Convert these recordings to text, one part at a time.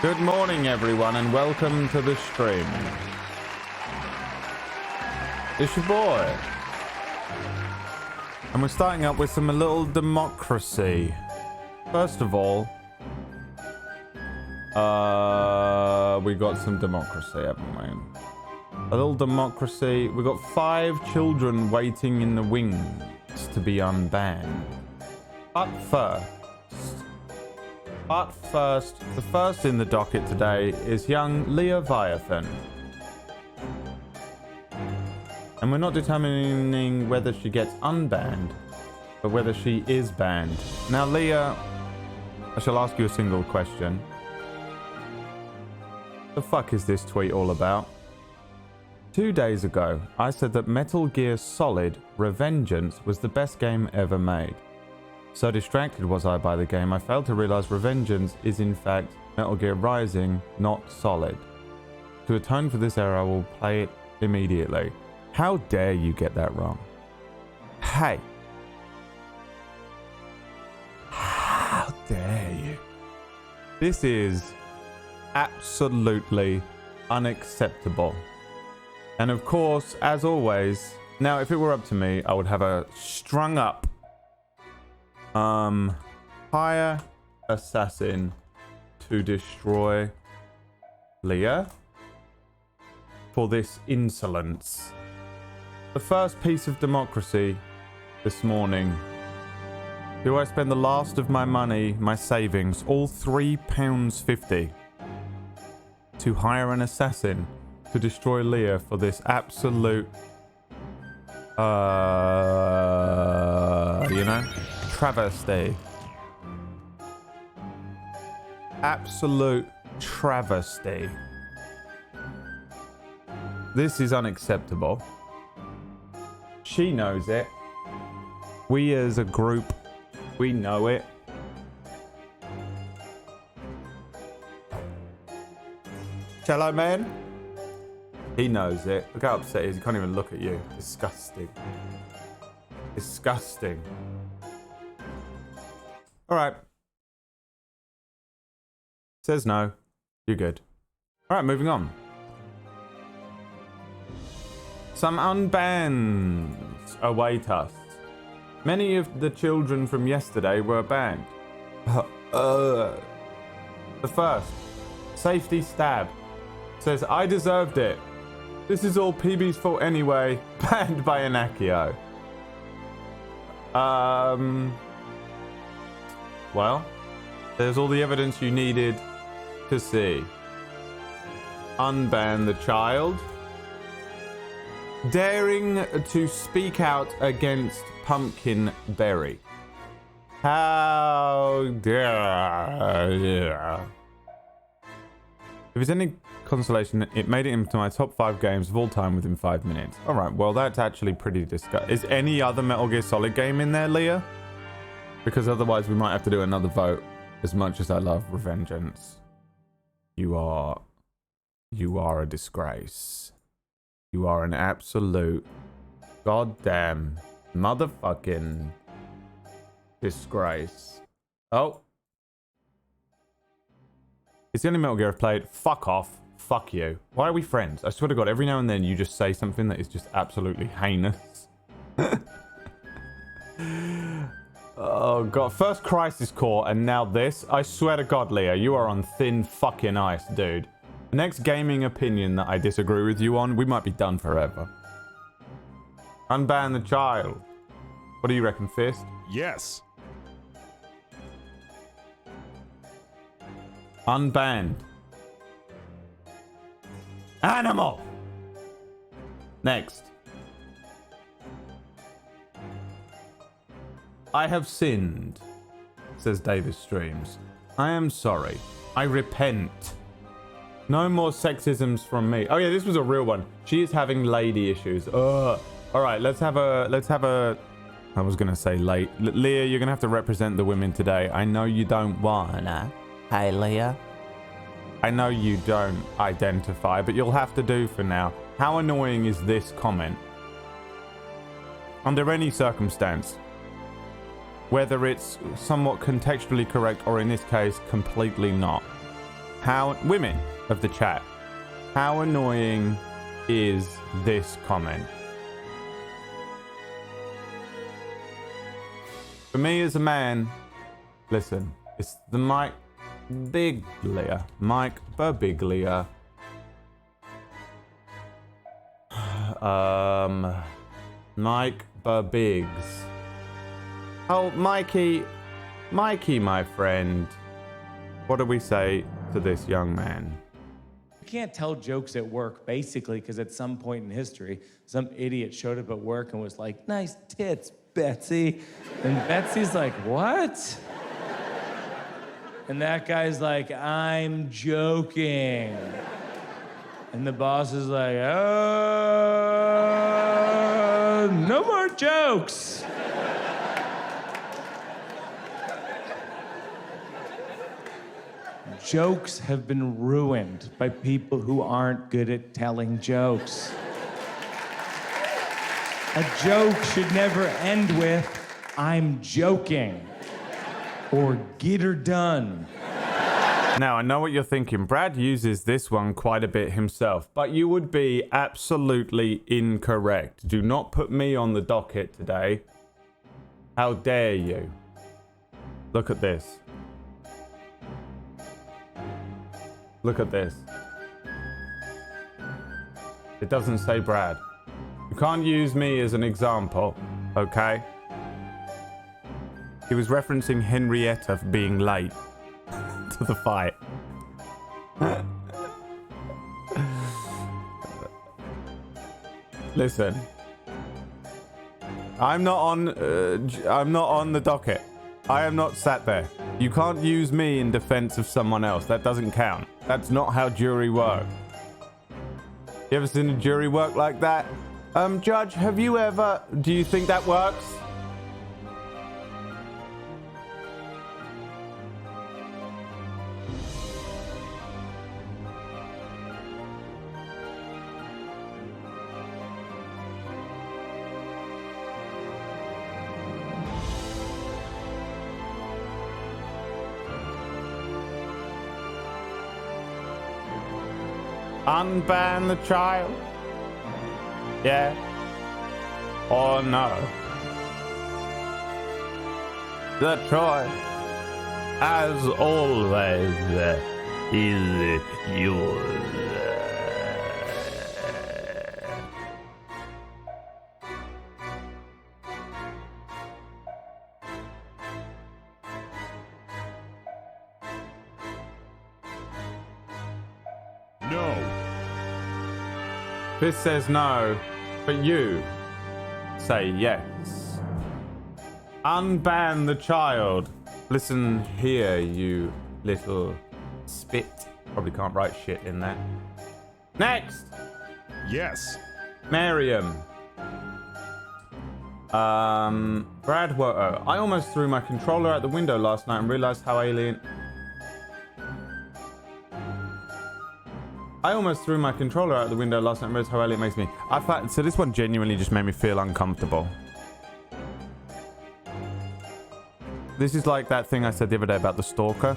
Good morning, everyone, and welcome to the stream. It's your boy. And we're starting up with some little democracy. First of all, we got some democracy, haven't we? A little democracy. We got 5 children waiting in the wings to be unbanned. But first, the first in the docket today is young Leah Viathan. And we're not determining whether she gets unbanned, but whether she is banned. Now, Leah, I shall ask you a single question. The fuck is this tweet all about? 2 days ago, I said that Metal Gear Solid Revengeance was the best game ever made. So distracted was I by the game, I failed to realize Revengeance is in fact Metal Gear Rising, not Solid. To atone for this error, I will play it immediately. How dare you get that wrong? Hey. How dare you? This is absolutely unacceptable. And of course, as always, now if it were up to me, I would have a strung up hire assassin to destroy Leah for this insolence. The first piece of democracy this morning. Do I spend the last of my money, my savings, all £3.50 to hire an assassin to destroy Leah for this absolute, travesty. Absolute travesty. This is unacceptable. She knows it. We as a group, we know it. Hello, man. He knows it. Look how upset he is. He can't even look at you. Disgusting. Disgusting. All right. Says no. You're good. All right, moving on. Some unbans await us. Many of the children from yesterday were banned. The first, Safety Stab, says, I deserved it. This is all PB's fault anyway. Banned by Anakio. Well, there's all the evidence you needed to see. Unban the child. Daring to speak out against Pumpkin Berry. How dare you? If it's any consolation, it made it into my top 5 games of all time within 5 minutes. Alright, well that's actually pretty disgusting. Is any other Metal Gear Solid game in there, Leah? Because otherwise we might have to do another vote. As much as I love Revengeance, you are a disgrace. You are an absolute goddamn motherfucking disgrace. Oh. It's the only Metal Gear I've played. Fuck off. Fuck you. Why are we friends? I swear to God, every now and then you just say something that is just absolutely heinous. Oh God, first Crisis Core and now this. I swear to God, Leah, you are on thin fucking ice, dude. The next gaming opinion that I disagree with you on, we might be done forever. Unban the child. What do you reckon, Fist? Yes. Unbanned. Animal. Next. I have sinned, says Davis Streams. I am sorry. I repent. No more sexisms from me. Oh yeah, this was a real one. She is having lady issues. Ugh. All right, let's have a. I was gonna say Leah, you're gonna have to represent the women today. I know you don't wanna. Hey, Leah. I know you don't identify, but you'll have to do for now. How annoying is this comment? Under any circumstance, whether it's somewhat contextually correct or in this case, completely not. How women of the chat, how annoying is this comment? For me as a man, listen, it's the Mike Birbiglia. Mike Birbigs. Oh, Mikey, my friend. What do we say to this young man? You can't tell jokes at work, basically, because at some point in history, some idiot showed up at work and was like, "Nice tits, Betsy." And Betsy's like, "What?" And that guy's like, "I'm joking." And the boss is like, "Oh, no more jokes." Jokes have been ruined by people who aren't good at telling jokes. A joke should never end with, "I'm joking," or "get her done." Now, I know what you're thinking. Brad uses this one quite a bit himself, but you would be absolutely incorrect. Do not put me on the docket today. How dare you? Look at this. Look at this. It doesn't say Brad. You can't use me as an example, okay? He was referencing Henrietta for being late to the fight. Listen. I'm not on the docket. I am not sat there. You can't use me in defense of someone else. That doesn't count. That's not how jury work. You ever seen a jury work like that? Judge, have you ever... Do you think that works? Unban the child? Yeah. Or no? The choice, as always, is yours. No. This says no, but you say yes. Unban the child. Listen here, you little spit. Probably can't write shit in there. Next! Yes. Miriam. Brad Woto. I almost threw my controller out the window last night and realized how alien... I almost threw my controller out the window last night and realized how alien it makes me. So this one genuinely just made me feel uncomfortable. This is like that thing I said the other day about the stalker.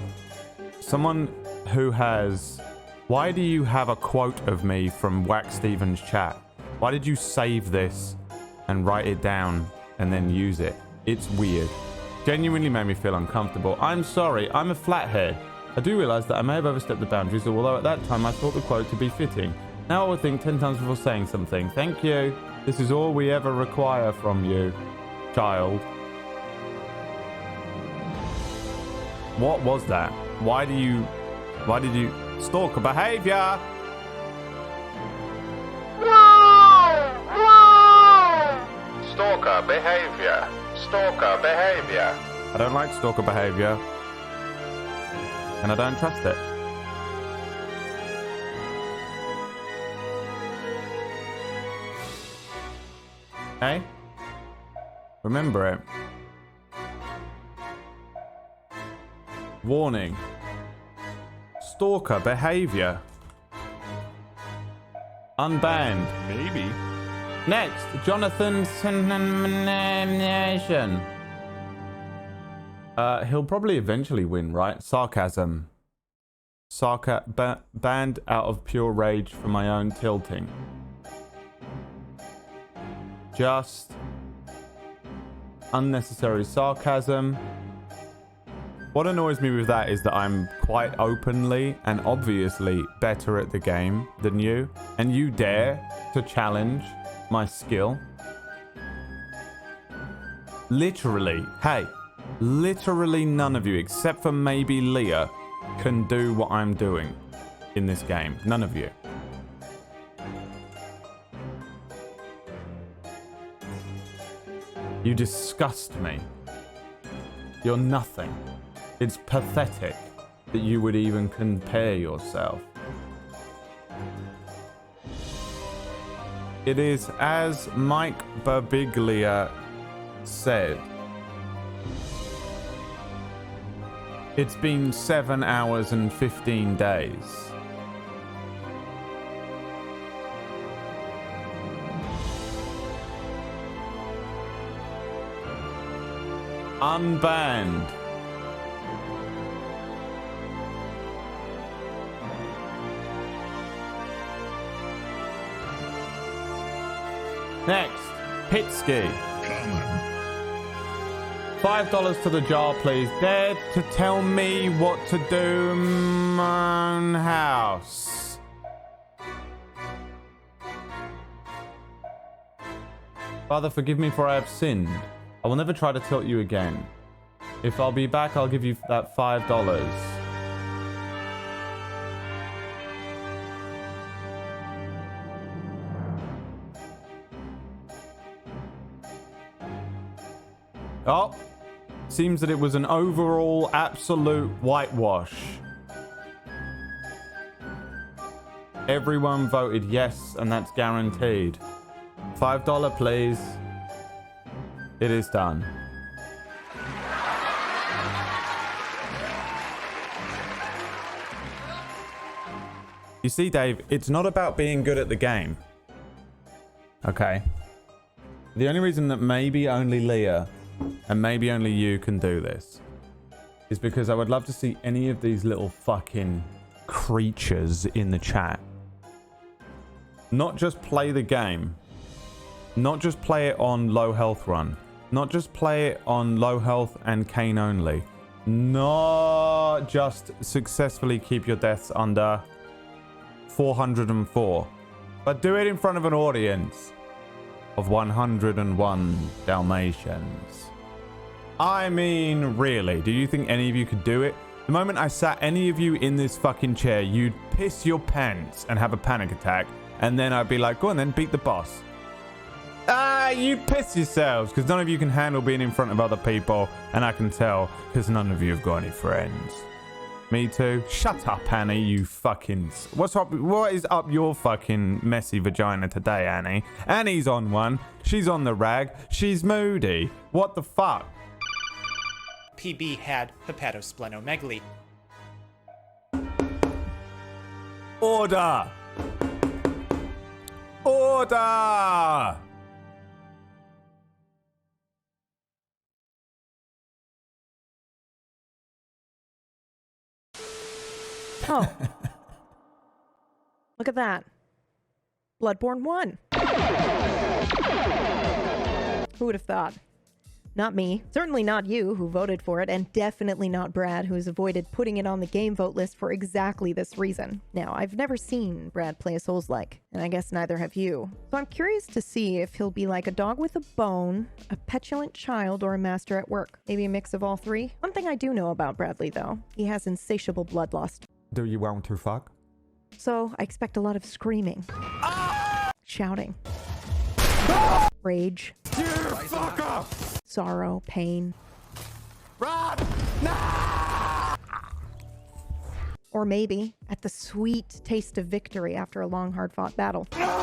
Someone who has... Why do you have a quote of me from Whack Stevens chat? Why did you save this and write it down and then use it? It's weird. Genuinely made me feel uncomfortable. I'm sorry, I'm a flathead. I do realise that I may have overstepped the boundaries, although at that time I thought the quote to be fitting. Now I would think 10 times before saying something. Thank you. This is all we ever require from you, child. What was that? Why did you stalker behaviour? Stalker behaviour. Stalker behaviour. I don't like stalker behaviour. And I don't trust it. Okay? Remember it. Warning. Stalker behavior. Unbanned. Maybe. Next, Jonathan Nation. He'll probably eventually win, right? Sarcasm. banned out of pure rage for my own tilting. Just unnecessary sarcasm. What annoys me with that is that I'm quite openly and obviously better at the game than you, and you dare to challenge my skill. Literally, hey, literally none of you, except for maybe Leah, can do what I'm doing in this game. None of you. You disgust me. You're nothing. It's pathetic that you would even compare yourself. It is as Mike Birbiglia said. It's been 7 hours and 15 days. Unbanned. Next, Pitsky. $5 to the jar, please. Dare to tell me what to do in my own house. Father, forgive me for I have sinned. I will never try to tilt you again. If I'll be back, I'll give you that $5. Oh, seems that it was an overall absolute whitewash. Everyone voted yes, and that's guaranteed. $5, please. It is done. You see, Dave, it's not about being good at the game. Okay. The only reason that maybe only Leah and maybe only you can do this is because I would love to see any of these little fucking creatures in the chat not just play the game, not just play it on low health run, not just play it on low health and cane only, not just successfully keep your deaths under 404, but do it in front of an audience of 101 Dalmatians. I mean, really, do you think any of you could do it? The moment I sat any of you in this fucking chair, you'd piss your pants and have a panic attack, and then I'd be like, go on then, beat the boss. You piss yourselves, because none of you can handle being in front of other people, and I can tell, because none of you have got any friends. Me too? Shut up, Annie, you fucking... What is up your fucking messy vagina today, Annie? Annie's on one. She's on the rag. She's moody. What the fuck? PB had hepatosplenomegaly. Order! Order! Oh. Look at that. Bloodborne 1. Who would have thought? Not me. Certainly not you, who voted for it, and definitely not Brad, who's avoided putting it on the game vote list for exactly this reason. Now, I've never seen Brad play a Souls-like, and I guess neither have you. So I'm curious to see if he'll be like a dog with a bone, a petulant child, or a master at work. Maybe a mix of all three? One thing I do know about Bradley, though, he has insatiable bloodlust. Do you want to fuck? So I expect a lot of screaming. Shouting. Rage. You fucker! Sorrow, pain. Run! No! Or maybe at the sweet taste of victory after a long, hard-fought battle. Unrivaled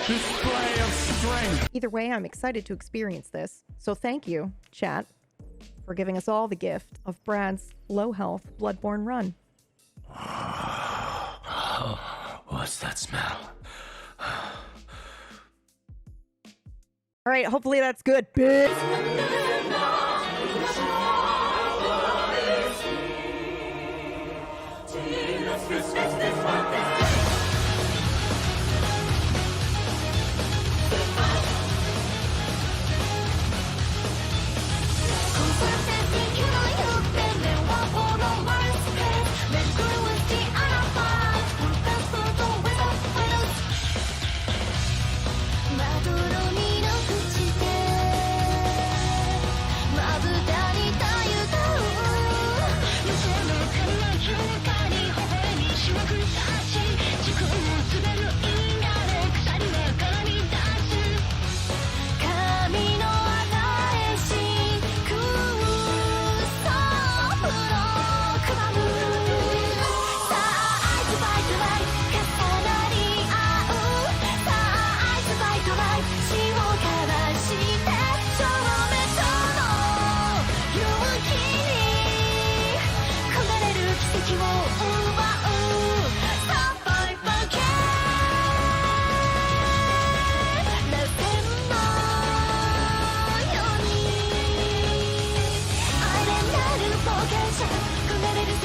display of strength. Either way, I'm excited to experience this. So thank you, chat, for giving us all the gift of Brad's low-health Bloodborne run. What's that smell? All right, hopefully that's good, bitch.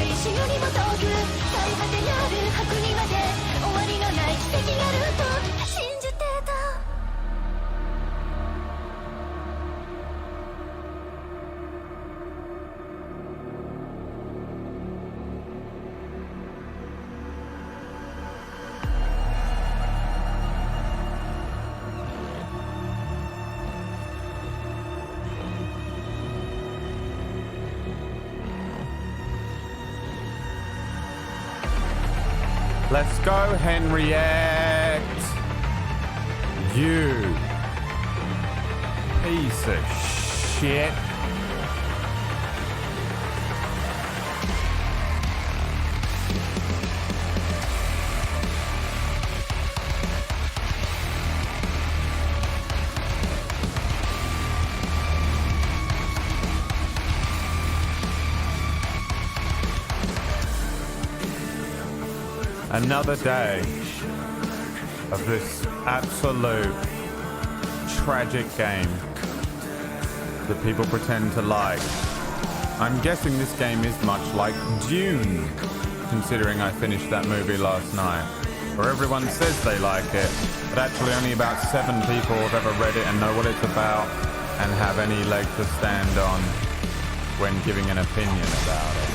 死よりも遠く最果てなる白にまで終わりのない奇跡があると信じてた Let's go, Henriette. You piece of shit. Another day of this absolute tragic game that people pretend to like. I'm guessing this game is much like Dune, considering I finished that movie last night, where everyone says they like it, but actually only about 7 people have ever read it and know what it's about and have any leg to stand on when giving an opinion about it.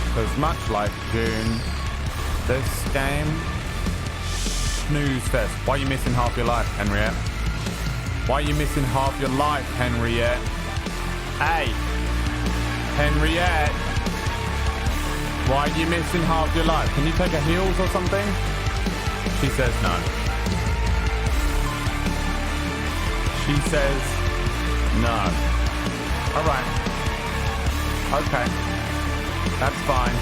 Because much like Dune, this game, snooze fest. Why are you missing half your life, Henriette? Why are you missing half your life, Henriette? Hey, Henriette. Why are you missing half your life? Can you take a heals or something? She says no. She says no. All right. Okay. That's fine.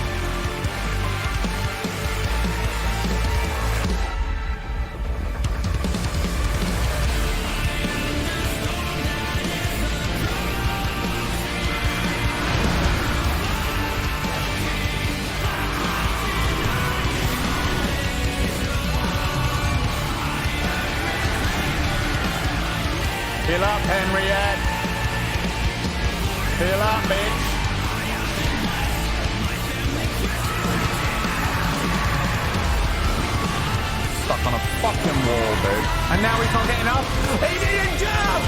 Heal up, Henriette. Heal up, bitch. Stuck on a fucking wall, dude. And now he's not getting up. He didn't jump!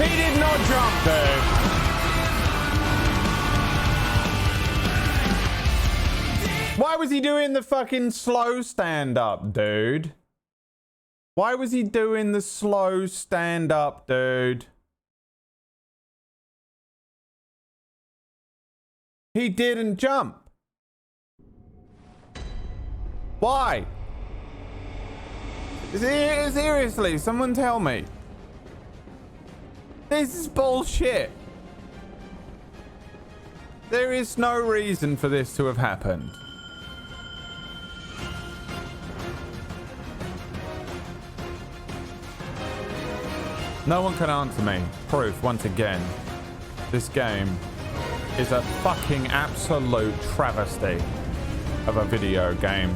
He did not jump, dude. Why was he doing the fucking slow stand-up, dude? Why was he doing the slow stand-up, dude? He didn't jump. Why? Seriously, someone tell me. This is bullshit. There is no reason for this to have happened. No one can answer me. Proof, once again, this game is a fucking absolute travesty of a video game.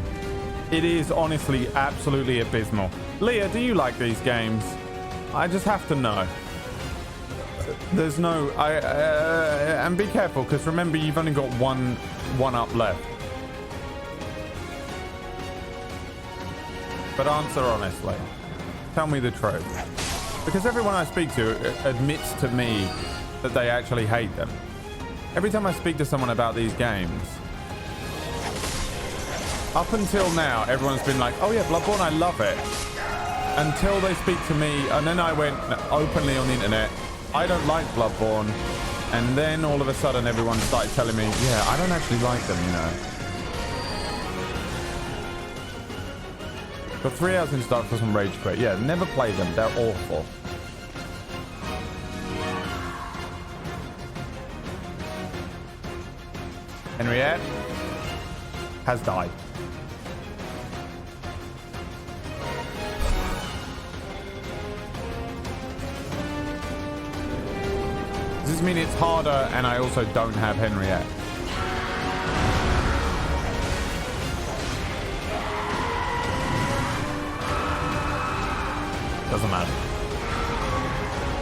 It is honestly absolutely abysmal. Leah, do you like these games? I just have to know. There's no... and be careful, because remember, you've only got one up left. But answer honestly. Tell me the truth. Because everyone I speak to admits to me that they actually hate them. Every time I speak to someone about these games, up until now, everyone's been like, oh yeah, Bloodborne, I love it. Until they speak to me, and then I went openly on the internet, I don't like Bloodborne. And then all of a sudden, everyone started telling me, yeah, I don't actually like them, you know. Got 3 hours into Dark Souls and Rage Quit. Yeah, never play them. They're awful. Henriette has died. Does this mean it's harder and I also don't have Henriette? Doesn't matter.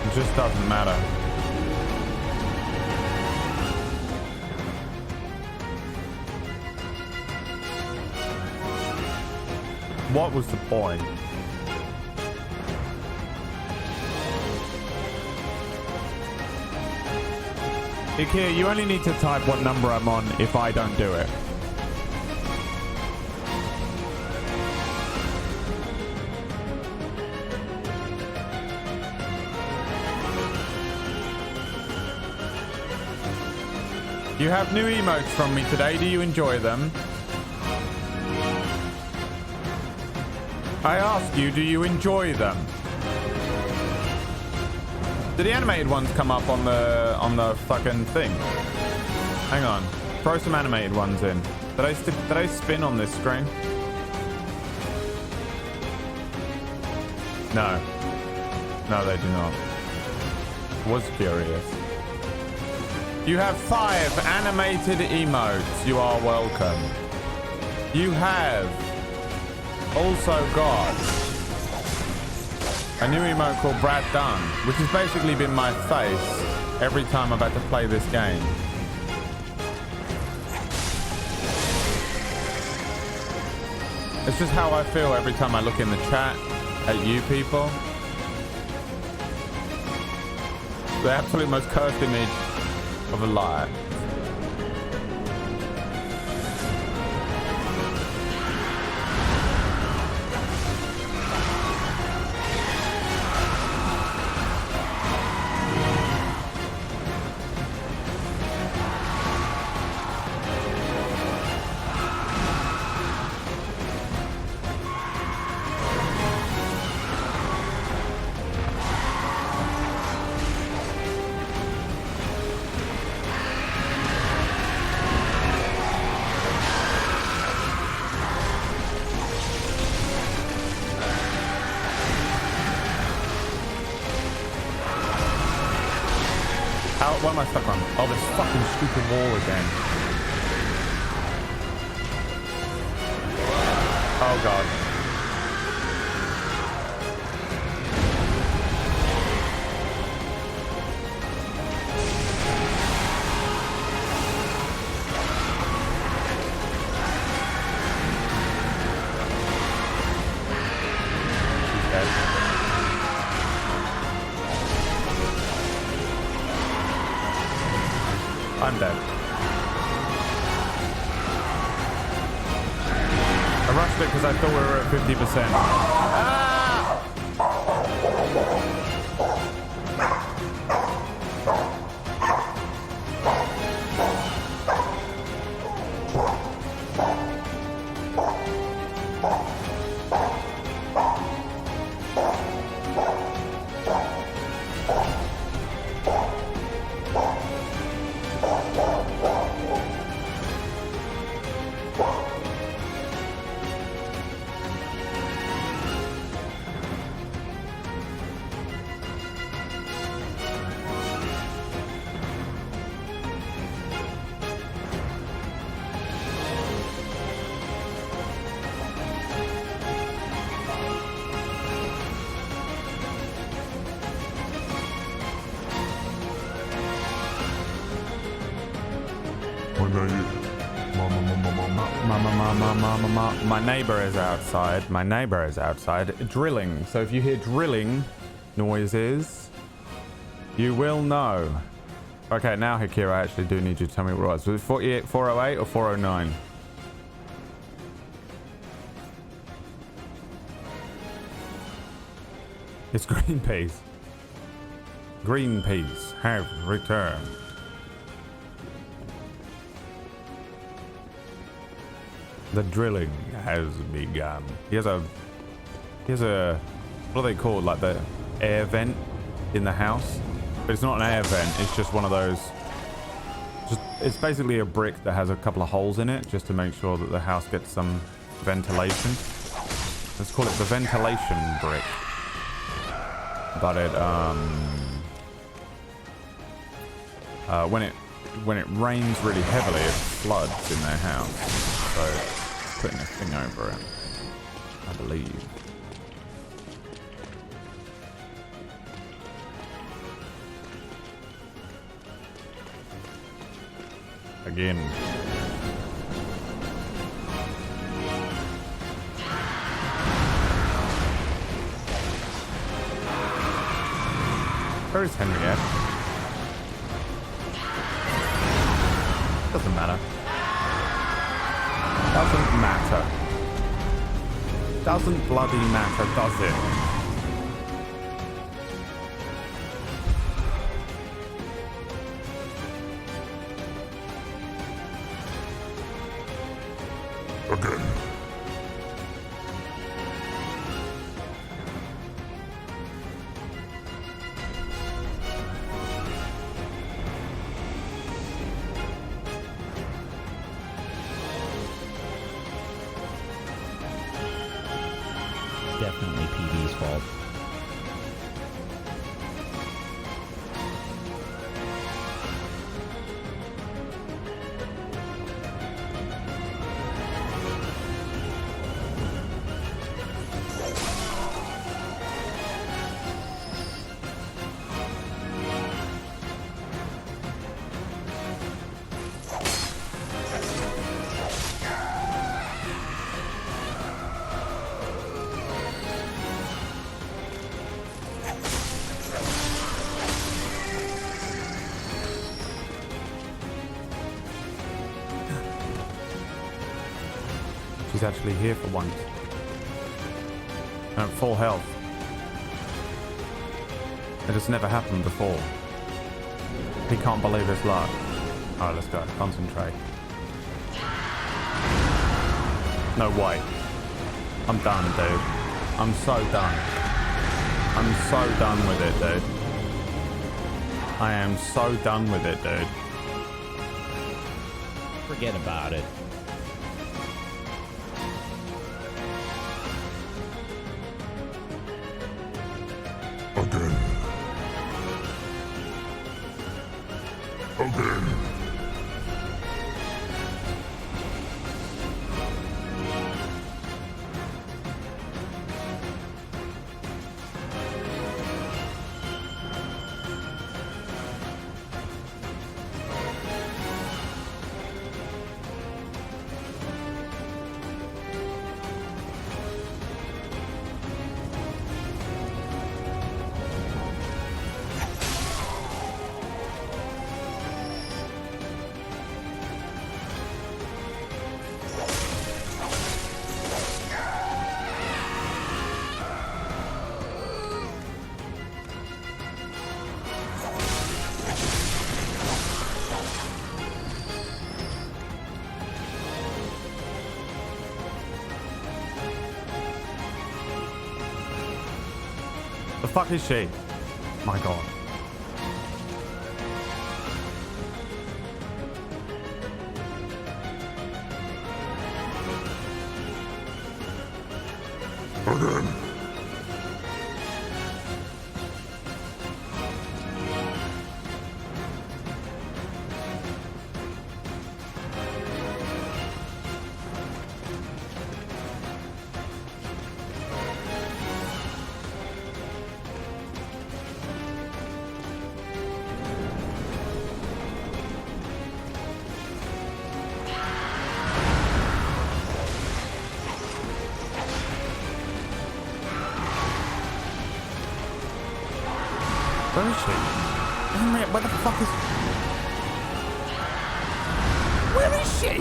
It just doesn't matter. what was the point? Ikea, you only need to type what number I'm on if I don't do it. You have new emotes from me today. Do you enjoy them? I ask you, do you enjoy them? Do the animated ones come up on the fucking thing? Hang on. Throw some animated ones in. Did I spin on this screen? No. No, they do not. Was curious. You have 5 animated emotes. You are welcome. You have also got a new emote called Brad Dunn, which has basically been my face every time I've had to play this game. It's just how I feel every time I look in the chat at you people. The absolute most cursed image of a liar. What am I stuck on? Oh, this fucking stupid wall again. Oh god. She's dead. I'm dead. I rushed it because I thought we were at 50%. Ah! My neighbor is outside. My neighbor is outside drilling. So if you hear drilling noises, you will know. Okay, now Hikira, I actually do need you to tell me what it was. Was it 48, 408 or 409? It's Greenpeace. Greenpeace have returned. The drilling has begun. He has a, what are they called? Like the air vent in the house? But it's not an air vent, it's just one of those, it's basically a brick that has a couple of holes in it just to make sure that the house gets some ventilation. Let's call it the ventilation brick. But it, when it rains really heavily, it floods in their house. So putting a thing over it, I believe. Again. Where is Henriette? Doesn't matter. Doesn't matter. Doesn't bloody matter, does it? Again. Definitely PB's fault. She's actually here for once. And at full health. It has never happened before. He can't believe his luck. Alright, let's go. Concentrate. No way. I'm done, dude. I'm so done. I'm so done with it, dude. I am so done with it, dude. Forget about it. Again. Again. The fuck is she? My god. Again. Where is she? Henriette, where the fuck is... Where is she?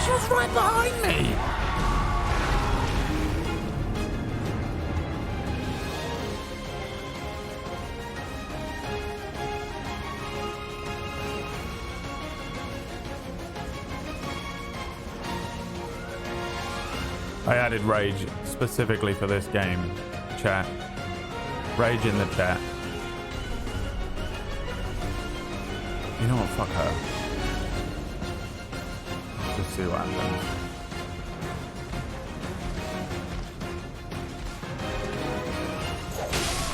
She was right behind me. I added rage specifically for this game, chat. Rage in the chat. You know what? Fuck her. Let's just see what happens.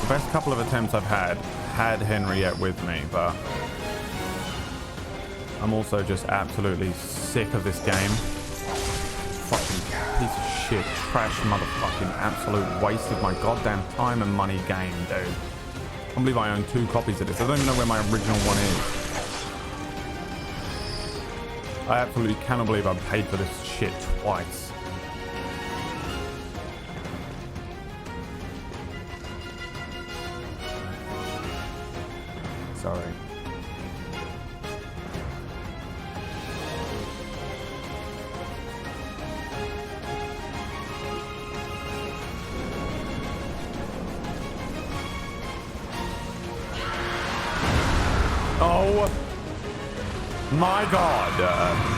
The best couple of attempts I've had Henriette with me, but I'm also just absolutely sick of this game. Fucking piece of shit, trash, motherfucking absolute waste of my goddamn time and money game, dude. I can't believe I own 2 copies of this. I don't even know where my original one is. I absolutely cannot believe I paid for this shit twice. sorry. Oh my god.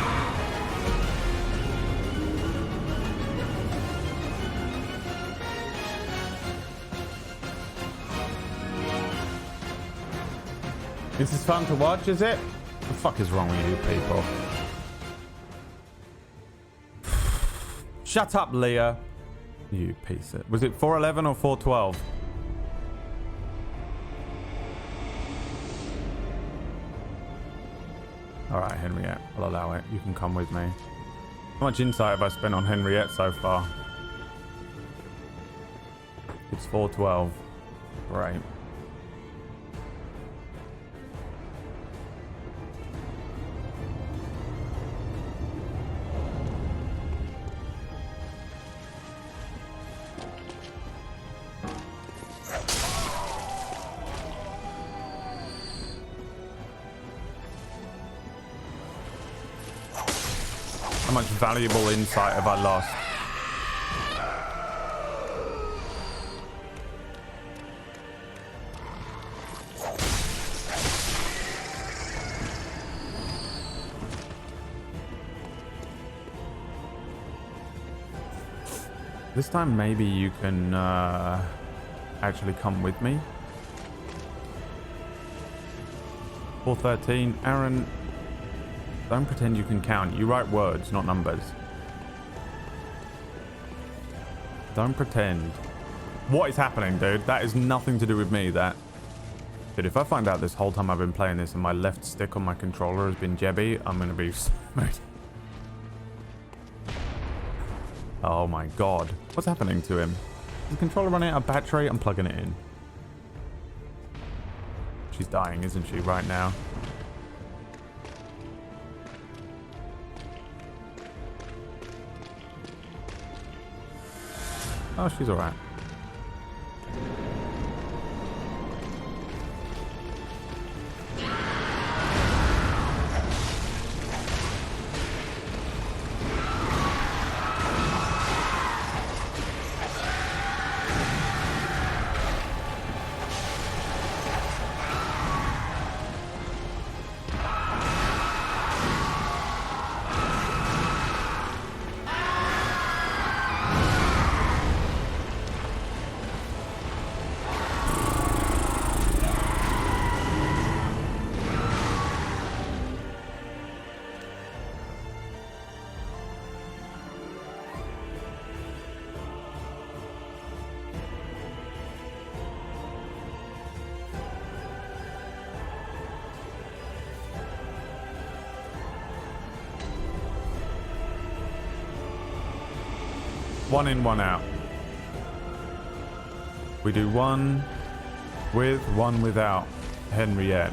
This is fun to watch, is it? What the fuck is wrong with you people? Shut up, Leah. You piece of... Was it 411 or 412? Alright, Henriette. I'll allow it. You can come with me. How much insight have I spent on Henriette so far? It's 412. Right. How much valuable insight have I lost? This time maybe you can actually come with me. 413, Aaron. Don't pretend you can count. You write words, not numbers. Don't pretend. What is happening, dude? That is nothing to do with me, that. Dude, if I find out this whole time I've been playing this and my left stick on my controller has been Jebby, I'm gonna be smoked. Oh my god. What's happening to him? Is the controller running out of battery? I'm plugging it in. She's dying, isn't she, right now? Oh, she's alright. One in, one out. We do one with, one without Henriette.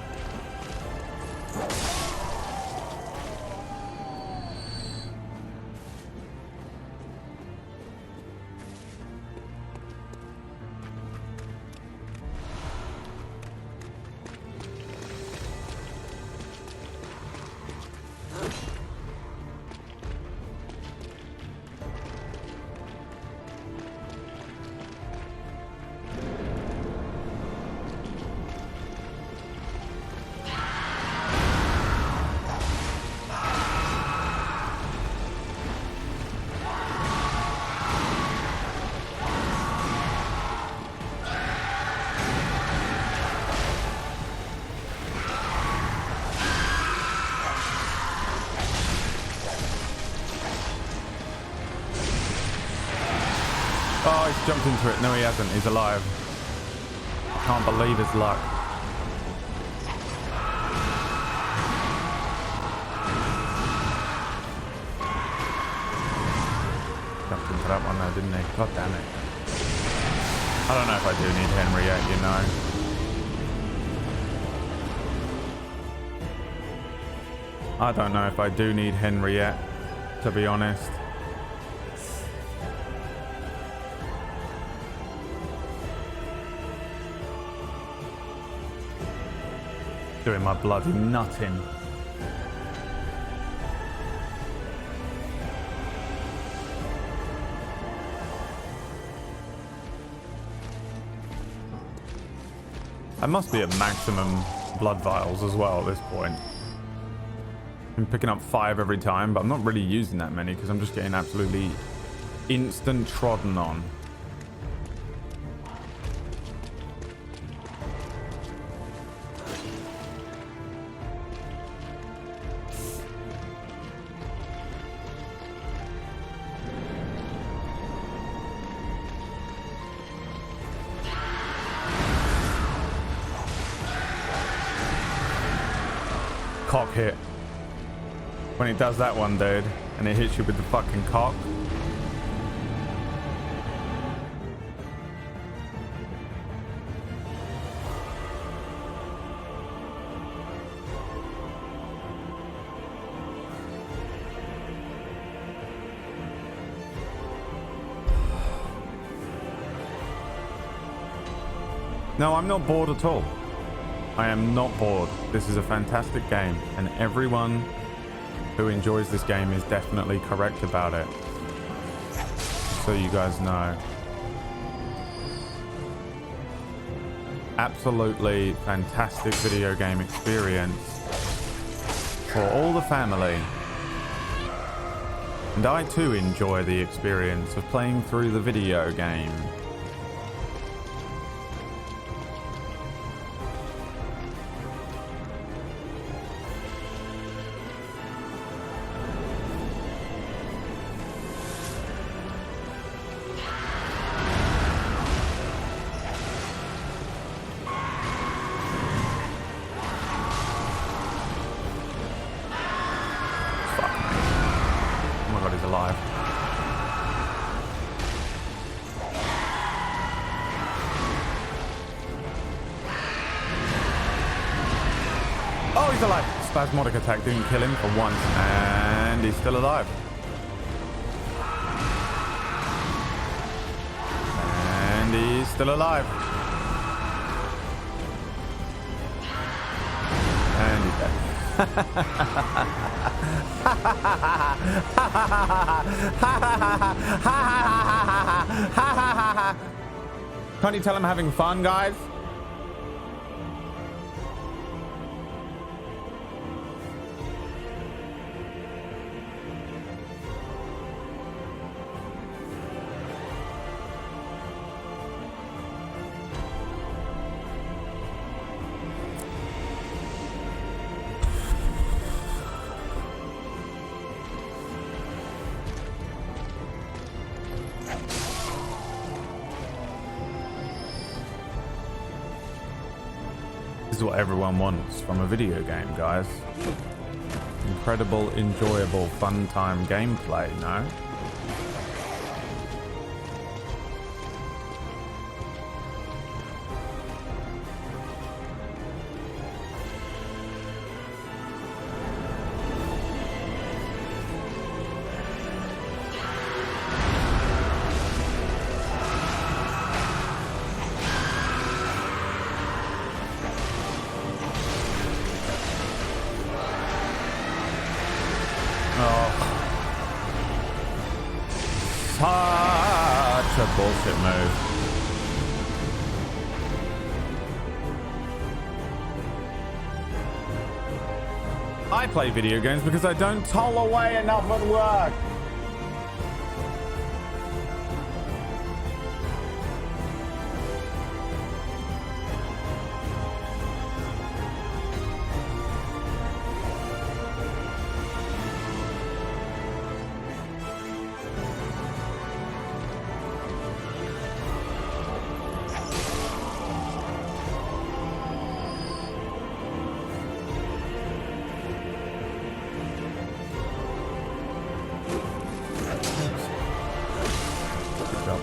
Oh, he's jumped into it. No, he hasn't. He's alive. Can't believe his luck. Jumped into that one though, didn't he? God damn it. I don't know if I do need Henriette, you know. I don't know if I do need Henriette, to be honest. Doing my bloody nutting. I must be at maximum blood vials as well at this point. I'm picking up 5 every time, but I'm not really using that many because I'm just getting absolutely instant trodden on. Cock hit. When it does that one, dude, and it hits you with the fucking cock. No, I'm not bored at all. I am not bored. This is a fantastic game, and everyone who enjoys this game is definitely correct about it. So you guys know. Absolutely fantastic video game experience for all the family. And I too enjoy the experience of playing through the video game. Spasmodic attack didn't kill him for once, and he's still alive. And he's still alive. And he's dead. Can't you tell I'm having fun, guys? This is what everyone wants from a video game, guys. Incredible, enjoyable, fun time gameplay, no? Such a bullshit move. I play video games because I don't toll away enough at work.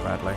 Bradley.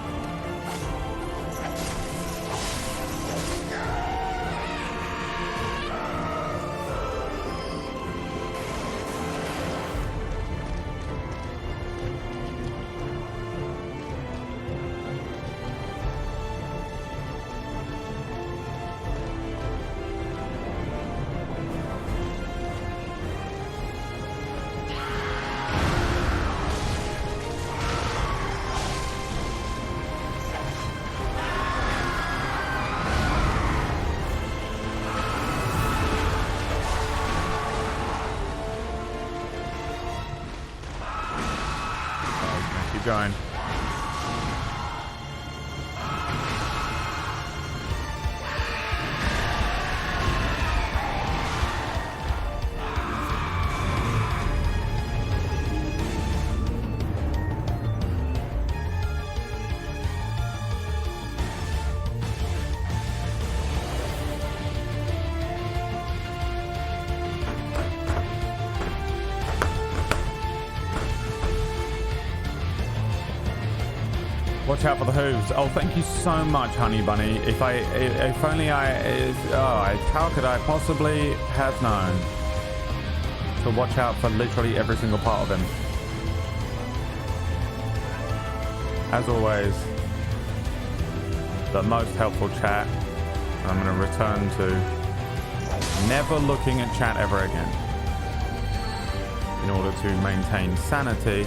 going. Watch out for the hooves. Oh, thank you so much, Honey Bunny. If only how could I possibly have known to watch out for literally every single part of him? As always, the most helpful chat. I'm going to return to never looking at chat ever again in order to maintain sanity.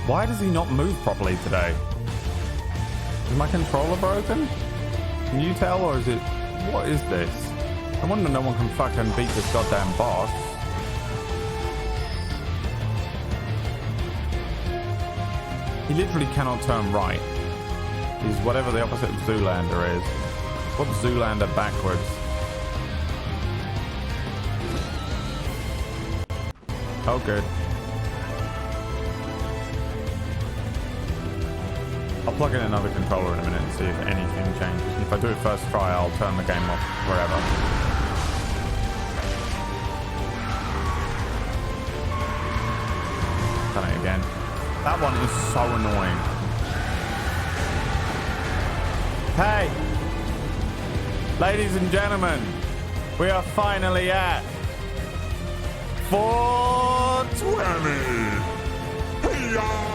Why does he not move properly today? Is my controller broken? Can you tell, or is it... What is this? I wonder no one can fucking beat this goddamn boss. He literally cannot turn right. He's whatever the opposite of Zoolander is. What's Zoolander backwards? Oh, good. I'll plug in another controller in a minute and see if anything changes. And if I do it first try, I'll turn the game off forever. Done it again. That one is so annoying. Hey! Ladies and gentlemen, we are finally at 420! Hey-ya!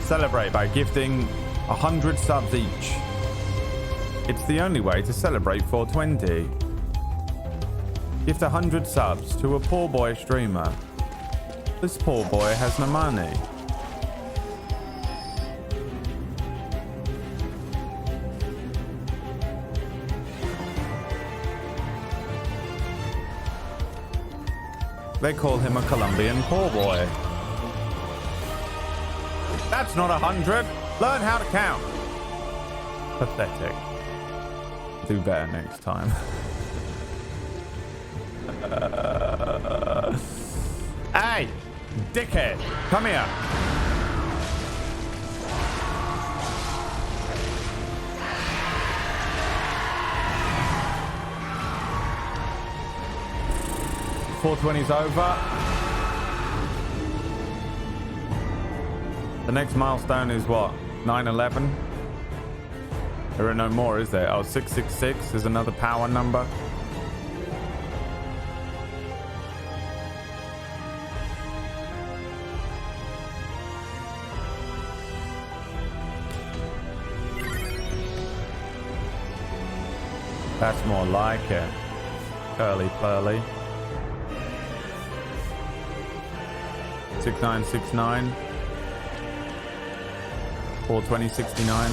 Celebrate by gifting 100 subs each. It's the only way to celebrate 420. Gift 100 subs to a poor boy streamer. This poor boy has no money. They call him a Colombian poor boy. That's not 100. Learn how to count. Pathetic. Do better next time. Hey, dickhead, come here. .420's over. The next milestone is what? 9/11? There are no more, is there? Oh, 666 is another power number. That's more like it. Curly Plurly. 6969. 42069.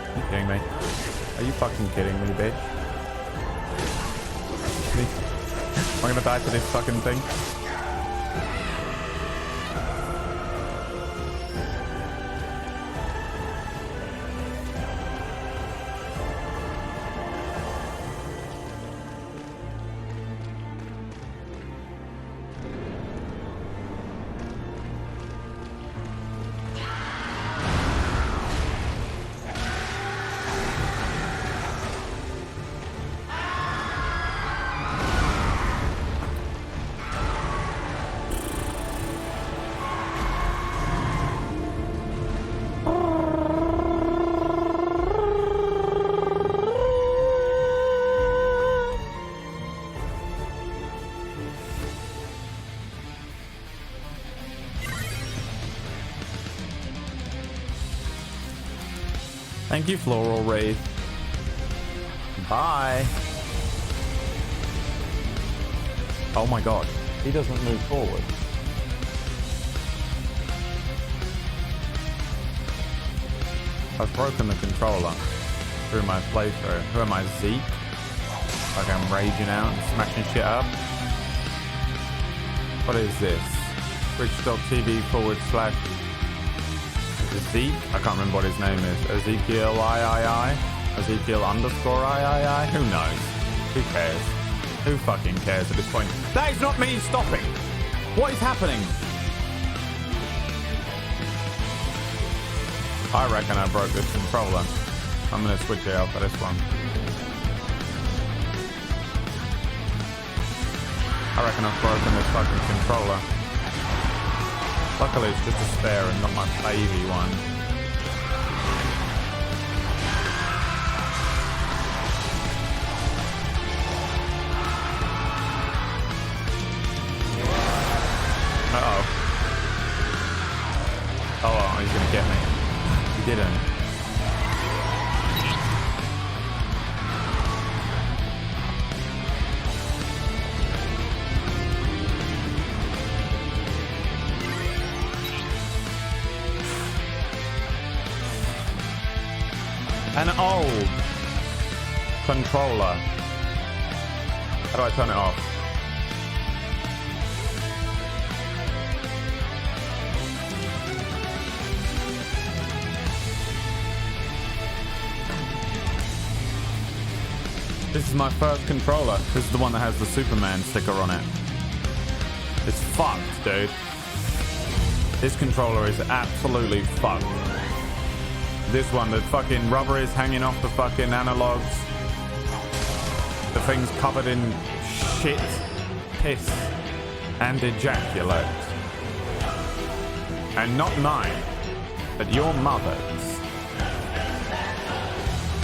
Are you kidding me? Are you fucking kidding me, bitch? Am I gonna die to this fucking thing? Thank you, Floral Wraith. Bye. Oh my god. He doesn't move forward. I've broken the controller through my playthrough. Who am I, Zeke? Like I'm raging out and smashing shit up. What is this? Twitch.tv / Zeke? I can't remember what his name is. Ezekiel III? Ezekiel _ III? Who knows? Who cares? Who fucking cares at this point? That is not me stopping! What is happening? I reckon I broke this controller. I'm gonna switch it out for this one. I reckon I've broken this fucking controller. Luckily it's just a spare and not my baby one. Uh-oh. Oh, he's gonna get me. He didn't. An old controller. How do I turn it off? This is my first controller. This is the one that has the Superman sticker on it. It's fucked, dude. This controller is absolutely fucked. This one, the fucking rubber is hanging off the fucking analogs. The thing's covered in shit, piss, and ejaculate. And not mine, but your mother's.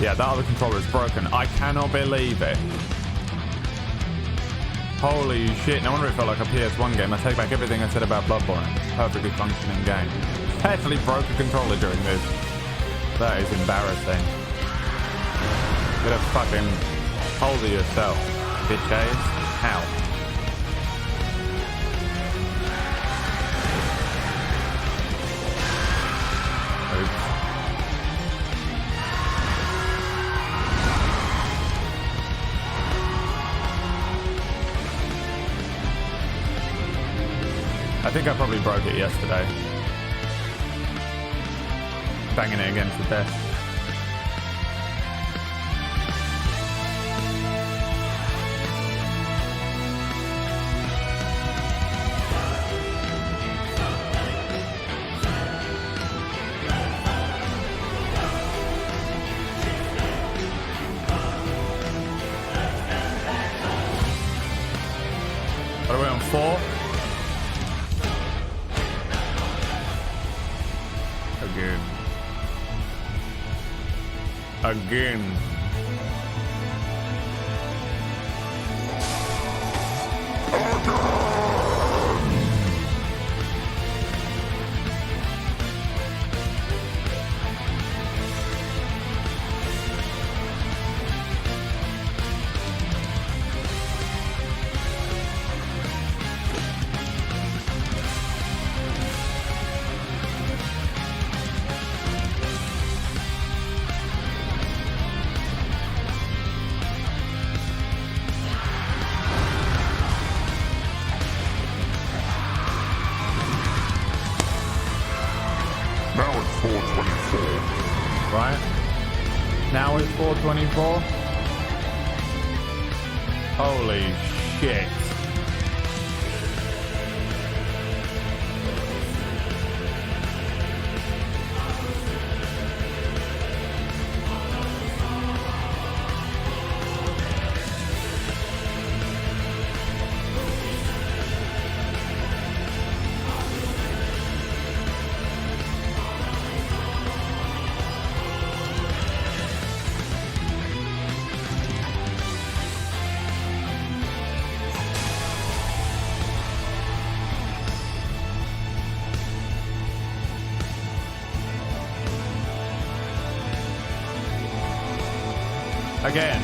Yeah, that other controller is broken. I cannot believe it. Holy shit, no wonder it felt like a PS1 game. I take back everything I said about Bloodborne. Perfectly functioning game. I actually broke a controller during this. That is embarrassing. Get a fucking hold of yourself, bitches. How? Oops. I think I probably broke it yesterday. Banging it against the desk. What are we on, 4? Again. Again. Now it's 424. Right? Now it's 424. Holy shit. Again.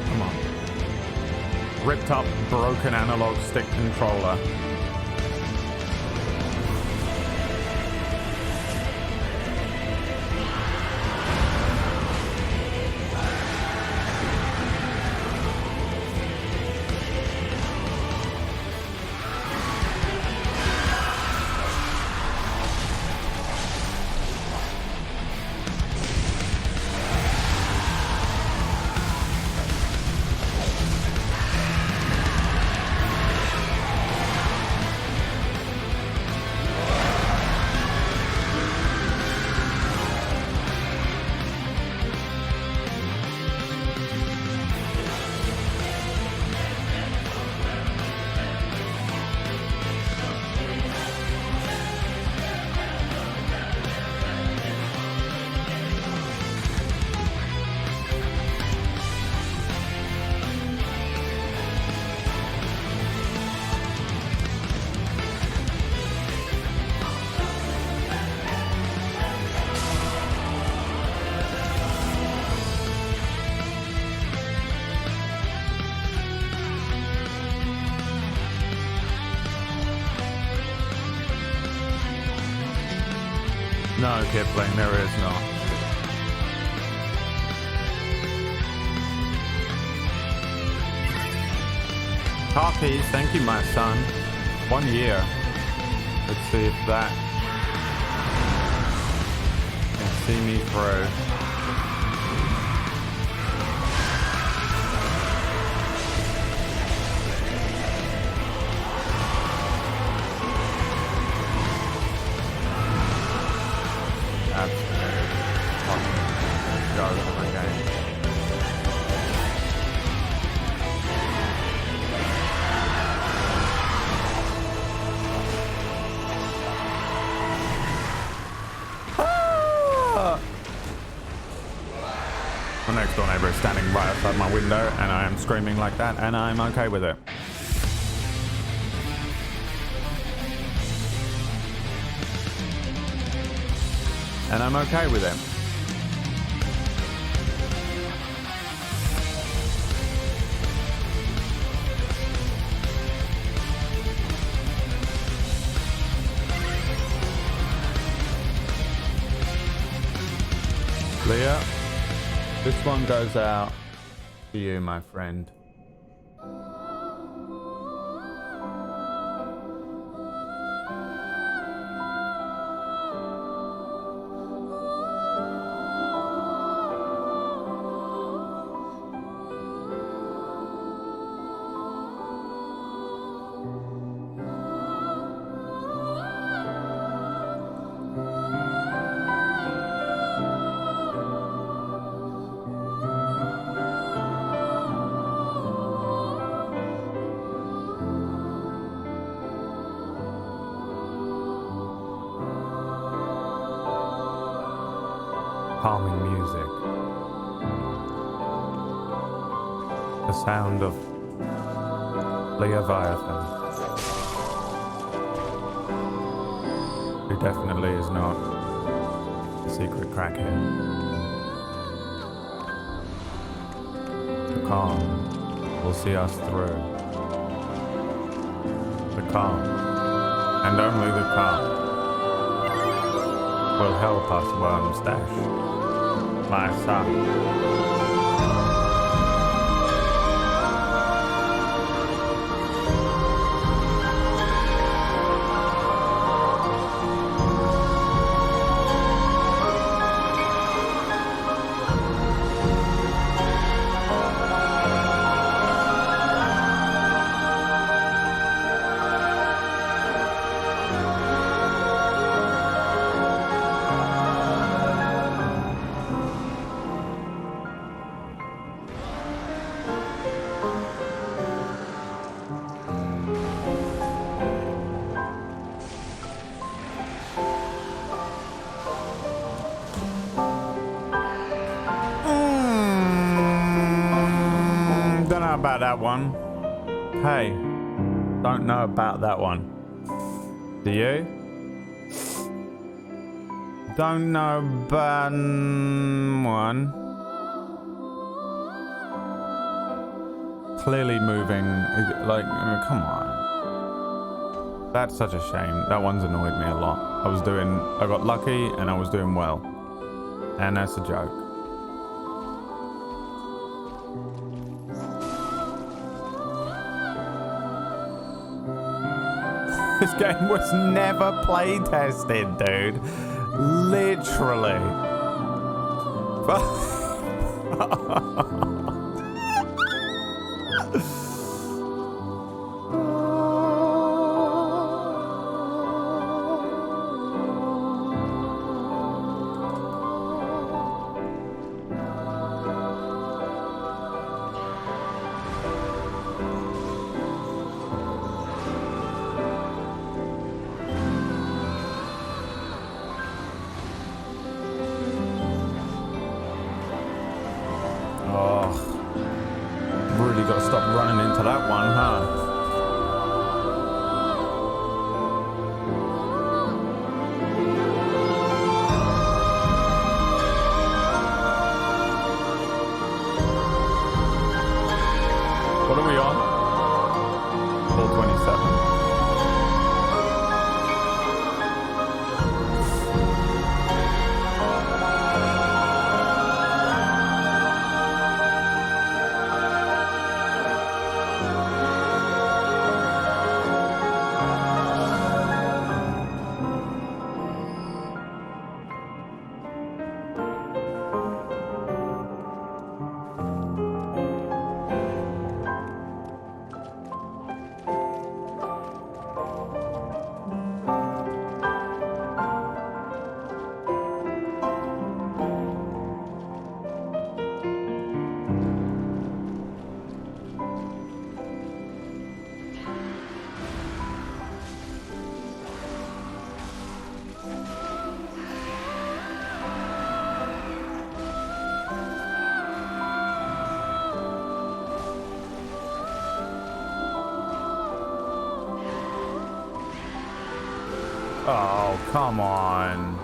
Come on. Ripped up, broken analog stick controller. No, Kipling, there is not. Car keys, thank you, my son. 1 year. Let's see if that can see me through. My next door neighbor is standing right outside my window and I am screaming like that and I'm okay with it. And I'm okay with it. Leah, this one goes out to you, my friend. Calming music. The sound of Leviathan, who definitely is not a secret crackhead. The calm will see us through. The calm, and only the calm, will help us, Worm Stash, my son. Don't know about that one. Hey, don't know about that one. Do you? Don't know ban one. Clearly moving. Like, come on. That's such a shame. That one's annoyed me a lot. I got lucky and I was doing well. And that's a joke. This game was never play tested, dude. Literally. Really got to stop running into that one, huh? What are we on? 427. Oh, come on.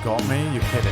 Got me? You're kidding.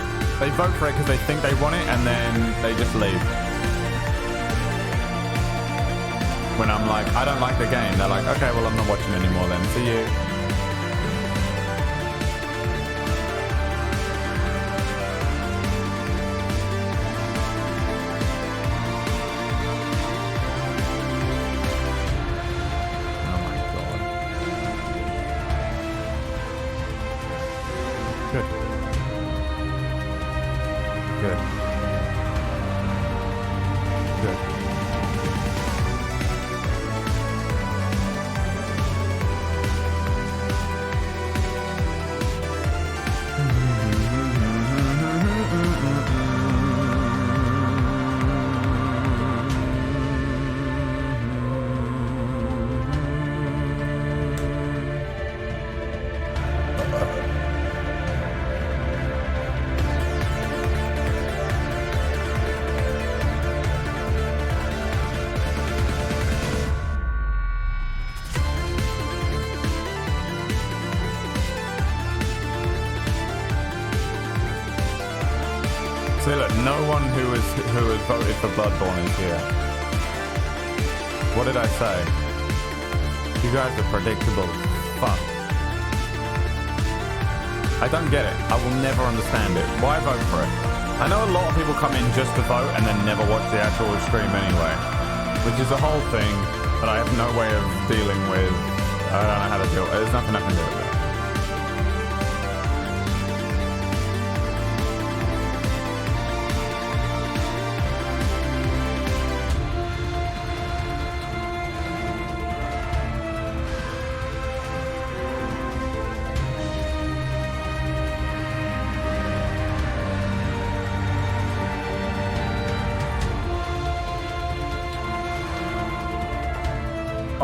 They vote for it because they think they want it, and then they just leave. When I'm like, I don't like the game, they're like, okay, well, I'm not watching anymore then. See you. See, look, no one who has voted for Bloodborne is here. What did I say? You guys are predictable. Fuck. I don't get it. I will never understand it. Why vote for it? I know a lot of people come in just to vote and then never watch the actual stream anyway, which is a whole thing that I have no way of dealing with. I don't know how to deal with it. There's nothing I can do with it.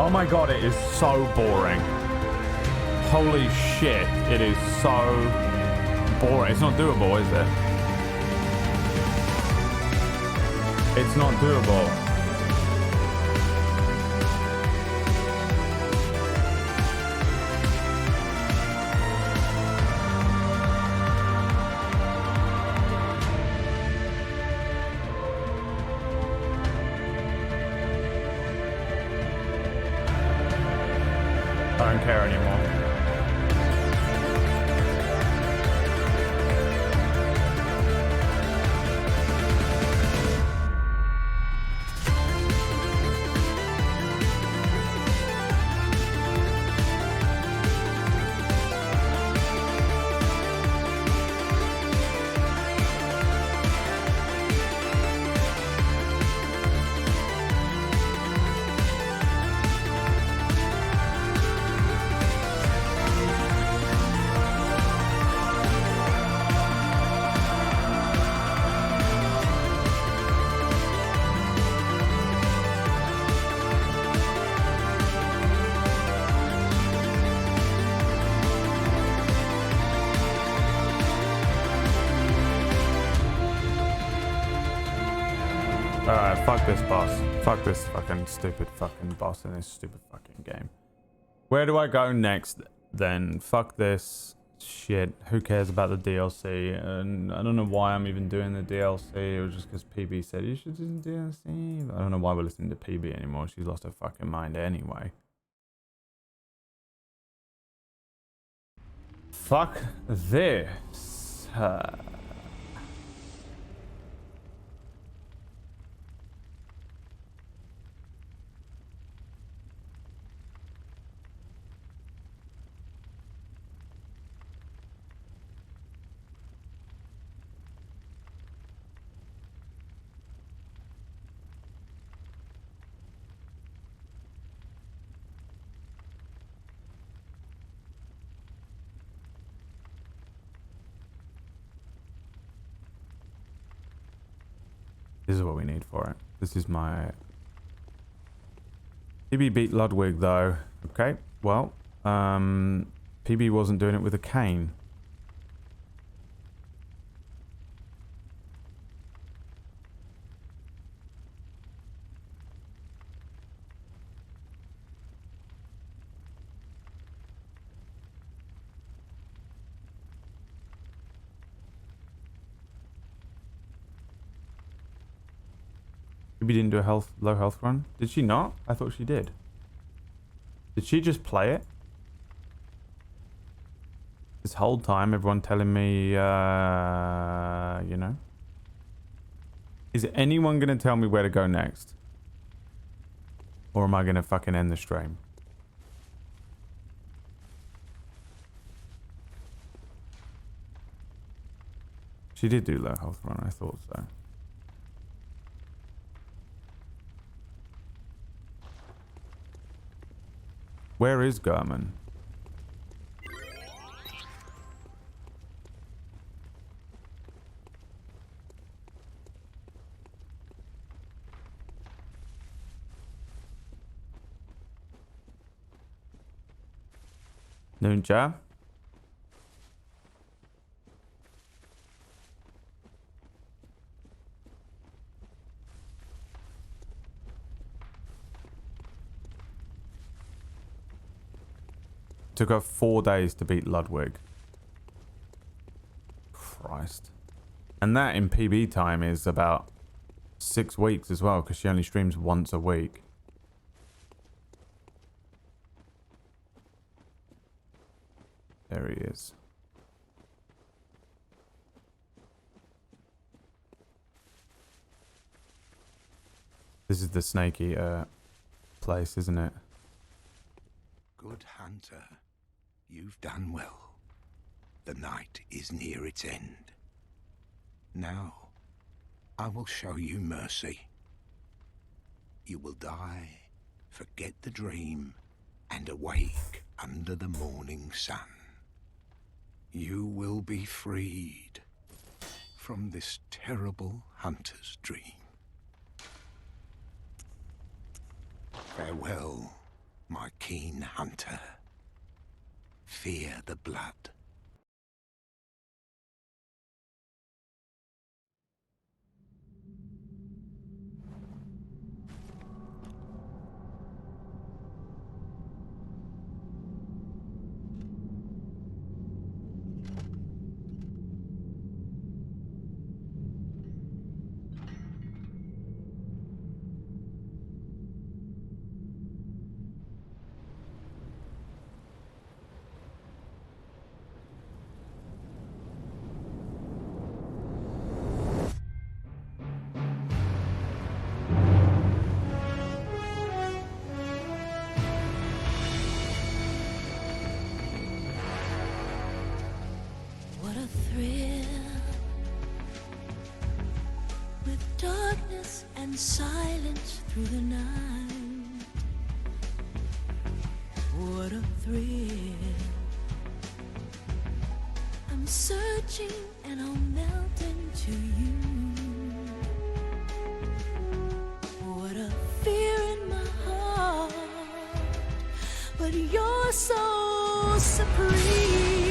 Oh my god, it is so boring. Holy shit, it is so boring. It's not doable, is it? It's not doable. I don't care anymore. Alright, fuck this boss. Fuck this fucking stupid fucking boss in this stupid fucking game. Where do I go next then? Fuck this shit. Who cares about the DLC? And I don't know why I'm even doing the DLC. It was just because PB said you should do the DLC. I don't know why we're listening to PB anymore. She's lost her fucking mind anyway. Fuck this. This is what we need for it. This is my... PB beat Ludwig though. Okay, well, PB wasn't doing it with a cane. Maybe didn't do a low health run. Did she not? I thought she did. Did she just play it? This whole time, everyone telling me, you know. Is anyone going to tell me where to go next? Or am I going to fucking end the stream? She did do low health run, I thought so. Where is German? Nunja? Took her 4 days to beat Ludwig. Christ. And that in PB time is about 6 weeks as well, because she only streams once a week. There he is. This is the snaky place, isn't it? Good hunter, you've done well. The night is near its end. Now, I will show you mercy. You will die, forget the dream, and awake under the morning sun. You will be freed from this terrible hunter's dream. Farewell, my keen hunter. Fear the blood. What a thrill, with darkness and silence through the night. What a thrill. I'm searching and I'll melt into you. What a fear in my heart, but you're so supreme.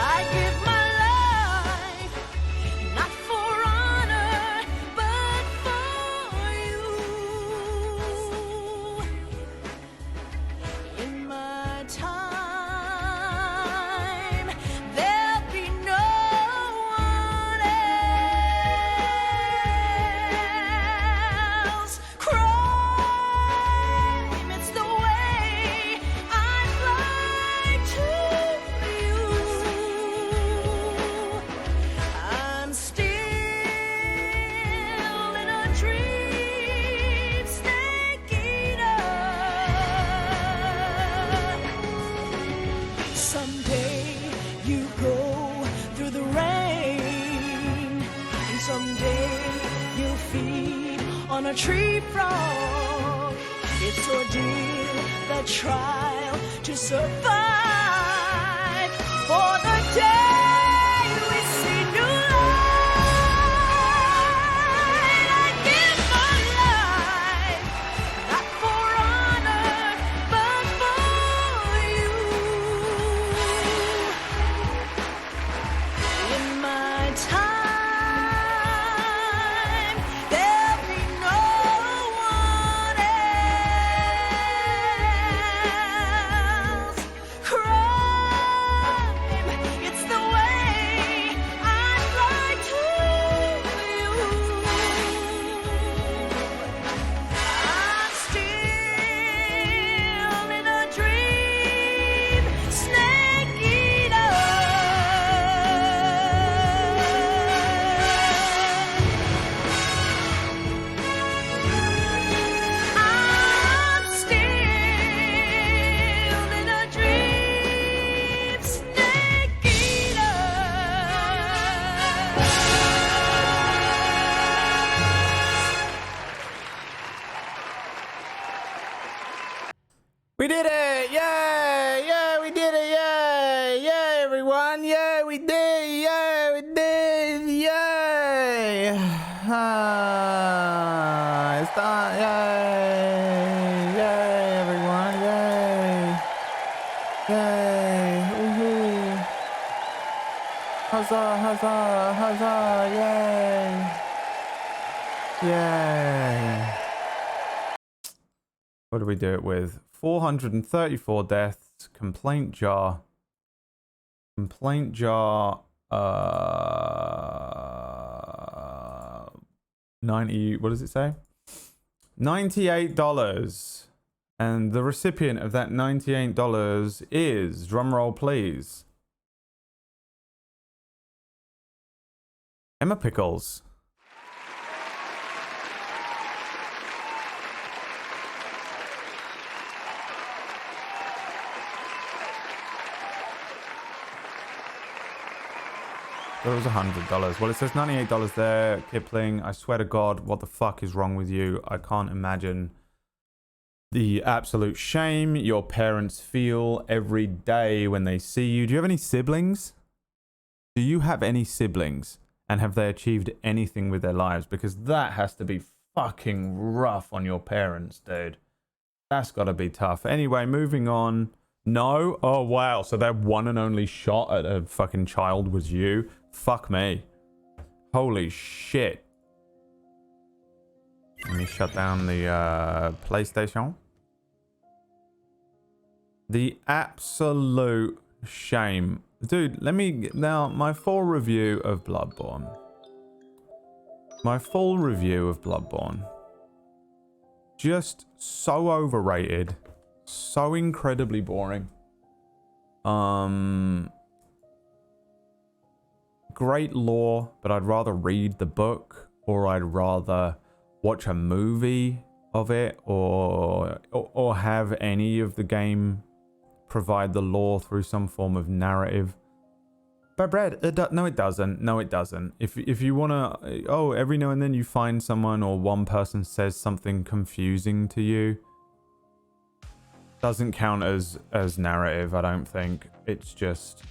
I give my life, not for honor, but for you. In my time, there'll be no one else. Crime, it's the way I fly to you. I'm still in a dream, snake eater. Someday you go through the rain, and someday you'll feed on a tree frog. It's ordeal, the trial to survive for the day we see new light. I give my life, not for honor, but for you. In my time, there'll be no one else. did it! Yay! Yeah, we did it! Yay! Yay, everyone! Yay, we did! Yay, we did! Yay! It's done! Yay! Yay, everyone! Yay! Yay! Woohoo! Huzzah! Huzzah! Huzzah! Yay! Yay! What do we do it with? 434 deaths. Complaint jar. Complaint jar. 90. What does it say? $98. And the recipient of that $98 is, drumroll please, Emma Pickles. It was $100. Well, it says $98 there, Kipling. I swear to God, what the fuck is wrong with you? I can't imagine the absolute shame your parents feel every day when they see you. Do you have any siblings? Do you have any siblings? And have they achieved anything with their lives? Because that has to be fucking rough on your parents, dude. That's got to be tough. Anyway, moving on. No? Oh, wow. So their one and only shot at a fucking child was you? Fuck me. Holy shit. Let me shut down the PlayStation. The absolute shame. Dude, let me... Now, my full review of Bloodborne. My full review of Bloodborne. Just so overrated. So incredibly boring. Great lore, but I'd rather read the book, or I'd rather watch a movie of it, or have any of the game provide the lore through some form of narrative. But Brad, no, it doesn't. No, it doesn't. If you wanna, every now and then you find someone or one person says something confusing to you, doesn't count as narrative. I don't think. It's just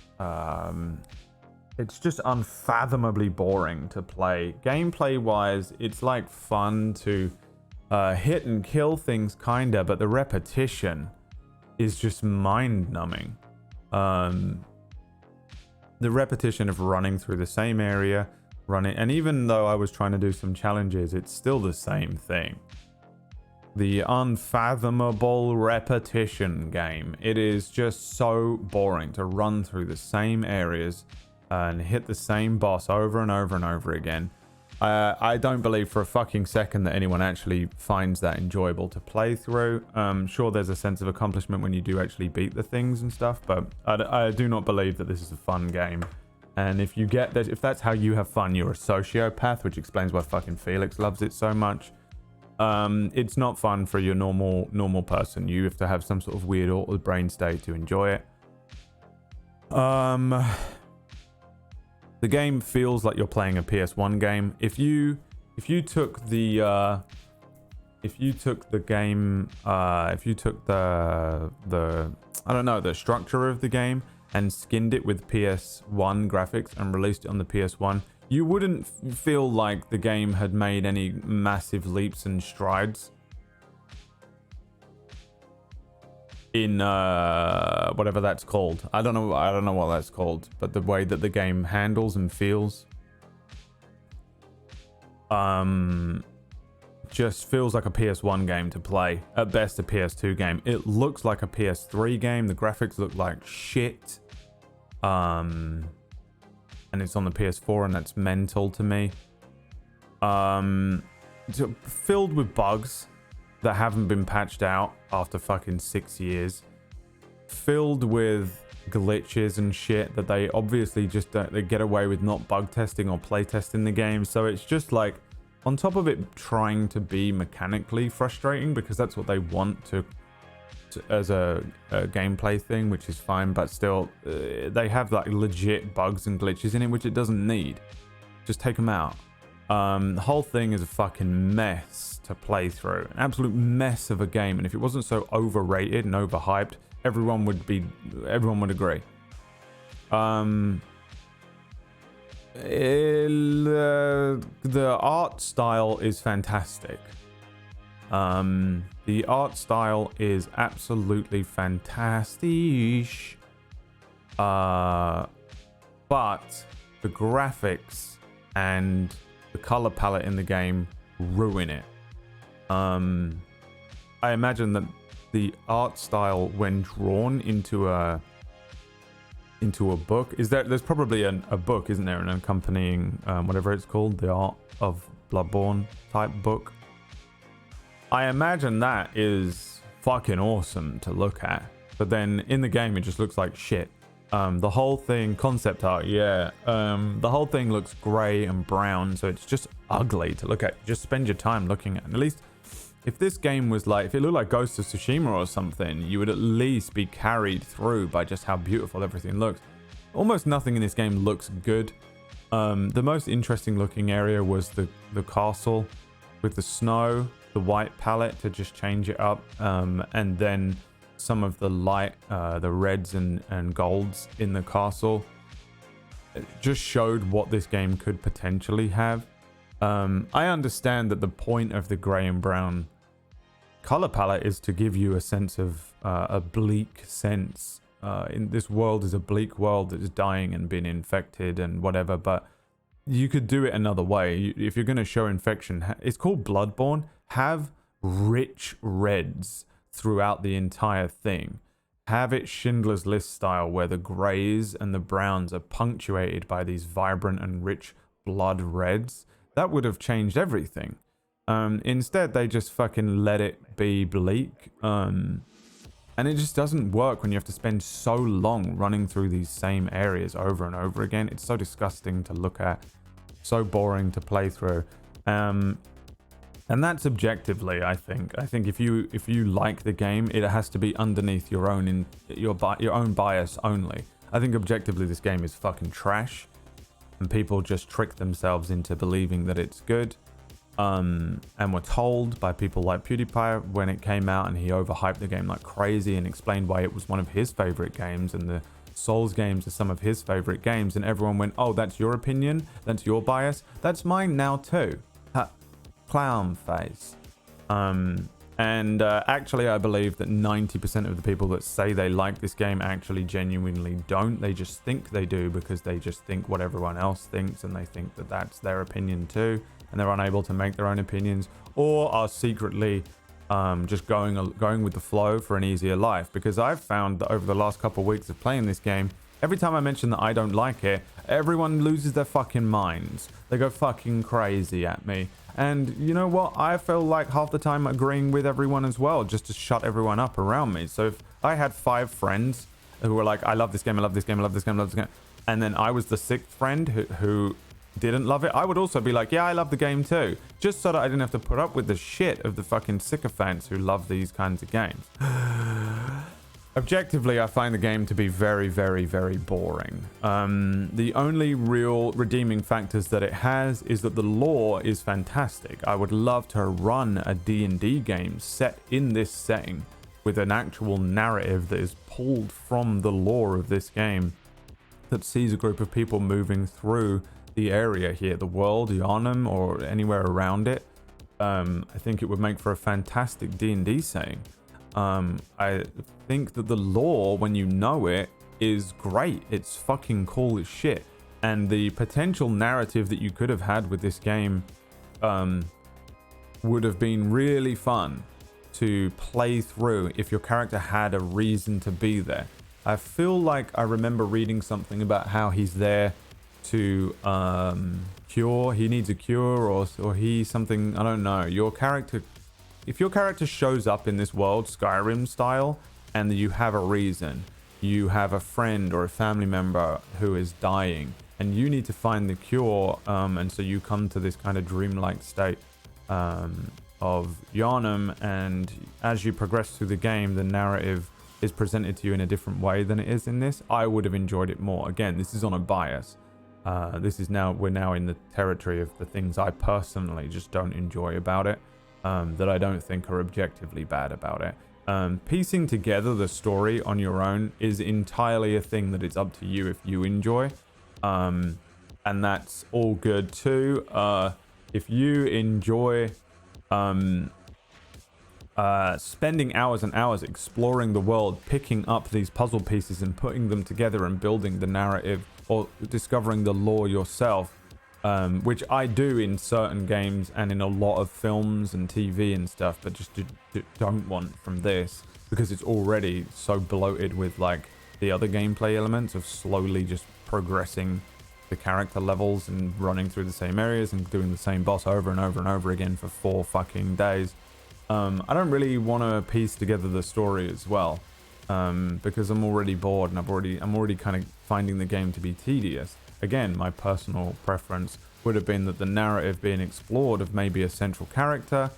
unfathomably boring to play. Gameplay wise, it's like fun to hit and kill things kinda, but the repetition is just mind numbing. The repetition of running through the same area, and even though I was trying to do some challenges, it's still the same thing. The unfathomable repetition game. It is just so boring to run through the same areas and hit the same boss over and over and over again. I don't believe for a fucking second that anyone actually finds that enjoyable to play through. Sure, there's a sense of accomplishment when you do actually beat the things and stuff, but I do not believe that this is a fun game. And if that's how you have fun, you're a sociopath, which explains why fucking Felix loves it so much. It's not fun for your normal person. You have to have some sort of weird altered brain state to enjoy it. The game feels like you're playing a PS1 game. If you took the I don't know, the structure of the game and skinned it with PS1 graphics and released it on the PS1, you wouldn't feel like the game had made any massive leaps and strides in whatever that's called. I don't know what that's called, but the way that the game handles and feels just feels like a PS1 game to play, at best a PS2 game. It looks like a PS3 game. The graphics look like shit, and it's on the PS4, and that's mental to me. Filled with bugs that haven't been patched out after fucking 6 years, filled with glitches and shit that they obviously just don't, they get away with not bug testing or play testing the game. So it's just like, on top of it trying to be mechanically frustrating, because that's what they want to as a gameplay thing, which is fine, but still they have like legit bugs and glitches in it, which it doesn't need. Just take them out. The whole thing is a fucking mess to play through. An absolute mess of a game. And if it wasn't so overrated and overhyped, everyone would agree. The art style is fantastic. The art style is absolutely fantastic. But the graphics and the color palette in the game ruin it. I imagine that the art style, when drawn into a book, there's probably a book, isn't there, an accompanying whatever it's called, the Art of Bloodborne type book. I imagine that is fucking awesome to look at, but then in the game it just looks like shit. The whole thing, concept art, yeah. The whole thing looks grey and brown, so it's just ugly to look at. Just spend your time looking at it. At least, if this game was like, if it looked like Ghost of Tsushima or something, you would at least be carried through by just how beautiful everything looks. Almost nothing in this game looks good. The most interesting looking area was the castle with the snow, the white palette to just change it up, and then some of the light, the reds and golds in the castle. It just showed what this game could potentially have. I understand that the point of the grey and brown color palette is to give you a sense of a bleak sense. In this world is a bleak world that is dying and being infected and whatever, but you could do it another way. If you're going to show infection, it's called Bloodborne. Have rich reds throughout the entire thing. Have it Schindler's List style, where the greys and the browns are punctuated by these vibrant and rich blood reds. That would have changed everything. Instead, they just fucking let it be bleak. And it just doesn't work when you have to spend so long running through these same areas over and over again. It's so disgusting to look at, so boring to play through. And that's objectively, I think. I think if you like the game, it has to be underneath your own bias only. I think objectively this game is fucking trash, and people just trick themselves into believing that it's good. And were told by people like PewDiePie when it came out, and he overhyped the game like crazy and explained why it was one of his favorite games, and the Souls games are some of his favorite games, and everyone went, "Oh, that's your opinion, that's your bias, that's mine now too." Clown face. Actually, I believe that 90% of the people that say they like this game actually genuinely don't. They just think they do because they just think what everyone else thinks, and they think that that's their opinion too, and they're unable to make their own opinions, or are secretly just going with the flow for an easier life. Because I've found that over the last couple of weeks of playing this game, every time I mention that I don't like it, everyone loses their fucking minds. They go fucking crazy at me. And you know what? I feel like half the time agreeing with everyone as well, just to shut everyone up around me. So if I had 5 friends who were like, I love this game, I love this game, I love this game, I love this game, and then I was the 6th friend who didn't love it, I would also be like, yeah, I love the game too. Just so that I didn't have to put up with the shit of the fucking sycophants who love these kinds of games. Objectively, I find the game to be very, very, very boring. The only real redeeming factors that it has is that the lore is fantastic. I would love to run a D&D game set in this setting with an actual narrative that is pulled from the lore of this game, that sees a group of people moving through the area here, the world, Yharnam, or anywhere around it. I think it would make for a fantastic D&D setting. I think that the lore, when you know it, is great. It's fucking cool as shit. And the potential narrative that you could have had with this game would have been really fun to play through if your character had a reason to be there. I feel like I remember reading something about how he's there to cure. He needs a cure, or he something, I don't know. Your character... If your character shows up in this world, Skyrim style, and you have a reason, you have a friend or a family member who is dying, and you need to find the cure, and so you come to this kind of dreamlike state of Yharnam, and as you progress through the game, the narrative is presented to you in a different way than it is in this. I would have enjoyed it more. Again, this is on a bias. We're now in the territory of the things I personally just don't enjoy about it, that I don't think are objectively bad about it. Piecing together the story on your own is entirely a thing that it's up to you if you enjoy, and that's all good too. If you enjoy spending hours and hours exploring the world, picking up these puzzle pieces and putting them together and building the narrative or discovering the lore yourself, which I do in certain games and in a lot of films and TV and stuff, but just don't want from this because it's already so bloated with like the other gameplay elements of slowly just progressing the character levels and running through the same areas and doing the same boss over and over and over again for 4 fucking days. I don't really want to piece together the story as well, because I'm already bored and I'm already kind of finding the game to be tedious. Again, my personal preference would have been that the narrative being explored of maybe a central character,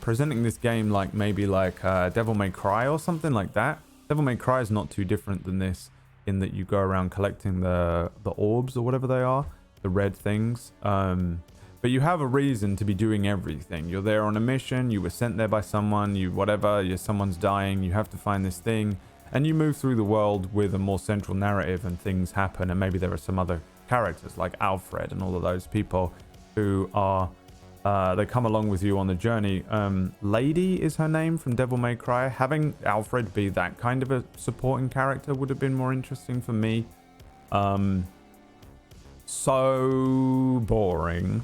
presenting this game like maybe like Devil May Cry or something like that. Devil May Cry is not too different than this in that you go around collecting the orbs or whatever they are, the red things. But you have a reason to be doing everything. You're there on a mission, you were sent there by someone, someone's dying, you have to find this thing, and you move through the world with a more central narrative and things happen, and maybe there are some other characters like Alfred and all of those people who are, they come along with you on the journey. Lady is her name from Devil May Cry. Having Alfred be that kind of a supporting character would have been more interesting for me. So boring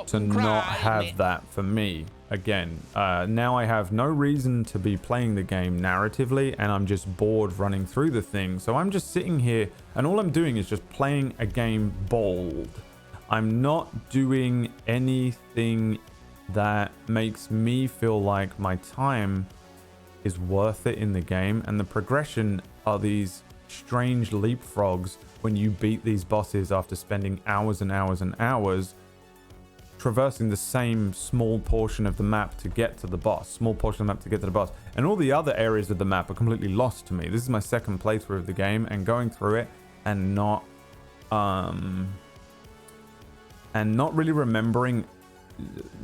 to not have that for me. Again, now I have no reason to be playing the game narratively, and I'm just bored running through the thing. So I'm just sitting here, and all I'm doing is just playing a game bold. I'm not doing anything that makes me feel like my time is worth it in the game, and the progression are these strange leapfrogs when you beat these bosses after spending hours and hours and hours traversing the same small portion of the map to get to the boss, and all the other areas of the map are completely lost to me. This is my second playthrough of the game, and going through it and not really remembering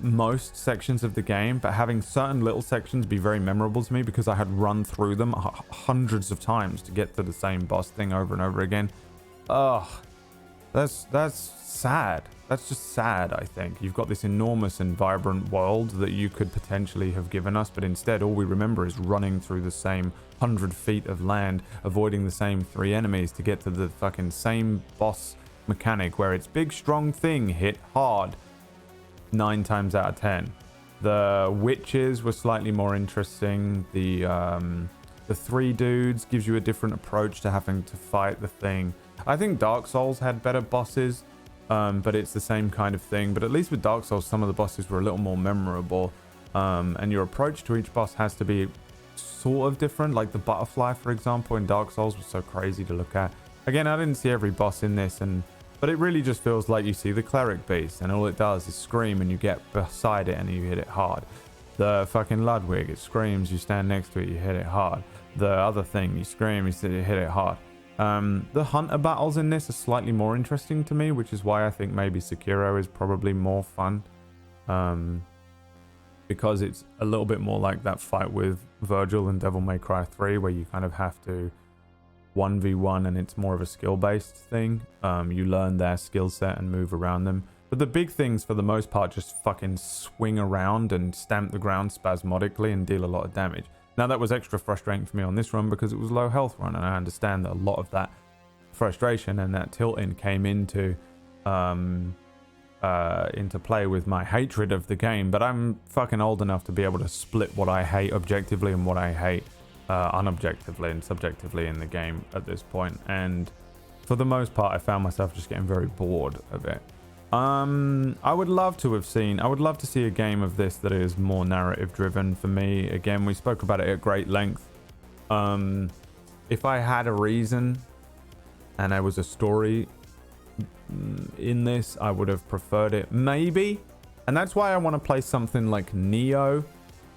most sections of the game, but having certain little sections be very memorable to me because I had run through them hundreds of times to get to the same boss thing over and over again. Ugh, that's sad. That's just sad. I think you've got this enormous and vibrant world that you could potentially have given us, but instead all we remember is running through the same 100 feet of land, avoiding the same 3 enemies to get to the fucking same boss mechanic where it's big strong thing hit hard 9 times out of 10. The witches were slightly more interesting. The 3 dudes gives you a different approach to having to fight the thing. I think Dark Souls had better bosses, but it's the same kind of thing. But at least with Dark Souls, some of the bosses were a little more memorable, and your approach to each boss has to be sort of different. Like the butterfly, for example, in Dark Souls was so crazy to look at. Again, I didn't see every boss in this, but it really just feels like you see the cleric beast, and all it does is scream, and you get beside it and you hit it hard. The fucking Ludwig, it screams, you stand next to it, you hit it hard. The other thing, you scream, you hit it hard. The hunter battles in this are slightly more interesting to me, which is why I think maybe Sekiro is probably more fun, because it's a little bit more like that fight with Virgil in Devil May Cry 3, where you kind of have to 1v1 and it's more of a skill-based thing. You learn their skill set and move around them, but the big things for the most part just fucking swing around and stamp the ground spasmodically and deal a lot of damage. Now that was extra frustrating for me on this run because it was a low health run, and I understand that a lot of that frustration and that tilting came into play with my hatred of the game. But I'm fucking old enough to be able to split what I hate objectively and what I hate unobjectively and subjectively in the game at this point. And for the most part, I found myself just getting very bored of it. I would love to see a game of this that is more narrative driven for me. Again, we spoke about it at great length. If I had a reason and there was a story in this, I would have preferred it, maybe. And that's why I want to play something like Neo.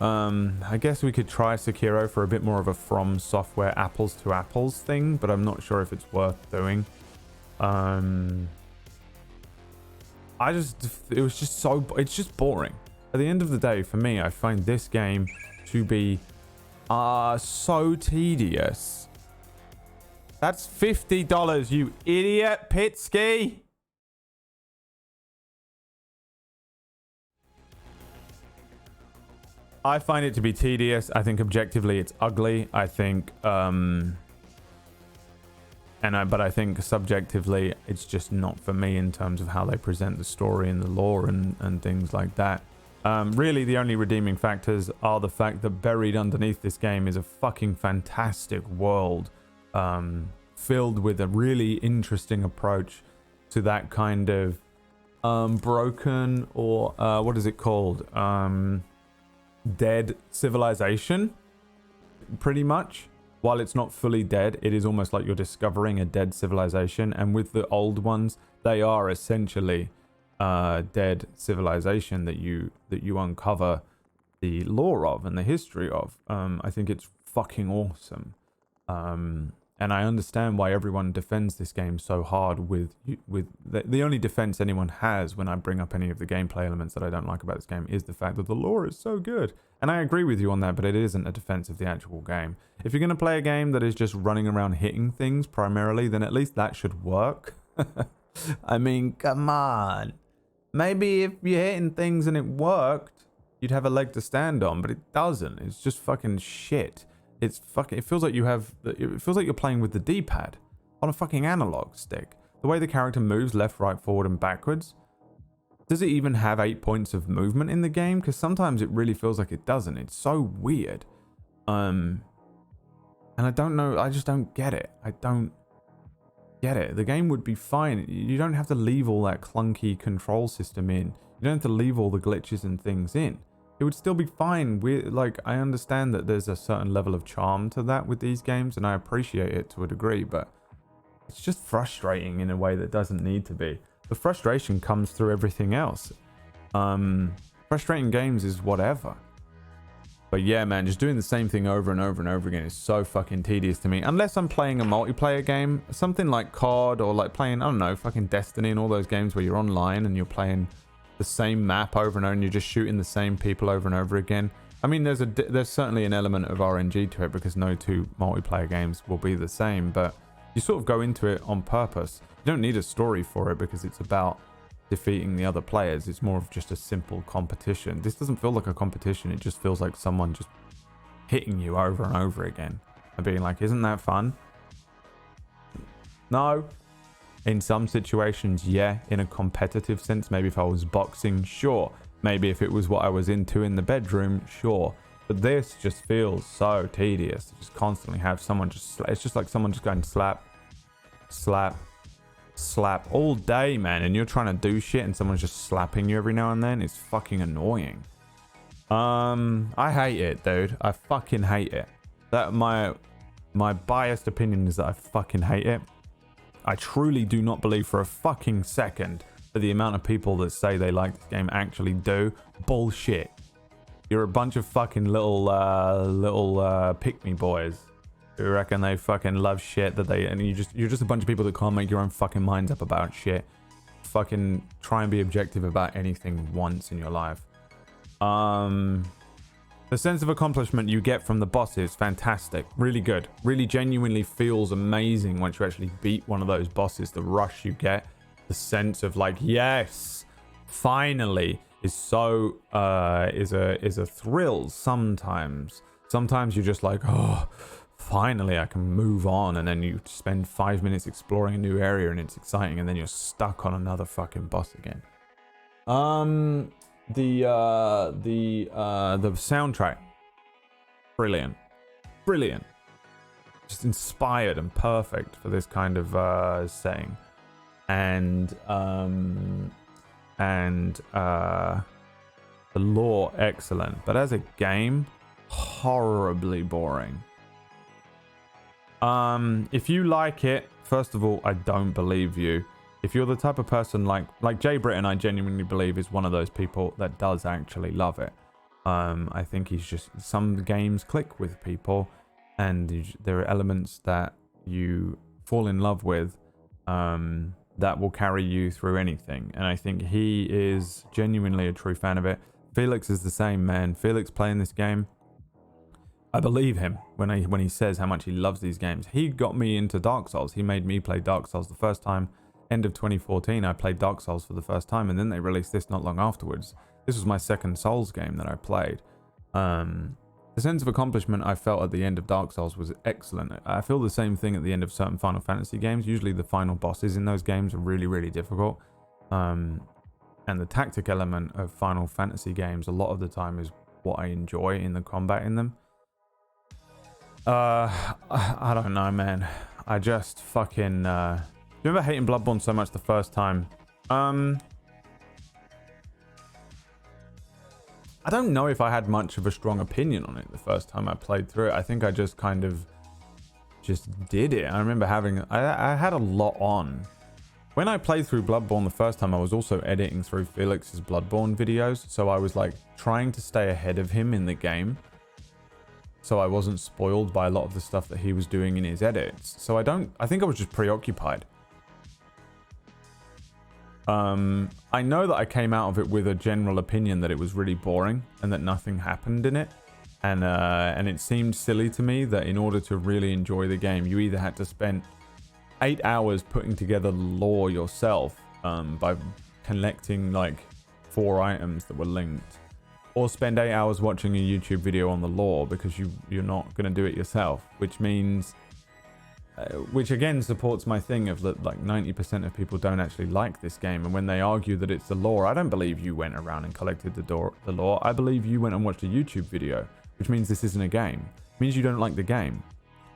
I guess we could try Sekiro for a bit more of a From Software apples to apples thing, but I'm not sure if it's worth doing. It's just boring. At the end of the day, for me, I find this game to be so tedious. That's $50, you idiot, Pitsky. I find it to be tedious. I think objectively it's ugly. I think but I think subjectively it's just not for me in terms of how they present the story and the lore and things like that. Really, the only redeeming factors are the fact that buried underneath this game is a fucking fantastic world, filled with a really interesting approach to that kind of broken, or what is it called? Dead civilization, pretty much. While it's not fully dead, it is almost like you're discovering a dead civilization, and with the old ones, they are essentially dead civilization that you uncover the lore of and the history of. I think it's fucking awesome, and I understand why everyone defends this game so hard. With the only defense anyone has when I bring up any of the gameplay elements that I don't like about this game is the fact that the lore is so good, and I agree with you on that. But it isn't a defense of the actual game. If you're gonna play a game that is just running around hitting things primarily, then at least that should work. I mean, come on. Maybe if you're hitting things and it worked, you'd have a leg to stand on, but it doesn't. It's just fucking shit. It feels like you're playing with the D-pad on a fucking analog stick. The way the character moves left, right, forward, and backwards. Does it even have 8 points of movement in the game? Because sometimes it really feels like it doesn't. It's so weird. And I don't know. I just don't get it. I don't get it. The game would be fine. You don't have to leave all that clunky control system in. You don't have to leave all the glitches and things in. It would still be fine. I understand that there's a certain level of charm to that with these games, and I appreciate it to a degree, but it's just frustrating in a way that doesn't need to be. The frustration comes through everything else. Frustrating games is whatever. But yeah, man, just doing the same thing over and over and over again is so fucking tedious to me. Unless I'm playing a multiplayer game, something like COD, or like playing, I don't know, fucking Destiny and all those games where you're online and you're playing the same map over and over and you're just shooting the same people over and over again. I mean, there's certainly an element of RNG to it because no two multiplayer games will be the same, but you sort of go into it on purpose. You don't need a story for it because it's about defeating the other players. It's more of just a simple competition. This doesn't feel like a competition. It just feels like someone just hitting you over and over again and being like, isn't that fun? No. In some situations, yeah. In a competitive sense, maybe if I was boxing, sure. Maybe if it was what I was into in the bedroom, sure. But this just feels so tedious to just constantly have someone just... It's just like someone just going slap, slap, slap all day, man. And you're trying to do shit and someone's just slapping you every now and then. It's fucking annoying. I hate it, dude. I fucking hate it. That my biased opinion is that I fucking hate it. I truly do not believe for a fucking second that the amount of people that say they like this game actually do. Bullshit. You're a bunch of fucking little pick-me boys who reckon they fucking love shit that they... And you're just a bunch of people that can't make your own fucking minds up about shit. Fucking try and be objective about anything once in your life. The sense of accomplishment you get from the bosses, fantastic. Really good. Really genuinely feels amazing once you actually beat one of those bosses. The rush you get, the sense of like, yes, finally, is so is a thrill sometimes. Sometimes you're just like, oh, finally I can move on, and then you spend 5 minutes exploring a new area and it's exciting, and then you're stuck on another fucking boss again. The soundtrack, brilliant, just inspired and perfect for this kind of setting, and the lore excellent, but as a game, horribly boring. If you like it, first of all, I don't believe you. If you're the type of person like Jay Britton, I genuinely believe is one of those people that does actually love it. I think he's just... Some games click with people, and there are elements that you fall in love with that will carry you through anything. And I think he is genuinely a true fan of it. Felix is the same, man. Felix playing this game, I believe him when he says how much he loves these games. He got me into Dark Souls. He made me play Dark Souls the first time. End of 2014, I played Dark Souls for the first time, and then they released this not long afterwards. This was my second Souls game that I played. The sense of accomplishment I felt at the end of Dark Souls was excellent. I feel the same thing at the end of certain Final Fantasy games. Usually the final bosses in those games are really, really difficult. And the tactic element of Final Fantasy games a lot of the time is what I enjoy in the combat in them. I don't know, man. I just fucking... do you remember hating Bloodborne so much the first time? I don't know if I had much of a strong opinion on it the first time I played through it. I think I just kind of just did it. I remember having... I had a lot on. When I played through Bloodborne the first time, I was also editing through Felix's Bloodborne videos. So I was like trying to stay ahead of him in the game, so I wasn't spoiled by a lot of the stuff that he was doing in his edits. So I think I was just preoccupied. I know that I came out of it with a general opinion that it was really boring and that nothing happened in it. And it seemed silly to me that in order to really enjoy the game, you either had to spend 8 hours putting together lore yourself by collecting like 4 items that were linked, or spend 8 hours watching a YouTube video on the lore because you're not going to do it yourself, which means... which again supports my thing of that like 90% of people don't actually like this game, and when they argue that it's the lore, I don't believe you went around and collected the lore. I believe you went and watched a YouTube video, which means this isn't a game. It means you don't like the game.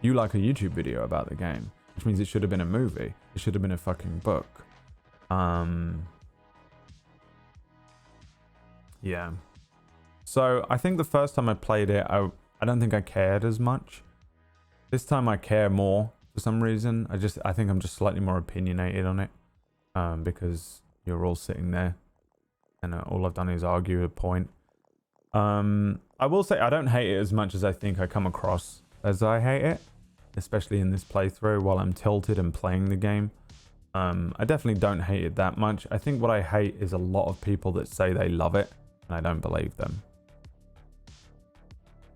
You like a YouTube video about the game, which means it should have been a movie. It should have been a fucking book. Yeah. So I think the first time I played it, I don't think I cared as much. This time I care more. For some reason, I think I'm just slightly more opinionated on it, because you're all sitting there, and all I've done is argue a point. I will say I don't hate it as much as I think I come across as I hate it, especially in this playthrough while I'm tilted and playing the game. I definitely don't hate it that much. I think what I hate is a lot of people that say they love it, and I don't believe them.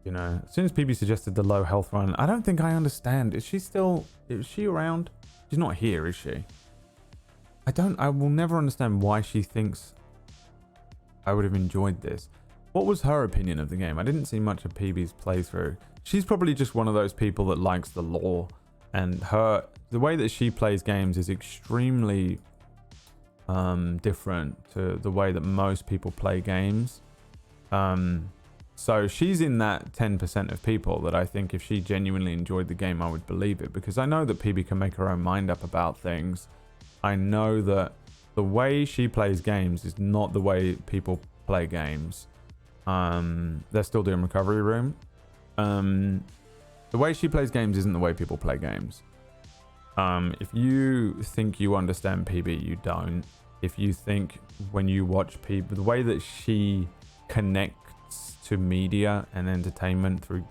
You know, as soon as PB suggested the low health run, I don't think I understand. Is she around? She's not here, is she? I will never understand why she thinks I would have enjoyed this. What was her opinion of the game? I didn't see much of PB's playthrough. She's probably just one of those people that likes the lore, and the way that she plays games is extremely different to the way that most people play games. So she's in that 10% of people that I think if she genuinely enjoyed the game, I would believe it. Because I know that PB can make her own mind up about things. I know that the way she plays games is not the way people play games. They're still doing Recovery Room. The way she plays games isn't the way people play games. If you think you understand PB, you don't. If you think when you watch PB, the way that she connects to media and entertainment through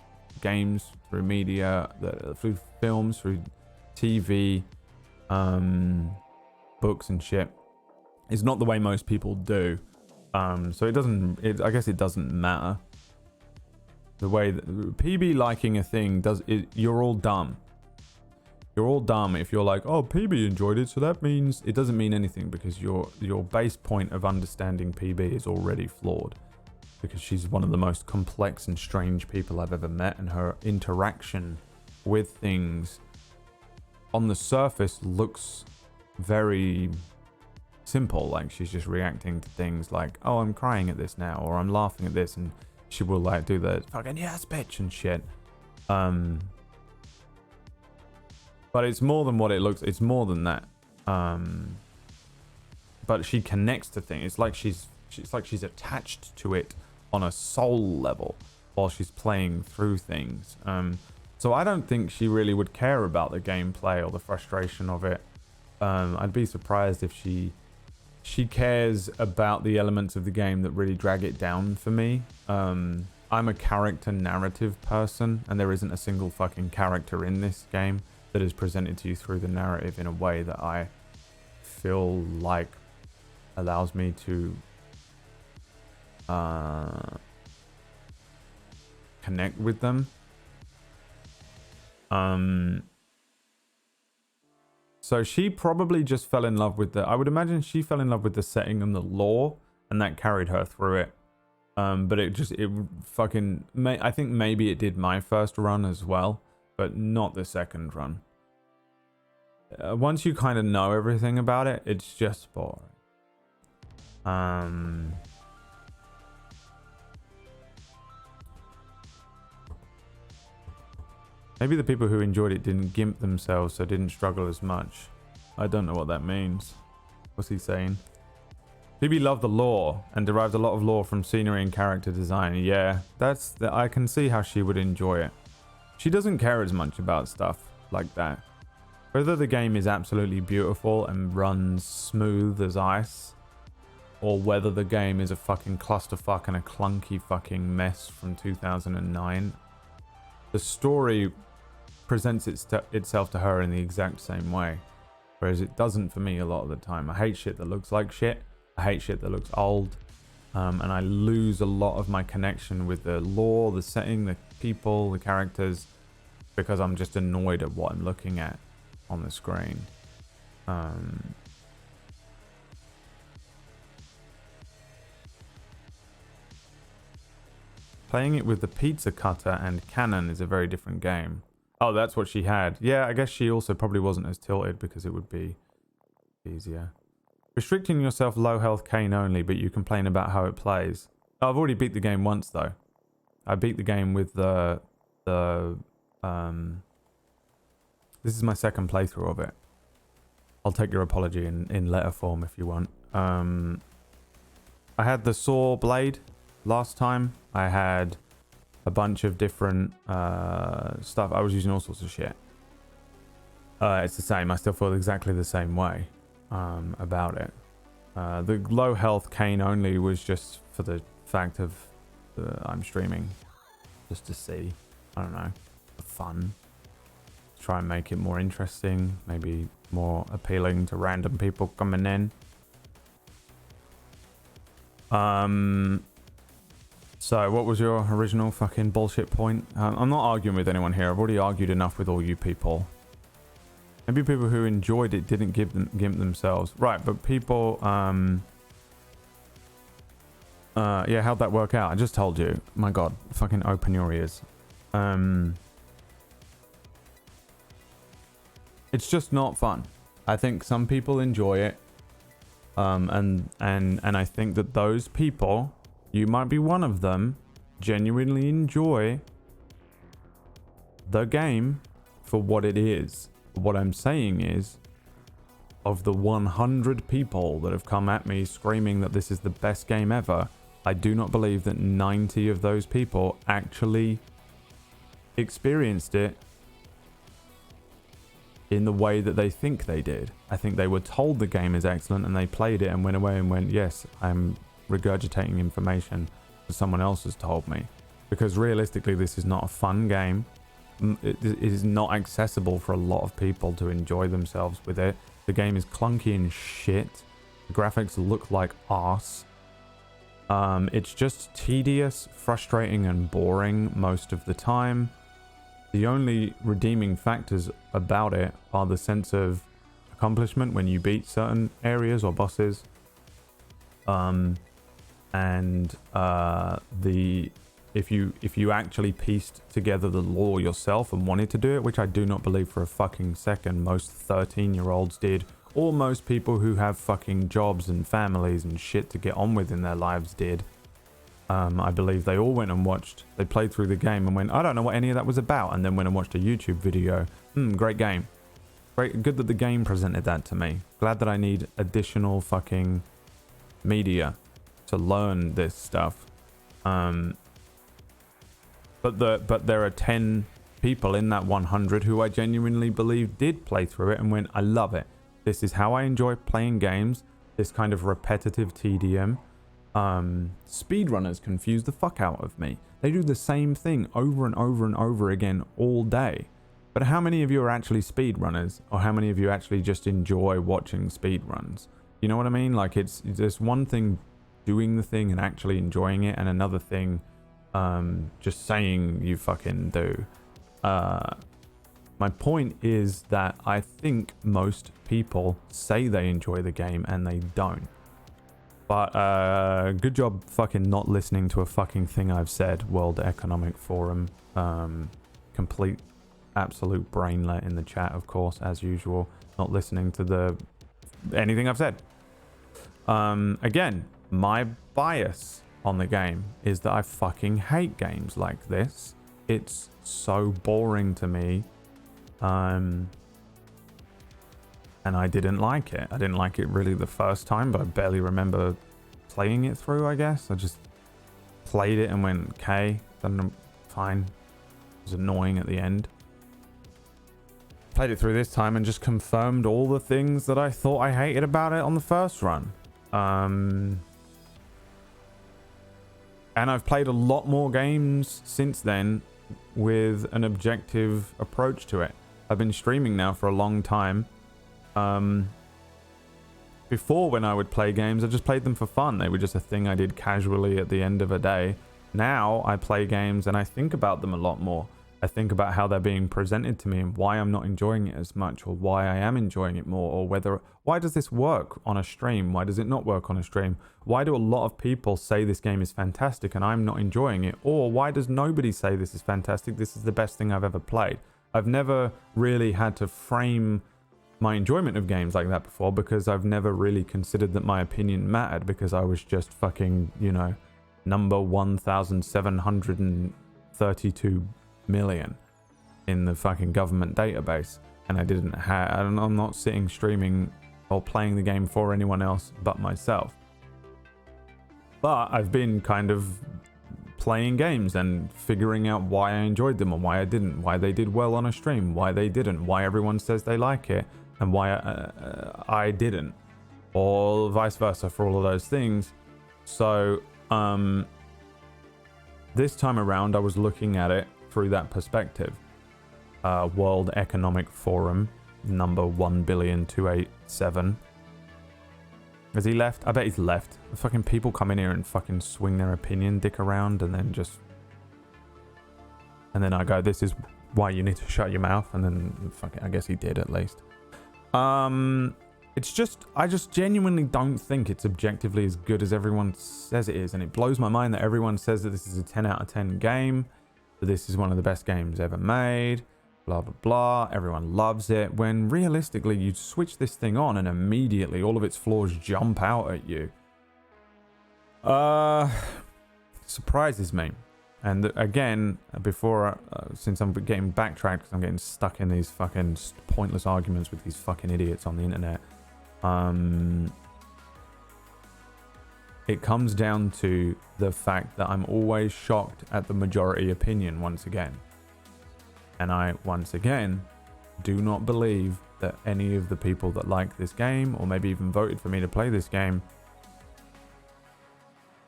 games, through media, through films, through TV, books and shit, is not the way most people do. So I guess it doesn't matter. The way that PB liking a thing you're all dumb. You're all dumb if you're like, oh, PB enjoyed it, so that means it doesn't mean anything, because your base point of understanding PB is already flawed. Because she's one of the most complex and strange people I've ever met, and her interaction with things on the surface looks very simple. Like she's just reacting to things like, oh, I'm crying at this now, or I'm laughing at this, and she will like do the fucking yes bitch and shit. But it's more than what it looks. It's more than that. But she connects to things. It's like she's attached to it on a soul level while she's playing through things. So I don't think she really would care about the gameplay or the frustration of it. I'd be surprised if she cares about the elements of the game that really drag it down for me. I'm a character narrative person, and there isn't a single fucking character in this game. that is presented to you through the narrative in a way that I feel like allows me to connect with them. So she probably just fell in love with I would imagine she fell in love with the setting and the lore, and that carried her through it. But I think maybe it did my first run as well, but not the second run. Once you kind of know everything about it, it's just boring. Maybe the people who enjoyed it didn't gimp themselves, so didn't struggle as much. I don't know what that means. What's he saying? Phoebe loved the lore and derived a lot of lore from scenery and character design. Yeah, I can see how she would enjoy it. She doesn't care as much about stuff like that. Whether the game is absolutely beautiful and runs smooth as ice, or whether the game is a fucking clusterfuck and a clunky fucking mess from 2009, the story presents itself to her in the exact same way, whereas it doesn't for me a lot of the time. I hate shit that looks like shit. I hate shit that looks old, and I lose a lot of my connection with the lore, the setting, the people, the characters, because I'm just annoyed at what I'm looking at on the screen. Playing it with the pizza cutter and cannon is a very different game. Oh, that's what she had. Yeah, I guess she also probably wasn't as tilted because it would be easier. Restricting yourself low health cane only, but you complain about how it plays. Oh, I've already beat the game once though. I beat the game with this is my second playthrough of it. I'll take your apology in letter form if you want. I had the saw blade last time. I had a bunch of different stuff. I was using all sorts of shit. It's the same. I still feel exactly the same way about it. The low health cane only was just for the fact of I'm streaming just to see. I don't know, for fun. Try and make it more interesting, maybe more appealing to random people coming in. So what was your original fucking bullshit point? I'm not arguing with anyone here. I've already argued enough with all you people. Maybe people who enjoyed it didn't gimp themselves. Right, but people... yeah, how'd that work out? I just told you. My god, fucking open your ears. It's just not fun. I think some people enjoy it. And I think that those people, you might be one of them, genuinely enjoy the game for what it is. What I'm saying is, of the 100 people that have come at me screaming that this is the best game ever, I do not believe that 90 of those people actually experienced it in the way that they think they did. I think they were told the game is excellent and they played it and went away and went, yes, I'm regurgitating information that someone else has told me. Because realistically, this is not a fun game. It is not accessible for a lot of people to enjoy themselves with it. The game is clunky and shit. The graphics look like arse. It's just tedious, frustrating, and boring most of the time. The only redeeming factors about it are the sense of accomplishment when you beat certain areas or bosses, and if you actually pieced together the lore yourself and wanted to do it, which I do not believe for a fucking second most 13-year-olds did, or most people who have fucking jobs and families and shit to get on with in their lives did. I believe they all went and watched, they played through the game and went, I don't know what any of that was about, and then went and watched a YouTube video. Great game. Great, good that the game presented that to me. Glad that I need additional fucking media to learn this stuff. But there are 10 people in that 100 who I genuinely believe did play through it and went, I love it. This is how I enjoy playing games. This kind of repetitive TDM. Speedrunners confuse the fuck out of me. They do the same thing over and over and over again all day. But how many of you are actually speedrunners, or how many of you actually just enjoy watching speedruns? You know what I mean? Like, there's one thing doing the thing and actually enjoying it, and another thing just saying you fucking do. My point is that I think most people say they enjoy the game and they don't. But good job fucking not listening to a fucking thing I've said. World Economic Forum. Complete absolute brainlet in the chat, of course, as usual. Not listening to anything I've said. Again, my bias on the game is that I fucking hate games like this. It's so boring to me. And I didn't like it. I didn't like it really the first time, but I barely remember playing it through, I guess. I just played it and went, okay, fine. It was annoying at the end. Played it through this time and just confirmed all the things that I thought I hated about it on the first run. And I've played a lot more games since then with an objective approach to it. I've been streaming now for a long time. Before, when I would play games, I just played them for fun. They were just a thing I did casually at the end of a day. Now I play games and I think about them a lot more. I think about how they're being presented to me and why I'm not enjoying it as much, or why I am enjoying it more, or why does this work on a stream? Why does it not work on a stream? Why do a lot of people say this game is fantastic and I'm not enjoying it? Or why does nobody say this is fantastic? This is the best thing I've ever played. I've never really had to frame my enjoyment of games like that before, because I've never really considered that my opinion mattered, because I was just fucking, you know, number 1,732 million in the fucking government database, and I'm not sitting streaming or playing the game for anyone else but myself. But I've been kind of playing games and figuring out why I enjoyed them and why I didn't, why they did well on a stream, why they didn't, why everyone says they like it, and why I didn't, or vice versa for all of those things. So this time around I was looking at it through that perspective. World Economic Forum number 1,287. Has he left? I bet he's left. The fucking people come in here and fucking swing their opinion dick around, and then I go, this is why you need to shut your mouth, and then fucking, I guess he did at least. It's just, I just genuinely don't think it's objectively as good as everyone says it is, and it blows my mind that everyone says that this is a 10 out of 10 game, that this is one of the best games ever made, blah blah blah, everyone loves it, when realistically you switch this thing on and immediately all of its flaws jump out at you. Surprises me. And again, before since I'm getting backtracked because I'm getting stuck in these fucking pointless arguments with these fucking idiots on the internet, it comes down to the fact that I'm always shocked at the majority opinion once again. And I, once again, do not believe that any of the people that like this game, or maybe even voted for me to play this game,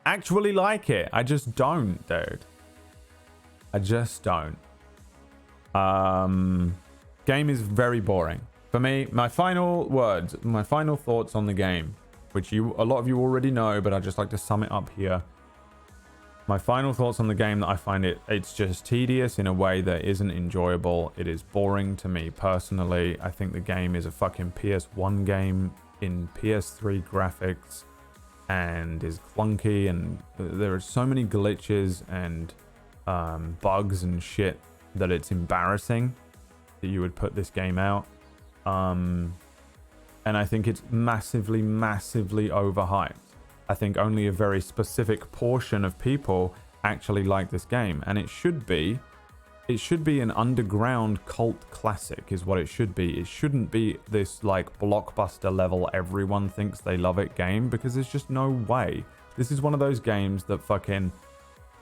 actually like it. I just don't, dude. I just don't. Game is very boring. For me, my final words, my final thoughts on the game, which a lot of you already know, but I'd just like to sum it up here. My final thoughts on the game, that I find it's just tedious in a way that isn't enjoyable. It is boring to me personally. I think the game is a fucking PS1 game in PS3 graphics and is clunky, and there are so many glitches and bugs and shit that it's embarrassing that you would put this game out. And I think it's massively overhyped. I think only a very specific portion of people actually like this game, and it should be an underground cult classic is what it should be. It shouldn't be this like blockbuster level everyone thinks they love it game, because there's just no way. This is one of those games that fucking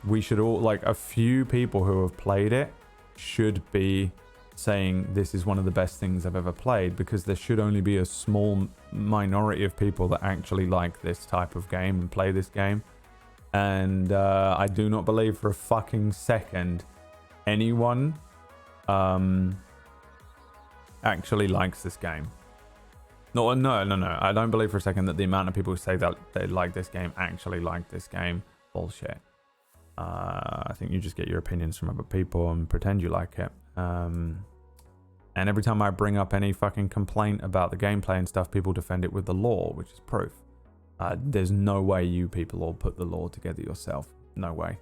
we should all, like, a few people who have played it should be saying this is one of the best things I've ever played, because there should only be a small minority of people that actually like this type of game and play this game. And I do not believe for a fucking second anyone actually likes this game. No. I don't believe for a second that the amount of people who say that they like this game actually like this game. Bullshit. I think you just get your opinions from other people and pretend you like it. And every time I bring up any fucking complaint about the gameplay and stuff, people defend it with the lore, which is proof. There's no way you people all put the lore together yourself. No way.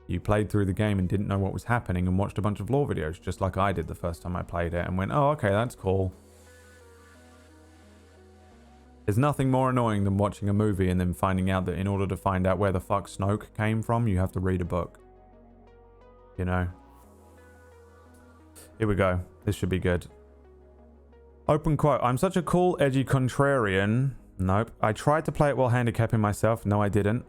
You played through the game and didn't know what was happening and watched a bunch of lore videos, just like I did the first time I played it, and went, oh, okay, that's cool. There's nothing more annoying than watching a movie and then finding out that in order to find out where the fuck Snoke came from, you have to read a book. You know? Here we go. This should be good. Open quote. I'm such a cool, edgy contrarian. Nope. I tried to play it while handicapping myself. No, I didn't.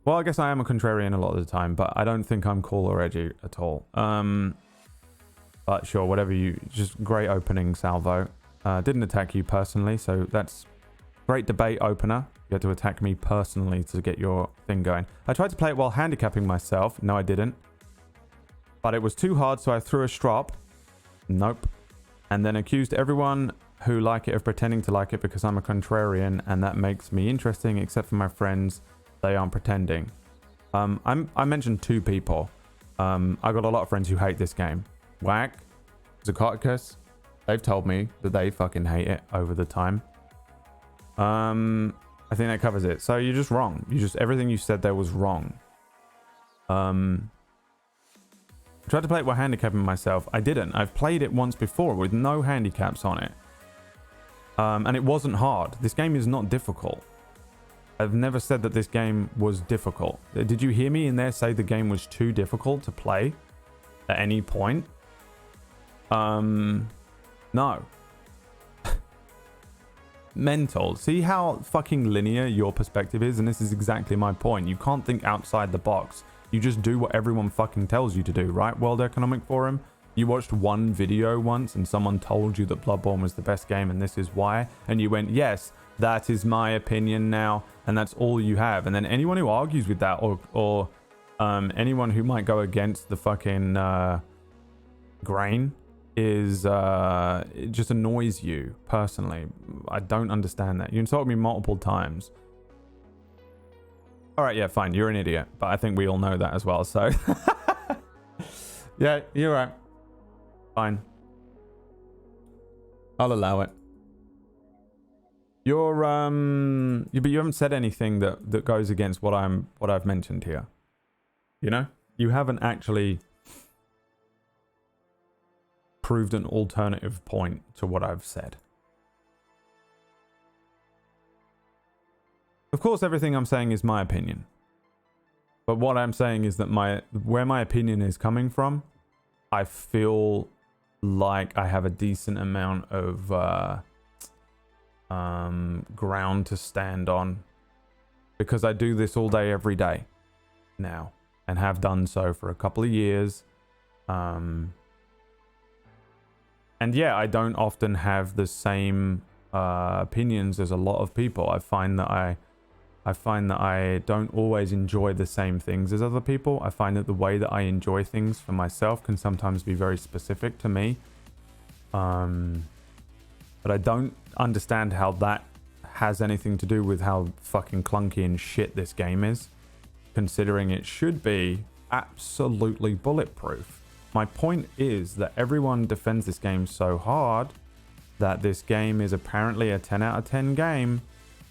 Well, I guess I am a contrarian a lot of the time, but I don't think I'm cool or edgy at all. But sure, whatever you... Just great opening salvo. Didn't attack you personally, so that's great debate opener. You had to attack me personally to get your thing going. I tried to play it while handicapping myself. No, I didn't. But it was too hard, so I threw a strop. Nope. And then accused everyone who like it of pretending to like it because I'm a contrarian, and that makes me interesting, except for my friends. They aren't pretending. I mentioned 2 people. I got a lot of friends who hate this game. Whack, Zakoticus. They've told me that they fucking hate it over the time. I think that covers it. So you're just wrong. Everything you said there was wrong. I tried to play it while handicapping myself. I didn't. I've played it once before with no handicaps on it. And it wasn't hard. This game is not difficult. I've never said that this game was difficult. Did you hear me in there say the game was too difficult to play at any point? No. Mental. See how fucking linear your perspective is? And this is exactly my point. You can't think outside the box. You just do what everyone fucking tells you to do, right? World Economic Forum? You watched one video once and someone told you that Bloodborne was the best game and this is why. And you went, yes, that is my opinion now. And that's all you have. And then anyone who argues with that or anyone who might go against the fucking grain is it just annoys you personally. I don't understand that. You insulted me multiple times. All right, yeah, fine. You're an idiot, but I think we all know that as well. So yeah, you're right. Fine. I'll allow it. You're but you haven't said anything that goes against what I've mentioned here. You know? You haven't actually proved an alternative point to what I've said. Of course, everything I'm saying is my opinion. But what I'm saying is that where my opinion is coming from, I feel like I have a decent amount of ground to stand on, because I do this all day, every day now, and have done so for a couple of years. And yeah, I don't often have the same opinions as a lot of people. I find that I don't always enjoy the same things as other people. I find that the way that I enjoy things for myself can sometimes be very specific to me. But I don't understand how that has anything to do with how fucking clunky and shit this game is, considering it should be absolutely bulletproof. My point is that everyone defends this game so hard that this game is apparently a 10 out of 10 game,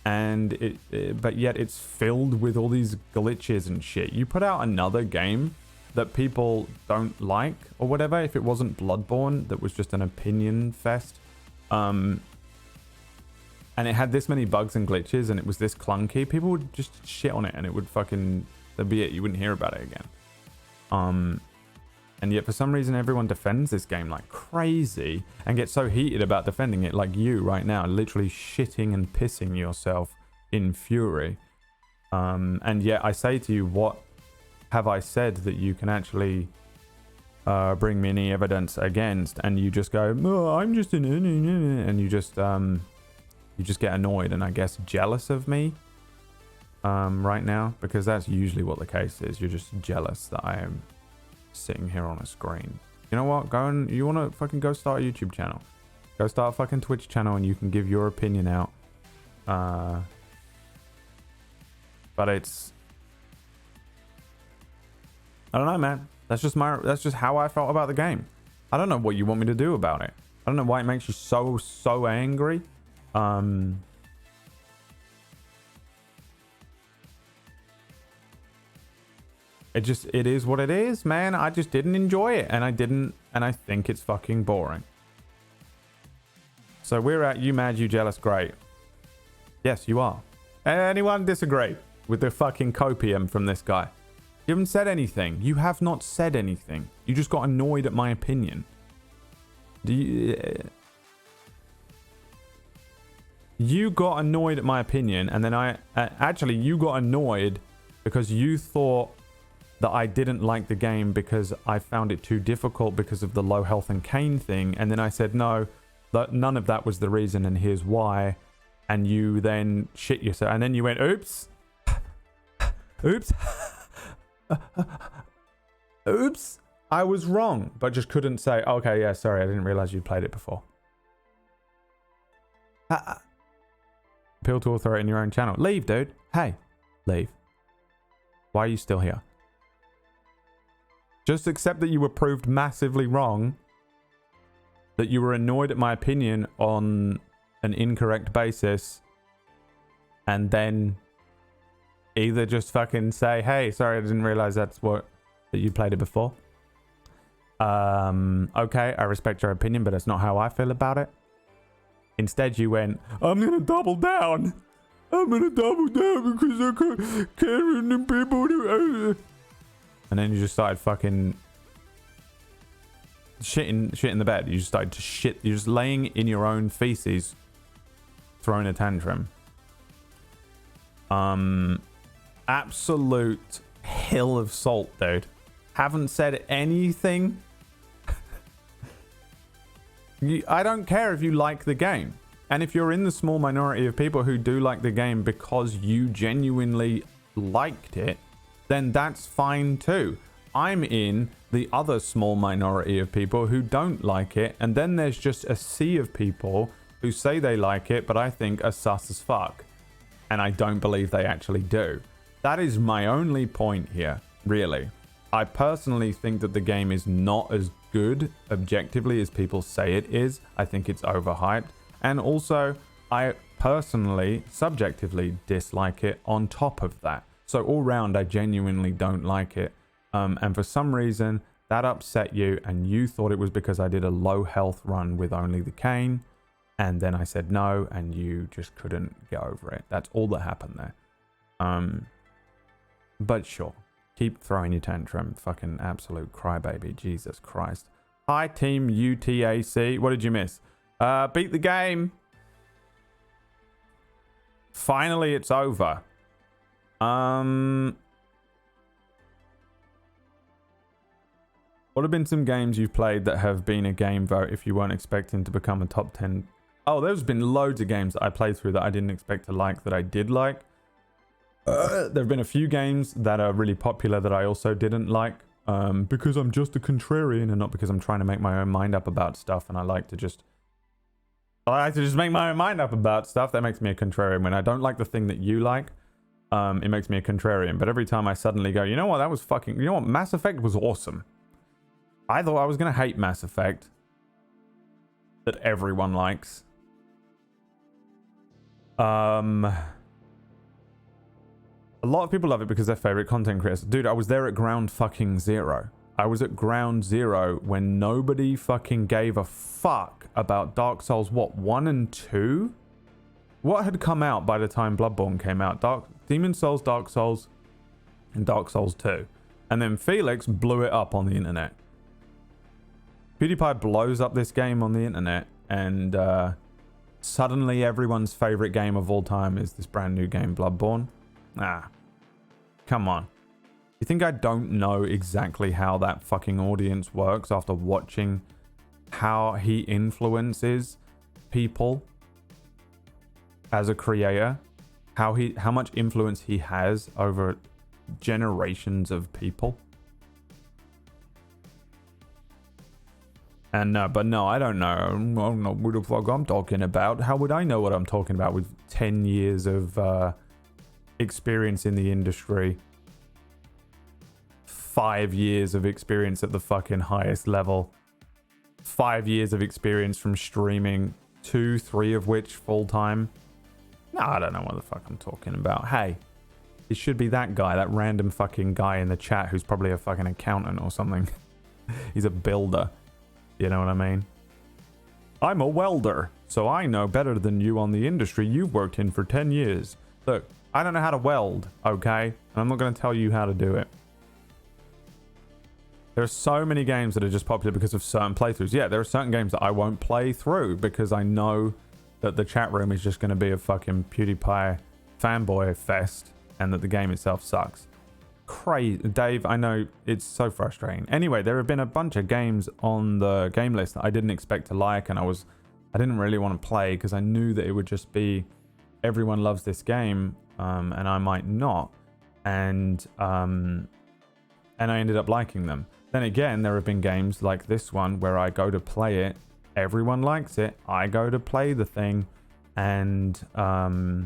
and but yet it's filled with all these glitches and shit. You put out another game that people don't like or whatever, if it wasn't Bloodborne that was just an opinion fest, and it had this many bugs and glitches and it was this clunky, people would just shit on it and it would fucking, that'd be it. You wouldn't hear about it again. And yet for some reason everyone defends this game like crazy and gets so heated about defending it, like you right now, literally shitting and pissing yourself in fury. And yet I say to you, what have I said that you can actually bring me any evidence against? And you just go, oh, I'm just an... And you just get annoyed and I guess jealous of me right now, because that's usually what the case is. You're just jealous that I am sitting here on a screen. You know what? You want to fucking go start a YouTube channel. Go start a fucking Twitch channel and you can give your opinion out. But it's... I don't know, man. That's just how I felt about the game. I don't know what you want me to do about it. I don't know why it makes you so angry. It is what it is, man. I just didn't enjoy it, and I think it's fucking boring. So we're at you mad, you jealous, great. Yes, you are. Anyone disagree with the fucking copium from this guy? You haven't said anything. You have not said anything. You just got annoyed at my opinion. You got annoyed at my opinion, and then actually you got annoyed because you thought that I didn't like the game because I found it too difficult because of the low health and cane thing. And then I said, no, none of that was the reason, and here's why. And you then shit yourself. And then you went, oops. Oops. Oops. I was wrong, but just couldn't say, okay, yeah, sorry, I didn't realize you played it before. Appeal to authority in your own channel. Leave, dude. Hey, leave. Why are you still here? Just accept that you were proved massively wrong. That you were annoyed at my opinion on an incorrect basis. And then either just fucking say, hey, sorry, I didn't realize that you played it before. Okay, I respect your opinion, but that's not how I feel about it. Instead, you went, I'm going to double down. I'm going to double down because I can't carry any people. And then you just started fucking shit in the bed. You just started to shit. You're just laying in your own feces, throwing a tantrum. Absolute hill of salt, dude. Haven't said anything. I don't care if you like the game. And if you're in the small minority of people who do like the game because you genuinely liked it, then that's fine too. I'm in the other small minority of people who don't like it, and then there's just a sea of people who say they like it, but I think are sus as fuck. And I don't believe they actually do. That is my only point here, really. I personally think that the game is not as good objectively as people say it is. I think it's overhyped. And also, I personally, subjectively dislike it on top of that. So all round, I genuinely don't like it. And for some reason, that upset you, and you thought it was because I did a low health run with only the cane. And then I said no, and you just couldn't get over it. That's all that happened there. But sure. Keep throwing your tantrum. Fucking absolute crybaby. Jesus Christ. Hi, Team UTAC. What did you miss? Beat the game. Finally, it's over. What have been some games you've played that have been a game vote if you weren't expecting to become a top 10? Oh, there's been loads of games that I played through that I didn't expect to like that I did like. There have been a few games that are really popular that I also didn't like. Because I'm just a contrarian and not because I'm trying to make my own mind up about stuff. And I like to just make my own mind up about stuff. That makes me a contrarian. When I don't like the thing that you like, it makes me a contrarian. But every time I suddenly go, you know what, Mass Effect was awesome. I thought I was going to hate Mass Effect. That everyone likes. A lot of people love it because they're favorite content creators. Dude, I was there at ground fucking zero. I was at ground zero when nobody fucking gave a fuck about Dark Souls, 1 and 2? What had come out by the time Bloodborne came out? Demon Souls, Dark Souls, and Dark Souls 2. And then Felix blew it up on the internet. PewDiePie blows up this game on the internet, and suddenly everyone's favorite game of all time is this brand new game, Bloodborne. Come on. You think I don't know exactly how that fucking audience works after watching how he influences people as a creator? How much influence he has over generations of people? And but no, I don't know. I don't know what the fuck I'm talking about. How would I know what I'm talking about with 10 years of experience in the industry? 5 years of experience at the fucking highest level. 5 years of experience from streaming, 2-3 of which full time. No, I don't know what the fuck I'm talking about. Hey, it should be that guy, that random fucking guy in the chat who's probably a fucking accountant or something. He's a builder. You know what I mean? I'm a welder, so I know better than you on the industry you've worked in for 10 years. Look, I don't know how to weld, okay? And I'm not going to tell you how to do it. There are so many games that are just popular because of certain playthroughs. Yeah, there are certain games that I won't play through because I know that the chat room is just going to be a fucking PewDiePie fanboy fest and that the game itself sucks. Crazy. Dave, I know it's so frustrating. Anyway, there have been a bunch of games on the game list that I didn't expect to like, and I didn't really want to play because I knew that it would just be everyone loves this game, and I might not, and I ended up liking them. Then again, there have been games like this one where I go to play it, everyone likes it, I go to play the thing, and I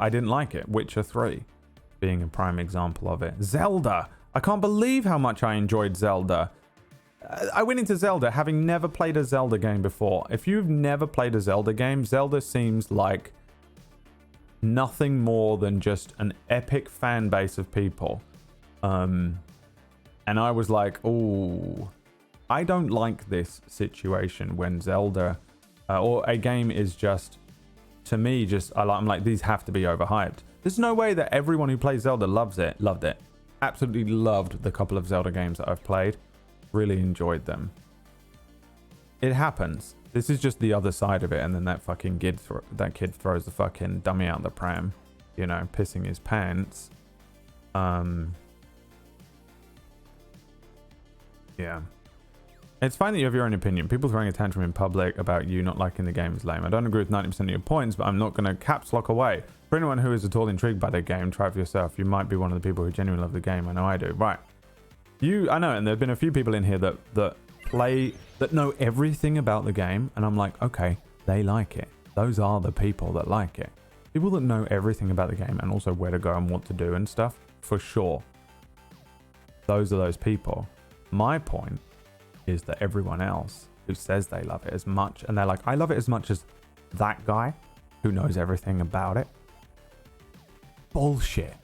didn't like it. Witcher 3 being a prime example of it. Zelda. I can't believe how much I enjoyed Zelda. I went into Zelda having never played a Zelda game before. If you've never played a Zelda game, Zelda seems like nothing more than just an epic fan base of people. And I was like, oh, I don't like this situation when Zelda or a game is just, to me, just I'm like, these have to be overhyped. There's no way that everyone who plays Zelda loved it. Absolutely loved the couple of Zelda games that I've played. Really enjoyed them. It happens. This is just the other side of it, and then that fucking kid throws the fucking dummy out the pram, you know, pissing his pants. Yeah. It's fine that you have your own opinion. People throwing a tantrum in public about you not liking the game is lame. I don't agree with 90% of your points, but I'm not going to caps lock away. For anyone who is at all intrigued by the game, try it for yourself. You might be one of the people who genuinely love the game. I know I do. Right. I know, and there have been a few people in here that know everything about the game, and I'm like, okay, they like it. Those are the people that like it. People that know everything about the game and also where to go and what to do and stuff, for sure. Those are those people. My point is that everyone else who says they love it as much, and they're like, I love it as much as that guy who knows everything about it. Bullshit.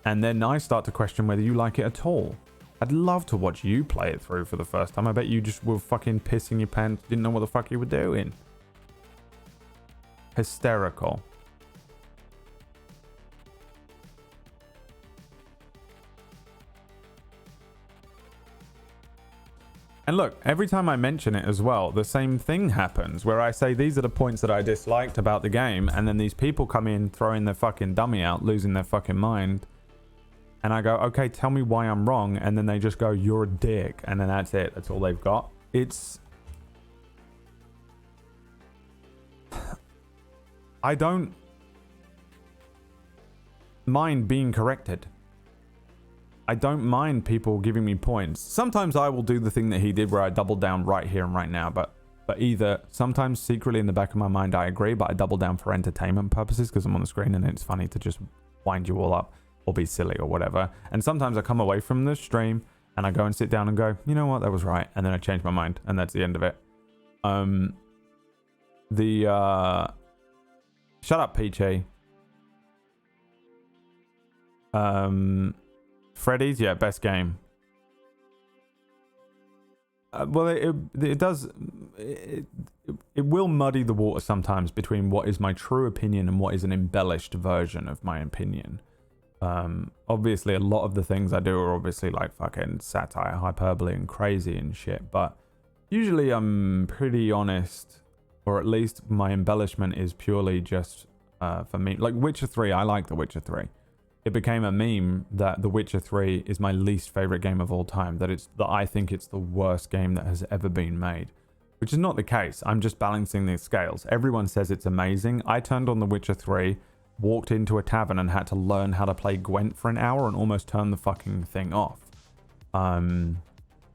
And then I start to question whether you like it at all. I'd love to watch you play it through for the first time. I bet you just were fucking pissing your pants, didn't know what the fuck you were doing. Hysterical. And look, every time I mention it as well, the same thing happens where I say these are the points that I disliked about the game, and then these people come in throwing their fucking dummy out, losing their fucking mind. And I go, okay, tell me why I'm wrong. And then they just go, you're a dick. And then that's it. That's all they've got. I don't mind being corrected. I don't mind people giving me points. Sometimes I will do the thing that he did where I double down right here and right now. But either sometimes secretly in the back of my mind I agree, but I double down for entertainment purposes because I'm on the screen and it's funny to just wind you all up or be silly or whatever. And sometimes I come away from the stream and I go and sit down and go, you know what, that was right. And then I change my mind and that's the end of it. Shut up, Peachy. Freddy's, yeah, best game. Well, it does. It will muddy the water sometimes between what is my true opinion and what is an embellished version of my opinion. Obviously, a lot of the things I do are obviously like fucking satire, hyperbole, and crazy and shit. But usually, I'm pretty honest, or at least my embellishment is purely just for me. Like Witcher 3, I like The Witcher 3. It became a meme that The Witcher 3 is my least favorite game of all time. That I think it's the worst game that has ever been made, which is not the case. I'm just balancing the scales. Everyone says it's amazing. I turned on The Witcher 3, walked into a tavern and had to learn how to play Gwent for an hour and almost turned the fucking thing off.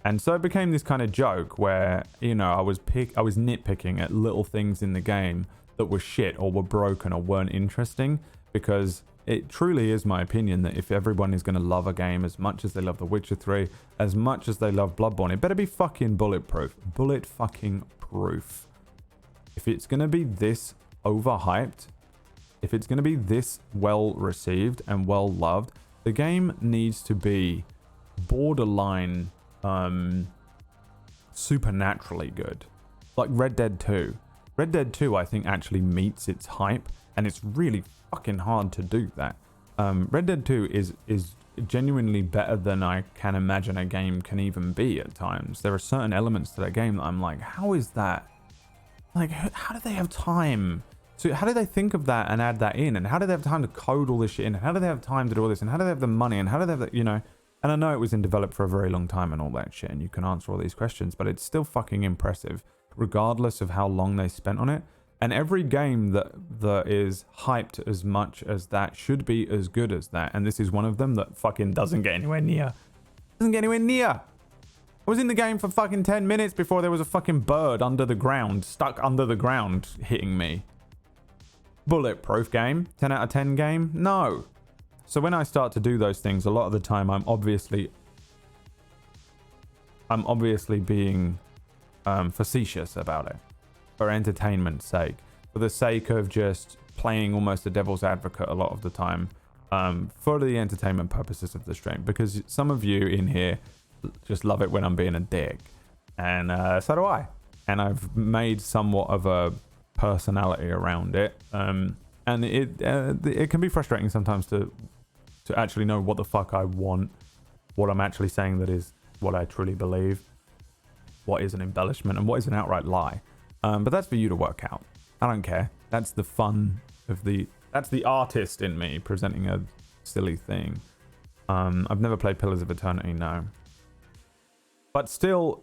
And so it became this kind of joke where, you know, I was nitpicking at little things in the game that were shit or were broken or weren't interesting, because it truly is my opinion that if everyone is going to love a game as much as they love The Witcher 3, as much as they love Bloodborne, it better be fucking bulletproof. Bullet fucking proof. If it's going to be this overhyped, if it's going to be this well received and well loved, the game needs to be borderline supernaturally good. Like Red Dead 2. Red Dead 2, I think, actually meets its hype, and it's really fucking hard to do that. Red Dead 2 is genuinely better than I can imagine a game can even be at times. There are certain elements to that game that I'm like, how is that? Like, how do they have time? So how do they think of that and add that in? And how do they have time to code all this shit in? And how do they have time to do all this? And how do they have the money? And how do they have the, you know? And I know it was in develop for a very long time and all that shit, and you can answer all these questions, but it's still fucking impressive, regardless of how long they spent on it. And every game that is hyped as much as that should be as good as that. And this is one of them that fucking doesn't get anywhere near. Doesn't get anywhere near. I was in the game for fucking 10 minutes before there was a fucking bird under the ground, stuck under the ground, hitting me. Bulletproof game? 10 out of 10 game? No. So when I start to do those things, a lot of the time I'm obviously being facetious about it. For entertainment's sake, for the sake of just playing almost the devil's advocate a lot of the time, for the entertainment purposes of the stream, because some of you in here just love it when I'm being a dick, and so do I, and I've made somewhat of a personality around it, and it can be frustrating sometimes to actually know what the fuck I want, what I'm actually saying that is what I truly believe, what is an embellishment and what is an outright lie. But that's for you to work out. I don't care. That's the fun of that's the artist in me presenting a silly thing. I've never played Pillars of Eternity, no. But still,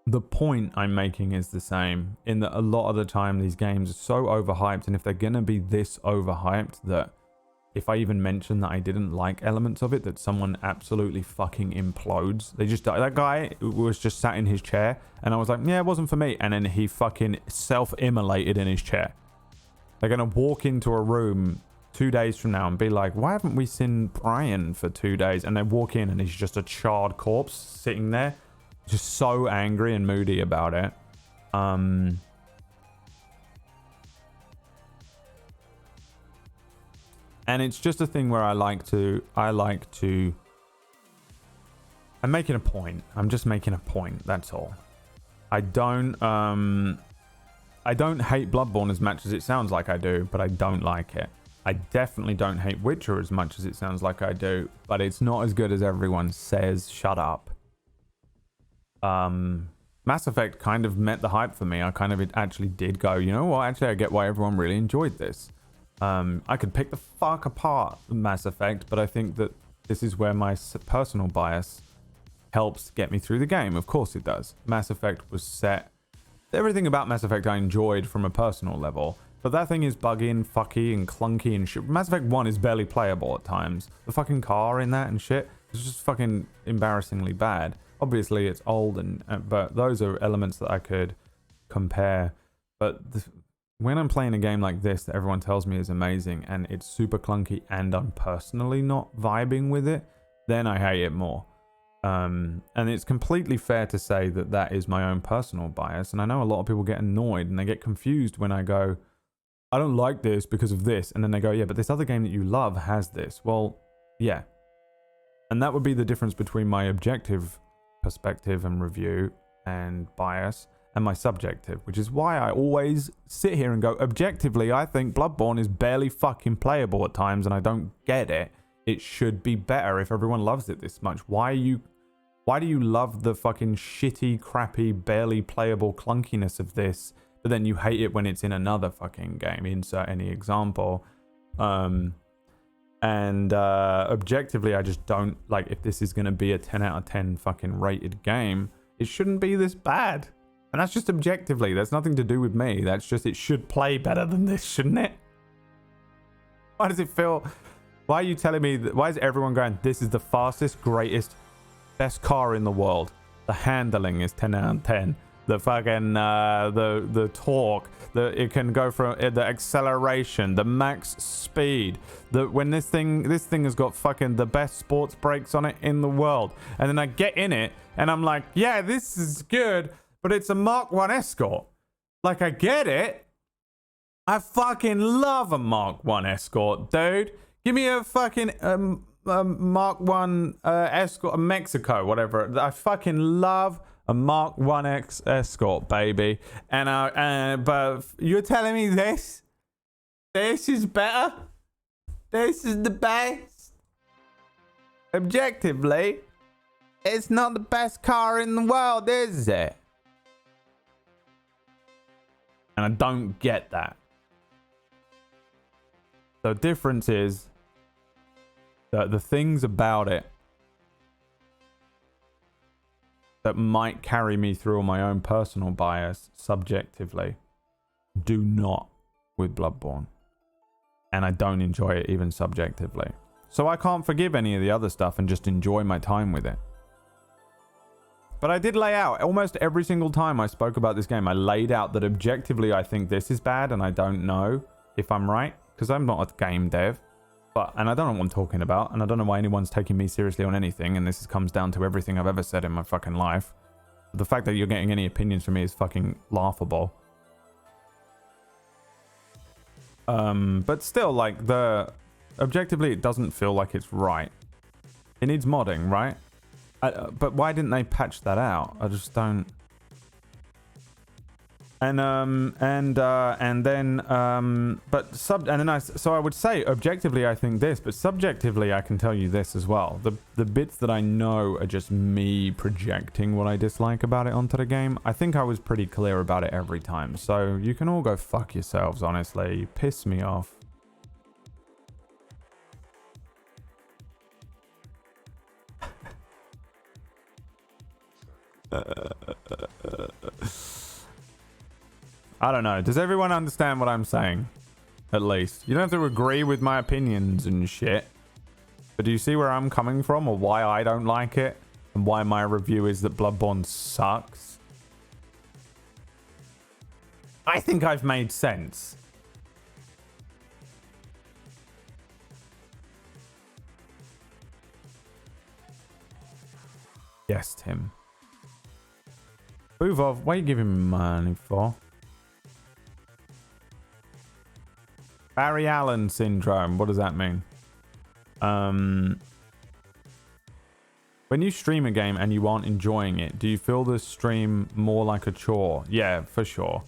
the point I'm making is the same, in that a lot of the time these games are so overhyped, and if they're gonna be this overhyped that if I even mention that I didn't like elements of it, that someone absolutely fucking implodes. They just, that guy was just sat in his chair and I was like, yeah, it wasn't for me. And then he fucking self-immolated in his chair. They're going to walk into a room 2 days from now and be like, why haven't we seen Brian for 2 days? And they walk in and he's just a charred corpse sitting there, just so angry and moody about it. And it's just a thing where I'm making a point. I'm just making a point. That's all. I don't hate Bloodborne as much as it sounds like I do, but I don't like it. I definitely don't hate Witcher as much as it sounds like I do, but it's not as good as everyone says. Shut up. Mass Effect kind of met the hype for me. I kind of actually did go, you know what? Actually, I get why everyone really enjoyed this. I could pick the fuck apart Mass Effect, but I think that this is where my personal bias helps get me through the game. Of course it does. Mass Effect was set. Everything about Mass Effect I enjoyed from a personal level, but that thing is buggy and fucky and clunky and shit. Mass Effect 1 is barely playable at times. The fucking car in that and shit is just fucking embarrassingly bad. Obviously it's old, but those are elements that I could compare. But when I'm playing a game like this that everyone tells me is amazing and it's super clunky and I'm personally not vibing with it, then I hate it more. And it's completely fair to say that that is my own personal bias. And I know a lot of people get annoyed and they get confused when I go, I don't like this because of this. And then they go, yeah, but this other game that you love has this. Well, yeah. And that would be the difference between my objective perspective and review and bias and my subjective, which is why I always sit here and go, objectively, I think Bloodborne is barely fucking playable at times and I don't get it. It should be better if everyone loves it this much. Why do you love the fucking shitty, crappy, barely playable clunkiness of this, but then you hate it when it's in another fucking game? Insert any example. Objectively, I just don't, like, if this is going to be a 10 out of 10 fucking rated game, it shouldn't be this bad. And that's just objectively. That's nothing to do with me. That's just, it should play better than this, shouldn't it? Why does it feel Why are you telling me that? Why is everyone going, this is the fastest, greatest, best car in the world? The handling is 10 out of 10. The fucking the torque, it can go from the acceleration, the max speed. When this thing has got fucking the best sports brakes on it in the world. And then I get in it and I'm like, yeah, this is good, but it's a Mark 1 Escort. Like, I get it. I fucking love a Mark 1 Escort, dude. Give me a fucking Mark 1 Escort, Mexico, whatever. I fucking love a Mark 1X Escort, baby. And but you're telling me this is better? This is the best? Objectively, it's not the best car in the world, is it? And I don't get that. The difference is that the things about it that might carry me through on my own personal bias subjectively do not with Bloodborne. And I don't enjoy it even subjectively. So I can't forgive any of the other stuff and just enjoy my time with it. But I did lay out, almost every single time I spoke about this game, I laid out that objectively I think this is bad and I don't know if I'm right, because I'm not a game dev. And I don't know what I'm talking about, and I don't know why anyone's taking me seriously on anything, and this comes down to everything I've ever said in my fucking life. The fact that you're getting any opinions from me is fucking laughable. But still, like, objectively, it doesn't feel like it's right. It needs modding, right? But why didn't they patch that out? I just don't... So I would say objectively I think this, but subjectively I can tell you this as well. The bits that I know are just me projecting what I dislike about it onto the game. I think I was pretty clear about it every time. So you can all go fuck yourselves, honestly. You piss me off. I don't know. Does everyone understand what I'm saying? At least. You don't have to agree with my opinions and shit. But do you see where I'm coming from or why I don't like it? And why my review is that Bloodborne sucks? I think I've made sense. Yes, Tim. Move off. What are you giving me money for? Barry Allen syndrome. What does that mean? When you stream a game and you aren't enjoying it, do you feel the stream more like a chore? Yeah, for sure.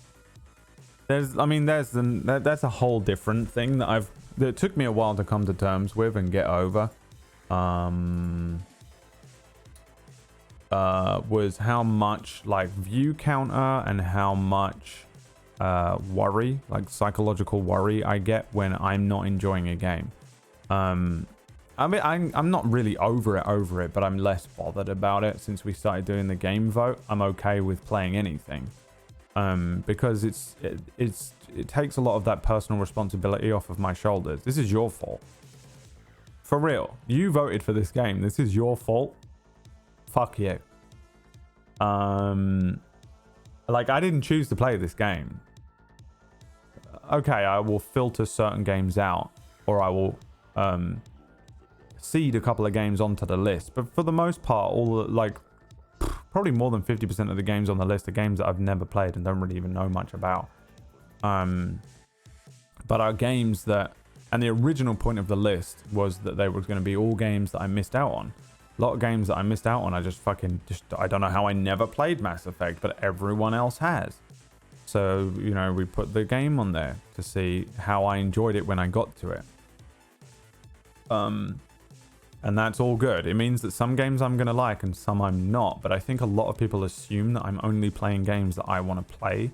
That's a whole different thing that took me a while to come to terms with and get over. Was how much like view counter and how much worry, like psychological worry I get when I'm not enjoying a game. I mean, I'm not really over it, but I'm less bothered about it since we started doing the game vote. I'm okay with playing anything, because it takes a lot of that personal responsibility off of my shoulders. This is your fault, for real. You voted for this game. This is your fault. Fuck you. Like, I didn't choose to play this game. Okay, I will filter certain games out, or I will seed a couple of games onto the list. But for the most part, probably more than 50% of the games on the list are games that I've never played and don't really even know much about. But are games that, and the original point of the list was that they were going to be all games that I missed out on. A lot of games that I missed out on, I don't know how I never played Mass Effect, but everyone else has. So, you know, we put the game on there to see how I enjoyed it when I got to it. And that's all good. It means that some games I'm going to like and some I'm not. But I think a lot of people assume that I'm only playing games that I want to play,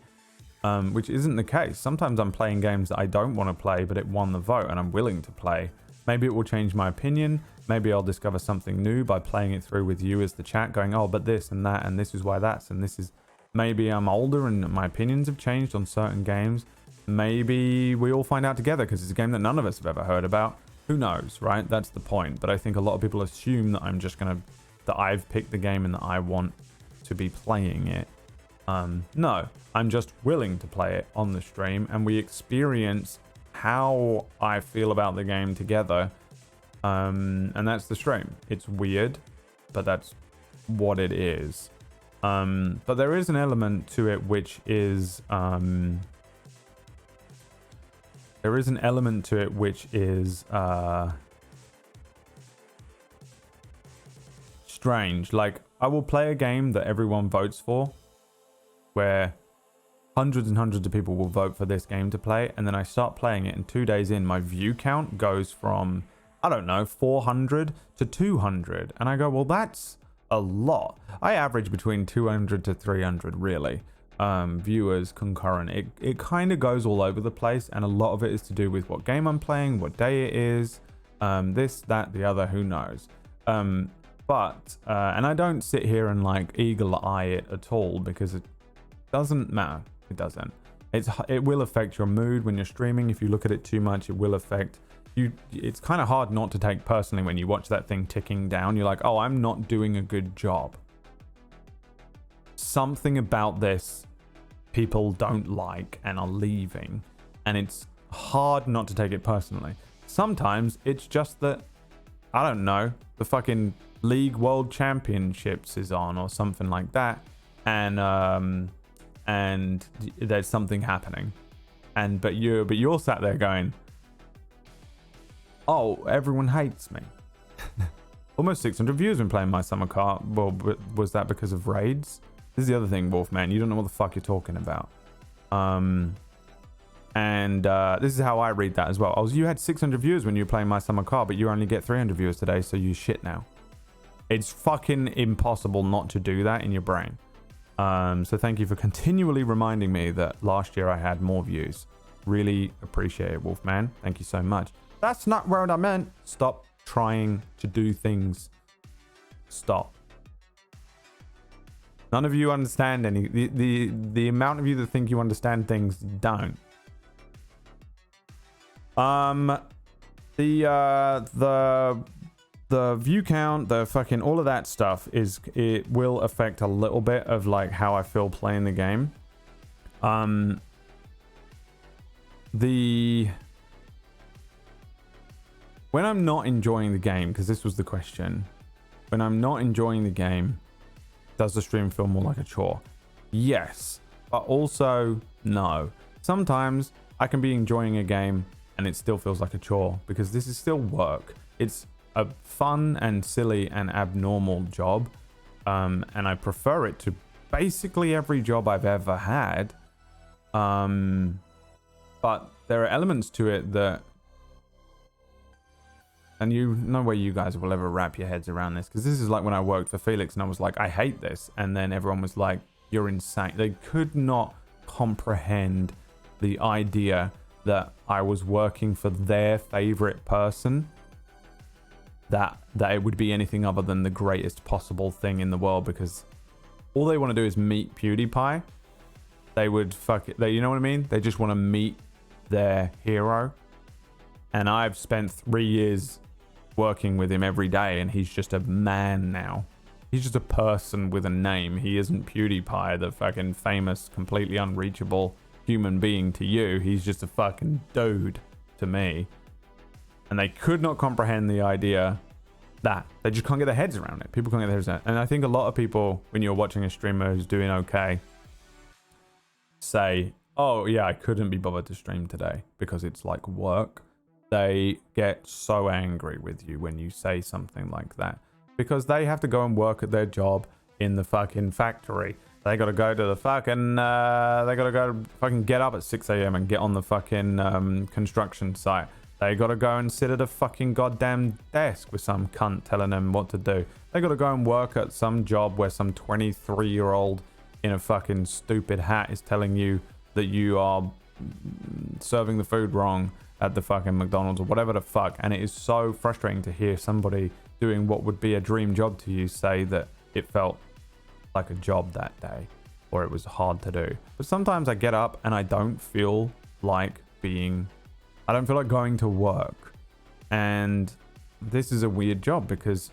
which isn't the case. Sometimes I'm playing games that I don't want to play, but it won the vote and I'm willing to play. Maybe it will change my opinion. Maybe I'll discover something new by playing it through with you as the chat, going, oh, but this and that, and this is why that's, and this is... Maybe I'm older and my opinions have changed on certain games. Maybe we all find out together because it's a game that none of us have ever heard about. Who knows, right? That's the point. But I think a lot of people assume that that I've picked the game and that I want to be playing it. No, I'm just willing to play it on the stream, and we experience how I feel about the game together. And that's the stream. It's weird, but that's what it is. But there is an element to it which is strange. Like, I will play a game that everyone votes for, where hundreds and hundreds of people will vote for this game to play, and then I start playing it, and 2 days in, my view count goes from, I don't know, 400 to 200, and I go, well, that's a lot. I average between 200 to 300, really, viewers concurrent. It kind of goes all over the place, and a lot of it is to do with what game I'm playing, what day it is, this, that, the other, who knows. And I don't sit here and like eagle eye it at all, because it doesn't matter. It doesn't. It will affect your mood when you're streaming. If you look at it too much, it will affect you. It's kind of hard not to take personally when you watch that thing ticking down. You're like, oh, I'm not doing a good job. Something about this people don't like and are leaving, and it's hard not to take it personally. Sometimes it's just that, I don't know, the fucking League World Championships is on or something like that, and there's something happening, but you're sat there going, oh, everyone hates me. Almost 600 views when playing My Summer Car. Well, was that because of raids? This is the other thing, Wolfman. You don't know what the fuck you're talking about. This is how I read that as well. You had 600 views when you were playing My Summer Car, but you only get 300 viewers today, so you shit now. It's fucking impossible not to do that in your brain. So thank you for continually reminding me that last year I had more views. Really appreciate it, Wolfman. Thank you so much. That's not what I meant. Stop trying to do things. Stop. None of you understand any. The amount of you that think you understand things don't. The view count, the fucking all of that stuff it will affect a little bit of like how I feel playing the game. When I'm not enjoying the game, because this was the question, when I'm not enjoying the game, does the stream feel more like a chore? Yes, but also no. Sometimes I can be enjoying a game and it still feels like a chore, because this is still work. It's a fun and silly and abnormal job, and I prefer it to basically every job I've ever had, but there are elements to it that, and no way you guys will ever wrap your heads around this, because this is like when I worked for Felix and I was like, I hate this, and then everyone was like, you're insane. They could not comprehend the idea that I was working for their favorite person, that it would be anything other than the greatest possible thing in the world, because all they want to do is meet PewDiePie. They would you know what I mean? They just want to meet their hero. And I've spent 3 years working with him every day, and he's just a man now. He's just a person with a name. He isn't PewDiePie, the fucking famous, completely unreachable human being to you. He's just a fucking dude to me. And they could not comprehend the idea that they just can't get their heads around it. People can't get their heads around it. And I think a lot of people, when you're watching a streamer who's doing okay, say, oh yeah, I couldn't be bothered to stream today because it's like work. They get so angry with you when you say something like that, because they have to go and work at their job in the fucking factory. They got to go to the fucking, they got to go fucking get up at 6 a.m. and get on the fucking construction site. They got to go and sit at a fucking goddamn desk with some cunt telling them what to do. They got to go and work at some job where some 23-year-old in a fucking stupid hat is telling you that you are serving the food wrong at the fucking McDonald's or whatever the fuck. And it is so frustrating to hear somebody doing what would be a dream job to you say that it felt like a job that day, or it was hard to do. But sometimes I get up and I don't feel like going to work. And this is a weird job because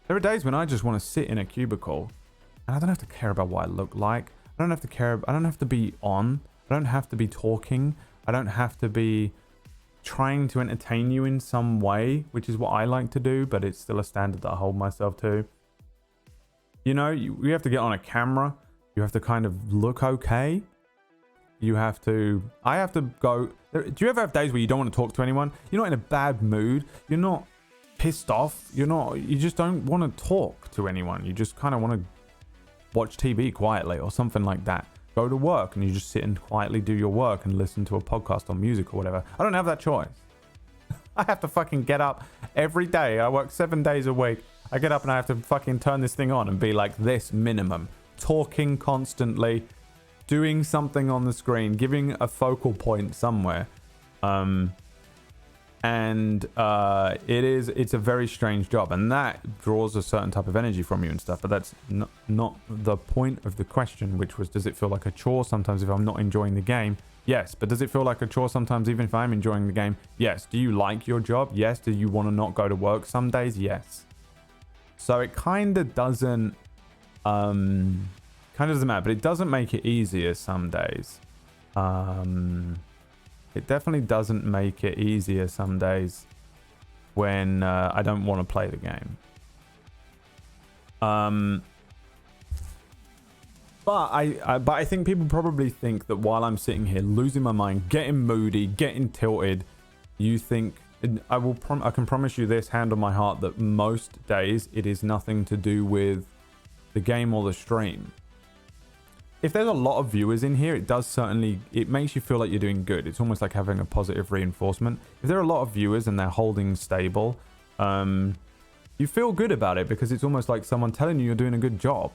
there are days when I just want to sit in a cubicle and I don't have to care about what I look like. I don't have to care. I don't have to be on. I don't have to be talking. I don't have to be trying to entertain you in some way, which is what I like to do, but it's still a standard that I hold myself to. You know, you have to get on a camera. You have to kind of look okay. You have to, I have to go. Do you ever have days where you don't want to talk to anyone? You're not in a bad mood. You're not pissed off. You just don't want to talk to anyone. You just kind of want to watch TV quietly or something like that. Go to work and you just sit and quietly do your work and listen to a podcast or music or whatever. I don't have that choice. I have to fucking get up every day. I work 7 days a week. I get up and I have to fucking turn this thing on and be like this minimum. Talking constantly, doing something on the screen, giving a focal point somewhere. It's a very strange job, and that draws a certain type of energy from you and stuff, but that's not the point of the question, which was, does it feel like a chore sometimes if I'm not enjoying the game? Yes. But does it feel like a chore sometimes even if I'm enjoying the game? Yes. Do you like your job? Yes. Do you want to not go to work some days? Yes. So it kind of doesn't matter, but it doesn't make it easier some days. It definitely doesn't make it easier some days when I don't want to play the game. But I think people probably think that while I'm sitting here losing my mind, getting moody, getting tilted, you think I can promise you this, hand on my heart, that most days it is nothing to do with the game or the stream. If there's a lot of viewers in here, it makes you feel like you're doing good. It's almost like having a positive reinforcement. If there are a lot of viewers and they're holding stable, you feel good about it because it's almost like someone telling you you're doing a good job.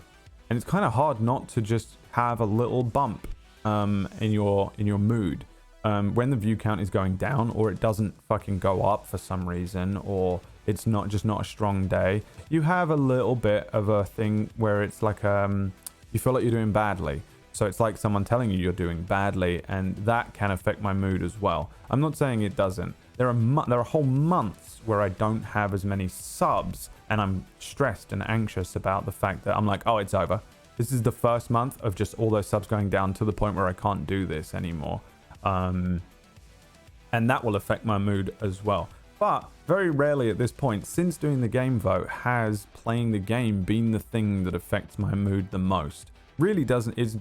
And it's kind of hard not to just have a little bump in your mood when the view count is going down, or it doesn't fucking go up for some reason, or it's not a strong day. You have a little bit of a thing where it's like you feel like you're doing badly. So it's like someone telling you you're doing badly, and that can affect my mood as well. I'm not saying it doesn't. There are whole months where I don't have as many subs, and I'm stressed and anxious about the fact that I'm like, oh, it's over. This is the first month of just all those subs going down to the point where I can't do this anymore. And that will affect my mood as well. But very rarely at this point, since doing the game vote, has playing the game been the thing that affects my mood the most. Really doesn't. It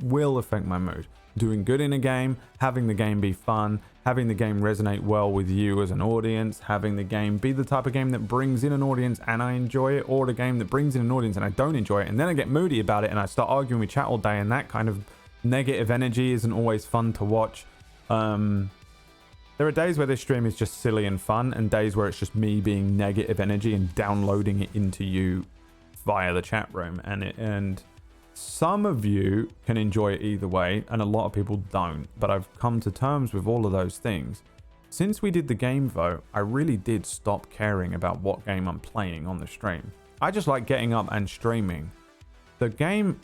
will affect my mood. Doing good in a game, having the game be fun, having the game resonate well with you as an audience, having the game be the type of game that brings in an audience and I enjoy it, or the game that brings in an audience and I don't enjoy it, and then I get moody about it and I start arguing with chat all day, and that kind of negative energy isn't always fun to watch. There are days where this stream is just silly and fun, and days where it's just me being negative energy and downloading it into you via the chat room. And some of you can enjoy it either way, and a lot of people don't. But I've come to terms with all of those things. Since we did the game vote, I really did stop caring about what game I'm playing on the stream. I just like getting up and streaming. The game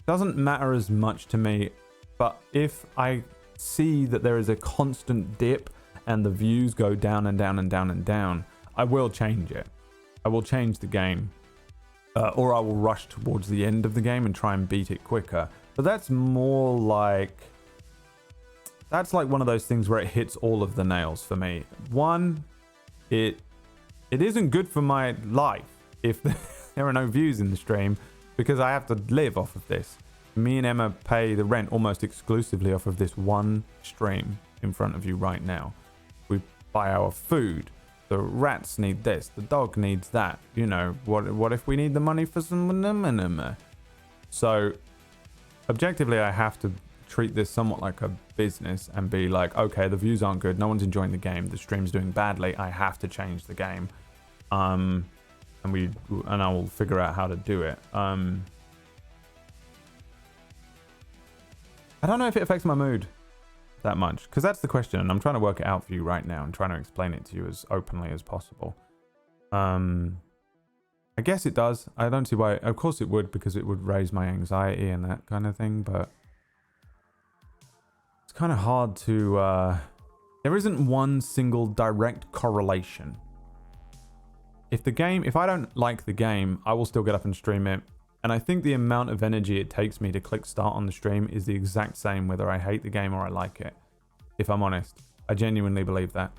doesn't matter as much to me, but if I see that there is a constant dip and the views go down and down and down and down, I will change it. I will change the game, or I will rush towards the end of the game and try and beat it quicker. But that's more like, that's like one of those things where it hits all of the nails for me. One, it isn't good for my life if there are no views in the stream, because I have to live off of this. Me and Emma pay the rent almost exclusively off of this one stream in front of you right now. We buy our food. The rats need this. The dog needs that. You know, what if we need the money for some... So, objectively, I have to treat this somewhat like a business and be like, okay, the views aren't good. No one's enjoying the game. The stream's doing badly. I have to change the game. And I will figure out how to do it. I don't know if it affects my mood that much, because that's the question, and I'm trying to work it out for you right now and trying to explain it to you as openly as possible. I guess it does. I don't see why. Of course it would, because it would raise my anxiety and that kind of thing, but it's kind of hard to There isn't one single direct correlation. If I don't like the game, I will still get up and stream it. And I think the amount of energy it takes me to click start on the stream is the exact same whether I hate the game or I like it. If I'm honest, I genuinely believe that.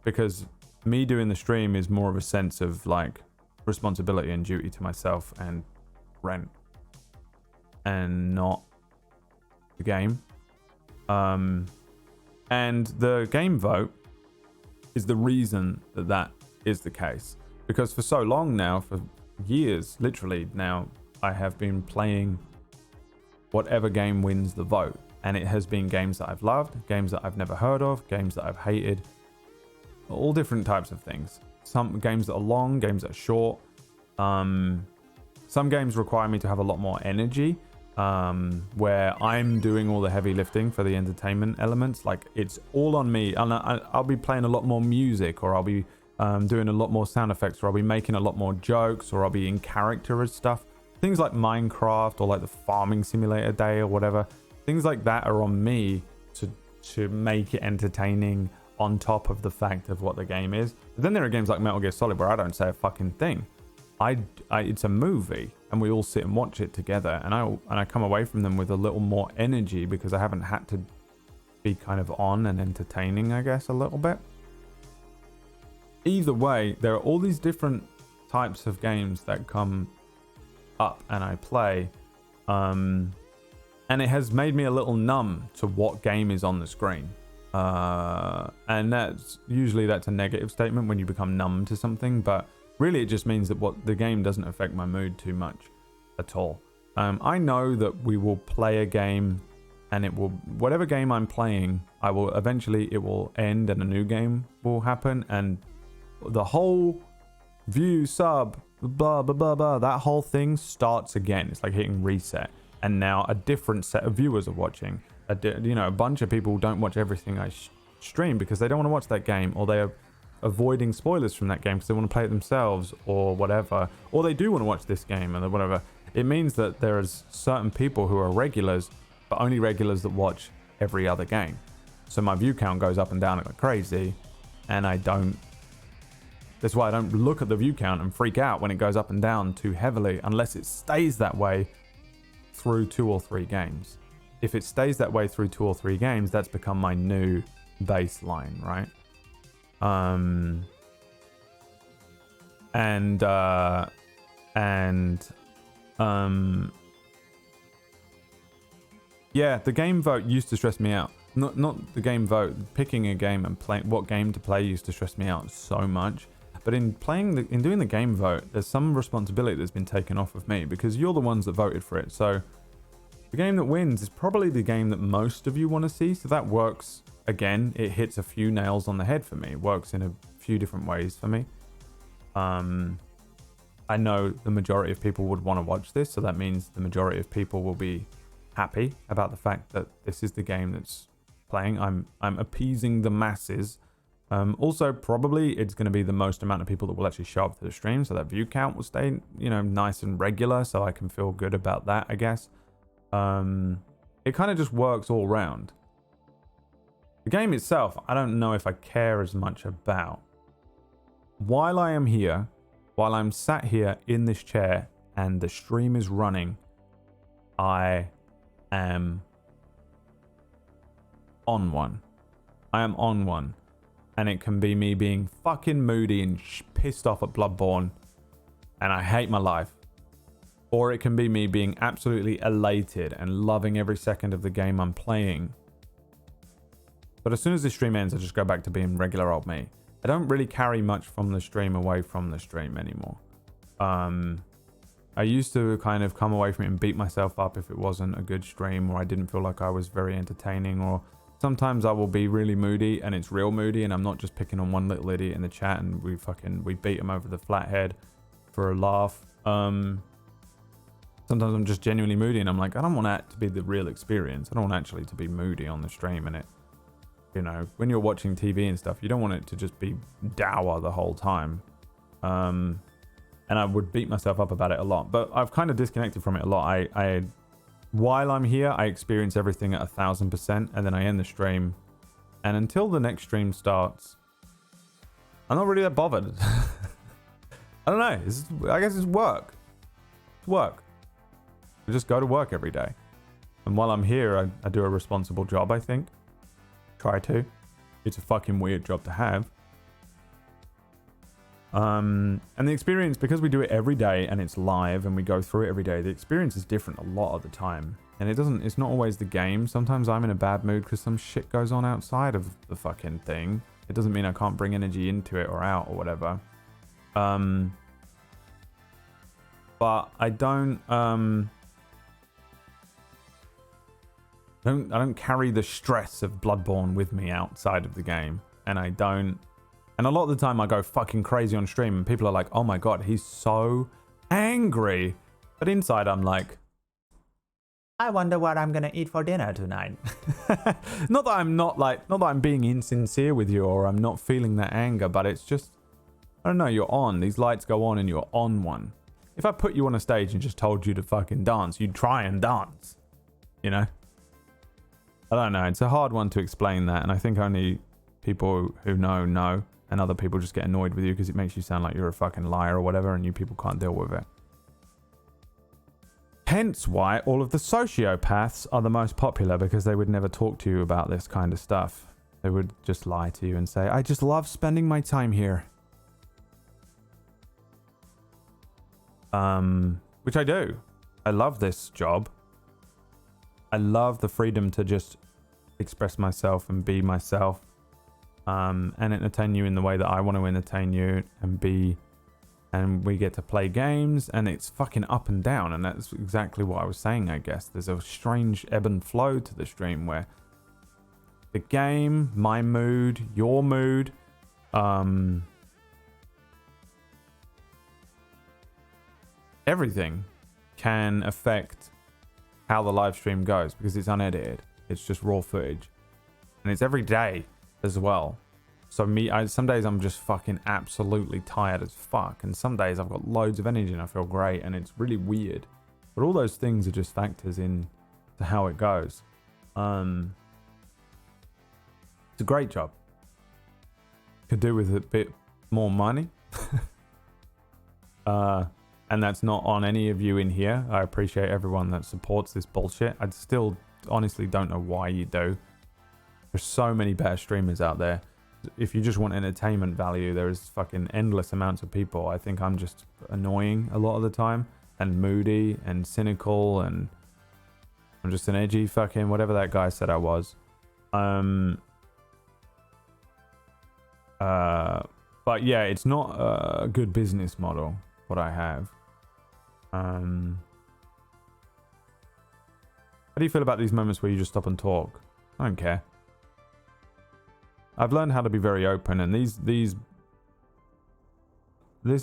Because me doing the stream is more of a sense of like responsibility and duty to myself and rent, and not the game. And the game vote is the reason that is the case, because for so long now, for years literally now, I have been playing whatever game wins the vote, and it has been games that I've loved, games that I've never heard of, games that I've hated, all different types of things. Some games that are long, games that are short. Some games require me to have a lot more energy, where I'm doing all the heavy lifting for the entertainment elements. Like, it's all on me, and I'll be playing a lot more music, or I'll be doing a lot more sound effects, or I'll be making a lot more jokes, or I'll be in character as stuff. Things like Minecraft or like the farming simulator day or whatever. Things like that are on me to make it entertaining, on top of the fact of what the game is. But then there are games like Metal Gear Solid where I don't say a fucking thing. It's a movie and we all sit and watch it together, and I come away from them with a little more energy because I haven't had to be kind of on and entertaining, I guess, a little bit. Either way, there are all these different types of games that come up and I play, and it has made me a little numb to what game is on the screen, and that's a negative statement when you become numb to something, but really it just means that what the game doesn't affect my mood too much at all. I know that we will play a game, and it will, whatever game I'm playing, it will end and a new game will happen, and the whole view sub blah blah blah blah, that whole thing starts again. It's like hitting reset, and now a different set of viewers are watching. A bunch of people don't watch everything I stream because they don't want to watch that game, or they are avoiding spoilers from that game because they want to play it themselves or whatever, or they do want to watch this game and whatever. It means that there is certain people who are regulars, but only regulars that watch every other game. So my view count goes up and down like crazy, and that's why I don't look at the view count and freak out when it goes up and down too heavily, unless it stays that way through 2 or 3 games. If it stays that way through 2 or 3 games, that's become my new baseline, right? Yeah, the game vote used to stress me out. Not the game vote. Picking a game and playing what game to play used to stress me out so much. But in doing the game vote, there's some responsibility that's been taken off of me, because you're the ones that voted for it. So the game that wins is probably the game that most of you want to see. So that works. Again, it hits a few nails on the head for me. It works in a few different ways for me. I know the majority of people would want to watch this, so that means the majority of people will be happy about the fact that this is the game that's playing. I'm appeasing the masses. Also, probably it's going to be the most amount of people that will actually show up to the stream, so that view count will stay, nice and regular, so I can feel good about that, I guess. It kind of just works all round. The game itself, I don't know if I care as much about. While I am here, while I'm sat here in this chair and the stream is running, I am on one. I am on one. And it can be me being fucking moody and pissed off at Bloodborne, and I hate my life. Or it can be me being absolutely elated and loving every second of the game I'm playing. But as soon as the stream ends, I just go back to being regular old me. I don't really carry much from the stream away from the stream anymore. I used to kind of come away from it and beat myself up if it wasn't a good stream, or I didn't feel like I was very entertaining, or sometimes I will be really moody and it's real moody, and I'm not just picking on one little idiot in the chat and we beat him over the flat head for a laugh. Sometimes I'm just genuinely moody and I'm like, I don't want that to be the real experience. I don't want actually to be moody on the stream, and it, when you're watching TV and stuff, you don't want it to just be dour the whole time. And I would beat myself up about it a lot, but I've kind of disconnected from it a lot. While I'm here, I experience everything at 1000%, and then I end the stream And until the next stream starts, I'm not really that bothered. I don't know. I guess it's work. It's work. I just go to work every day. And while I'm here, I do a responsible job, I think. Try to. It's a fucking weird job to have. And the experience, because we do it every day and it's live and we go through it every day, the experience is different a lot of the time. And it's not always the game. Sometimes I'm in a bad mood because some shit goes on outside of the fucking thing. It doesn't mean I can't bring energy into it or out or whatever. But I don't carry the stress of Bloodborne with me outside of the game. And a lot of the time I go fucking crazy on stream and people are like, oh my god, he's so angry. But inside I'm like, I wonder what I'm gonna eat for dinner tonight. not that I'm being insincere with you or I'm not feeling that anger, but it's just, I don't know, you're on. These lights go on and you're on one. If I put you on a stage and just told you to fucking dance, you'd try and dance. You know? I don't know. It's a hard one to explain that, and I think only people who know, and other people just get annoyed with you because it makes you sound like you're a fucking liar or whatever, and you people can't deal with it. Hence why all of the sociopaths are the most popular, because they would never talk to you about this kind of stuff. They would just lie to you and say, I just love spending my time here. Which I do. I love this job. I love the freedom to just express myself and be myself, and entertain you in the way that I want to entertain you and we get to play games, and it's fucking up and down, and that's exactly what I was saying, I guess. There's a strange ebb and flow to the stream where the game, my mood, your mood, everything can affect how the live stream goes, because it's unedited. It's just raw footage, and it's every day as well. So some days I'm just fucking absolutely tired as fuck, and some days I've got loads of energy and I feel great, and it's really weird. But all those things are just factors in to how it goes. It's a great job. Could do with a bit more money. And that's not on any of you in here. I appreciate everyone that supports this bullshit. I still honestly don't know why you do. There's so many better streamers out there. If you just want entertainment value, there is fucking endless amounts of people. I think I'm just annoying a lot of the time, and moody and cynical, and I'm just an edgy fucking whatever that guy said I was. But yeah, it's not a good business model what I have. How do you feel about these moments where you just stop and talk? I don't care. I've learned how to be very open, and this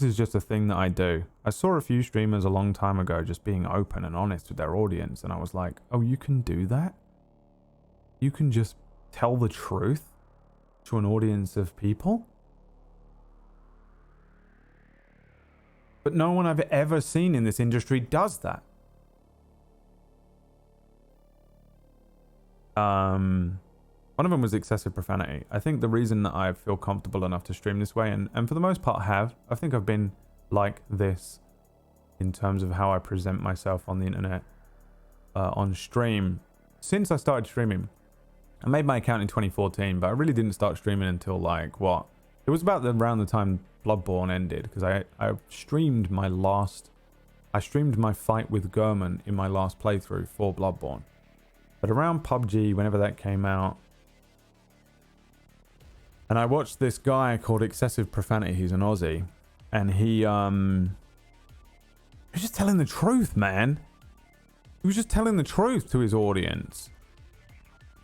is just a thing that I do. I saw a few streamers a long time ago just being open and honest with their audience, and I was like, oh, you can do that? You can just tell the truth to an audience of people? But no one I've ever seen in this industry does that. One of them was excessive profanity. I think the reason that I feel comfortable enough to stream this way, and for the most part I think I've been like this in terms of how I present myself on the internet, on stream, since I started streaming. I made my account in 2014, but I really didn't start streaming until like, what? It was about around the time Bloodborne ended, because I streamed my fight with Gurman in my last playthrough for Bloodborne. But around PUBG, whenever that came out, and I watched this guy called Excessive Profanity. He's an Aussie, and he was just telling the truth, man. He was just telling the truth to his audience,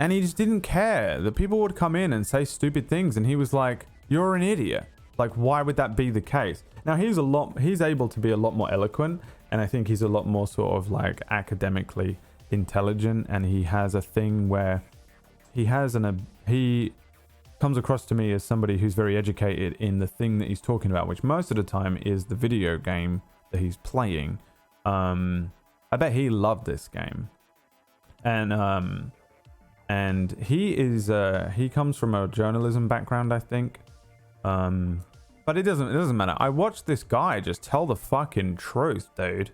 and he just didn't care that people would come in and say stupid things, and he was like, "You're an idiot." Like, why would that be the case? Now he's able to be a lot more eloquent, and I think he's a lot more sort of like academically intelligent, and he has a thing where he comes across to me as somebody who's very educated in the thing that he's talking about, which most of the time is the video game that he's playing. I bet he loved this game, and And he comes from a journalism background, I think. But it doesn't matter. I watched this guy just tell the fucking truth, dude.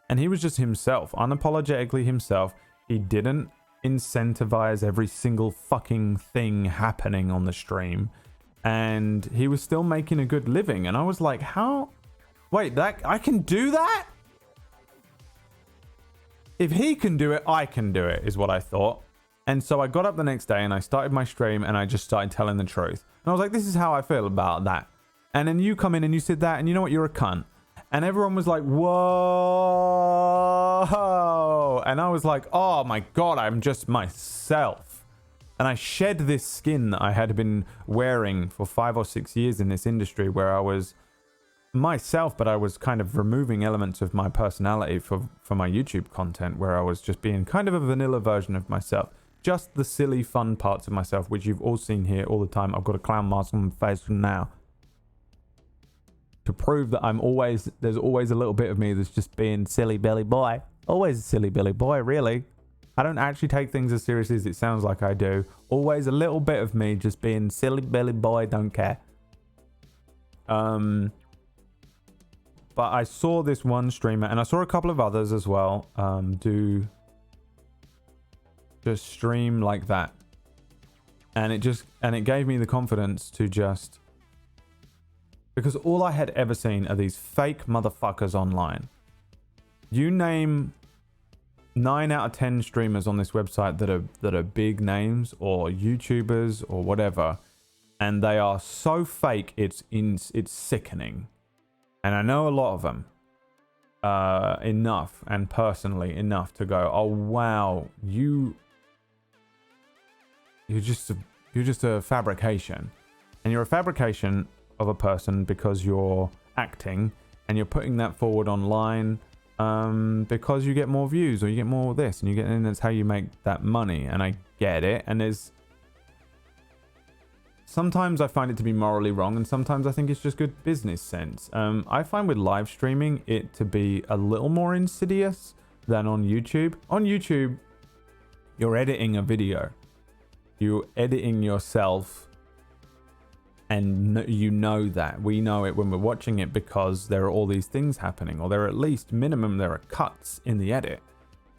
And he was just himself, unapologetically himself. He didn't incentivize every single fucking thing happening on the stream. And he was still making a good living. And I was like, how? Wait, I can do that? If he can do it, I can do it, is what I thought. And so I got up the next day and I started my stream and I just started telling the truth. And I was like, this is how I feel about that. And then you come in and you said that, and you know what? You're a cunt. And everyone was like, whoa. And I was like, oh my God, I'm just myself. And I shed this skin that I had been wearing for 5 or 6 years in this industry, where I was myself, but I was kind of removing elements of my personality for my YouTube content, where I was just being kind of a vanilla version of myself. Just the silly, fun parts of myself, which you've all seen here all the time. I've got a clown mask on my face now to prove that there's always a little bit of me that's just being silly Billy boy. Always a silly Billy boy, really. I don't actually take things as seriously as it sounds like I do. Always a little bit of me just being silly Billy boy, don't care. But I saw this one streamer, and I saw a couple of others as well, do just stream like that. And it gave me the confidence to just, because all I had ever seen are these fake motherfuckers online. You name 9 out of 10 streamers on this website that are big names or YouTubers or whatever, and they are so fake, it's sickening. And I know a lot of them enough, and personally enough, to go, oh wow, you're just a fabrication. And you're a fabrication of a person because you're acting and you're putting that forward online because you get more views or you get more of this, and that's how you make that money. And I get it. And sometimes I find it to be morally wrong, and sometimes I think it's just good business sense. I find with live streaming it to be a little more insidious than on YouTube. On YouTube, you're editing a video. You're editing yourself, and you know that. We know it when we're watching it because there are all these things happening, or there are at least minimum there are cuts in the edit.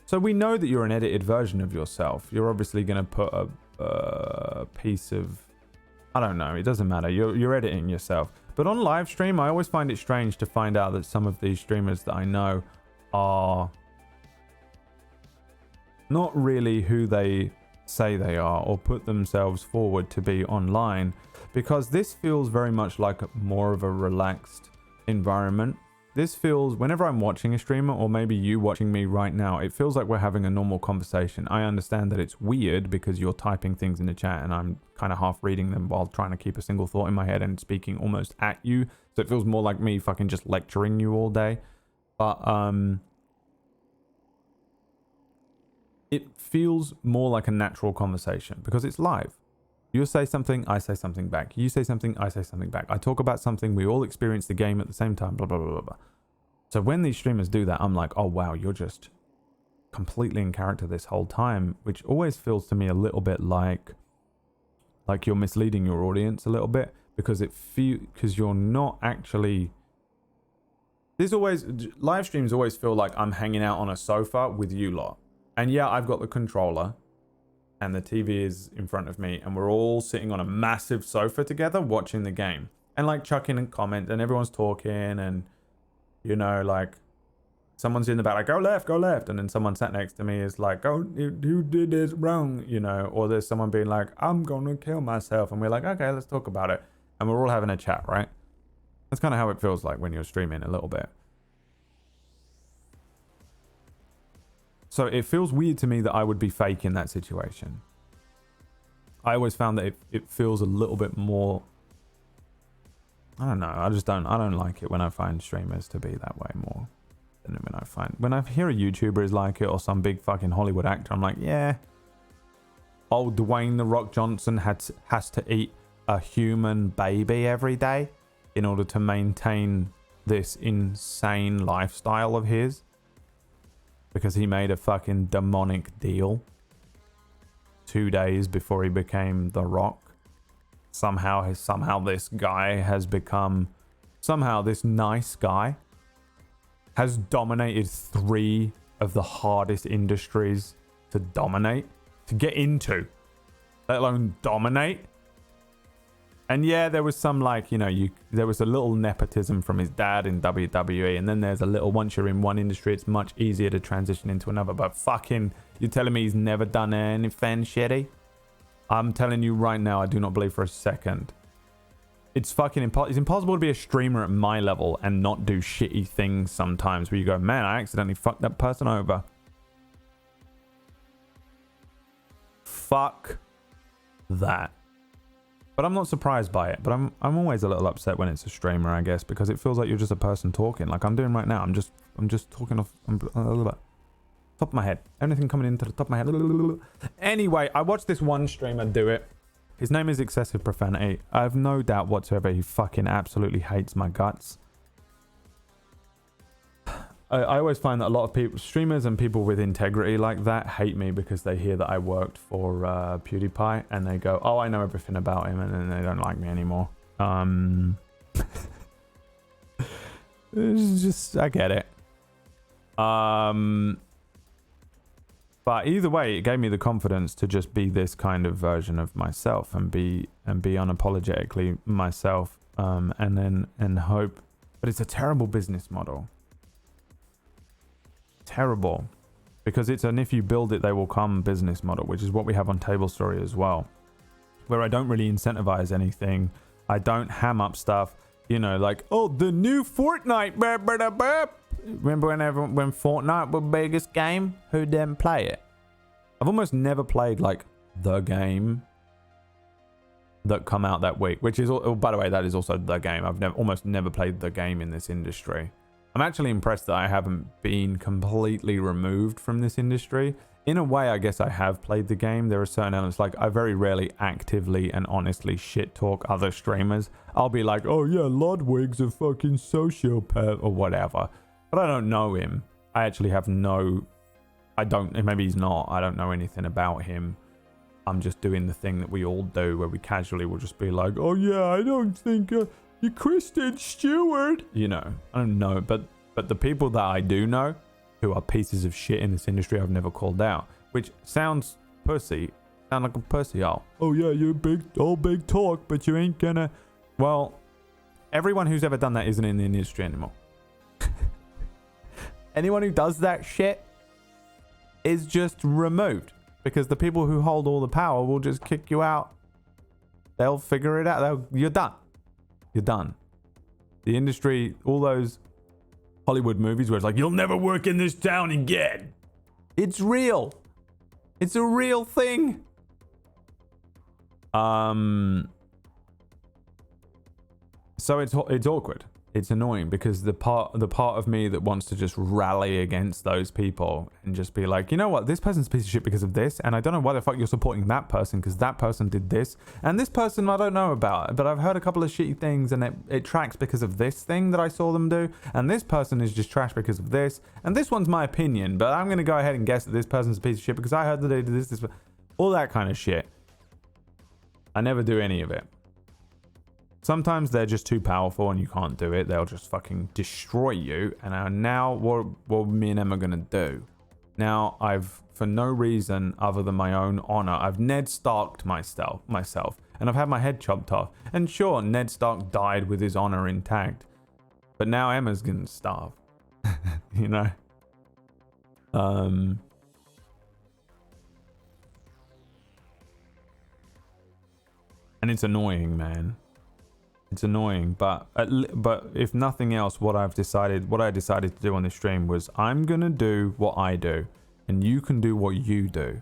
So we know that you're an edited version of yourself. You're obviously going to put a piece of, I don't know, it doesn't matter. You're editing yourself. But on live stream, I always find it strange to find out that some of these streamers that I know are not really who they say they are, or put themselves forward to be online, because this feels very much like more of a relaxed environment. This feels, whenever I'm watching a streamer, or maybe you watching me right now, it feels like we're having a normal conversation. I understand that it's weird because you're typing things in the chat and I'm kind of half reading them while trying to keep a single thought in my head and speaking almost at you. So it feels more like me fucking just lecturing you all day. But it feels more like a natural conversation because it's live. You say something, I say something back. You say something, I say something back. I talk about something, we all experience the game at the same time, blah, blah, blah, blah, blah. So when these streamers do that, I'm like, oh, wow, you're just completely in character this whole time, which always feels to me a little bit like you're misleading your audience a little bit, because because you're not actually... Live streams always feel like I'm hanging out on a sofa with you lot. And yeah, I've got the controller and the TV is in front of me, and we're all sitting on a massive sofa together watching the game, and like chucking and comment, and everyone's talking, and you know, like someone's in the back like, go left, and then someone sat next to me is like, oh, you did this wrong, you know, or there's someone being like, I'm gonna kill myself, and we're like, okay, let's talk about it, and we're all having a chat, right? That's kind of how it feels like when you're streaming a little bit. So it feels weird to me that I would be fake in that situation. I always found that it feels a little bit more... I don't know. I don't like it when I find streamers to be that way more than when I hear a YouTuber is like it, or some big fucking Hollywood actor, I'm like, yeah. Old Dwayne The Rock Johnson has to eat a human baby every day in order to maintain this insane lifestyle of his. Because he made a fucking demonic deal 2 days before he became The Rock. Somehow this guy has become, this nice guy has dominated 3 of the hardest industries to get into, let alone dominate. And yeah, there was some there was a little nepotism from his dad in WWE, and then there's a little, once you're in one industry, it's much easier to transition into another. But fucking, you're telling me he's never done anything shitty? I'm telling you right now, I do not believe for a second. It's fucking it's impossible to be a streamer at my level and not do shitty things sometimes where you go, man, I accidentally fucked that person over. Fuck that. But I'm not surprised by it. But I'm always a little upset when it's a streamer, I guess, because it feels like you're just a person talking, like I'm doing right now. I'm just talking off top of my head. Anything coming into the top of my head. Anyway, I watched this one streamer do it. His name is Excessive Profanity. I have no doubt whatsoever he fucking absolutely hates my guts. I always find that a lot of people, streamers and people with integrity like that, hate me because they hear that I worked for PewDiePie and they go, oh, I know everything about him, and then they don't like me anymore. It's just, I get it. But either way, it gave me the confidence to just be this kind of version of myself and be unapologetically myself, and hope. But it's a terrible business model. Terrible, because it's an if you build it they will come business model, which is what we have on Table Story as well, where I don't really incentivize anything. I don't ham up stuff, like, oh, the new Fortnite. Remember when Fortnite was the biggest game? Who didn't play it? I've almost never played like the game that come out that week, which is, oh, by the way, that is also the game. I've almost never played the game in this industry. I'm actually impressed that I haven't been completely removed from this industry. In a way, I guess I have played the game. There are certain elements, like I very rarely actively and honestly shit talk other streamers. I'll be like, oh yeah, Ludwig's a fucking sociopath or whatever. But I don't know him. I actually have maybe he's not. I don't know anything about him. I'm just doing the thing that we all do where we casually will just be like, oh yeah, I don't think you're Kristen Stewart. I don't know. But the people that I do know who are pieces of shit in this industry I've never called out, which sounds pussy. Sound like a pussy. Oh yeah, you're big talk, but you ain't gonna. Well, everyone who's ever done that isn't in the industry anymore. Anyone who does that shit is just removed, because the people who hold all the power will just kick you out. They'll figure it out. You're done. You're done. The industry, all those Hollywood movies where it's like, you'll never work in this town again. It's real. It's a real thing. So it's awkward. It's annoying because the part of me that wants to just rally against those people and just be like, you know what, this person's a piece of shit because of this, and I don't know why the fuck you're supporting that person because that person did this, and this person I don't know about, but I've heard a couple of shitty things and it tracks because of this thing that I saw them do, and this person is just trash because of this, and this one's my opinion, but I'm gonna go ahead and guess that this person's a piece of shit because I heard that they did this, all that kind of shit. I never do any of it. Sometimes they're just too powerful and you can't do it. They'll just fucking destroy you. And now what me and Emma are going to do? Now for no reason other than my own honor, I've Ned Starked myself. And I've had my head chopped off. And sure, Ned Stark died with his honor intact. But now Emma's going to starve. And it's annoying, man. It's annoying, but if nothing else, what I decided to do on this stream was I'm gonna do what I do, and you can do what you do.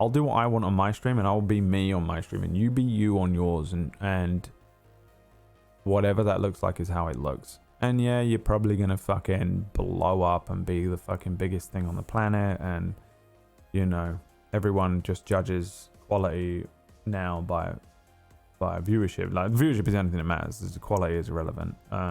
I'll do what I want on my stream, and I'll be me on my stream, and you be you on yours, and whatever that looks like is how it looks. And yeah, you're probably gonna fucking blow up and be the fucking biggest thing on the planet, and everyone just judges quality now by viewership. Like, viewership is the only thing that matters. The quality is irrelevant. But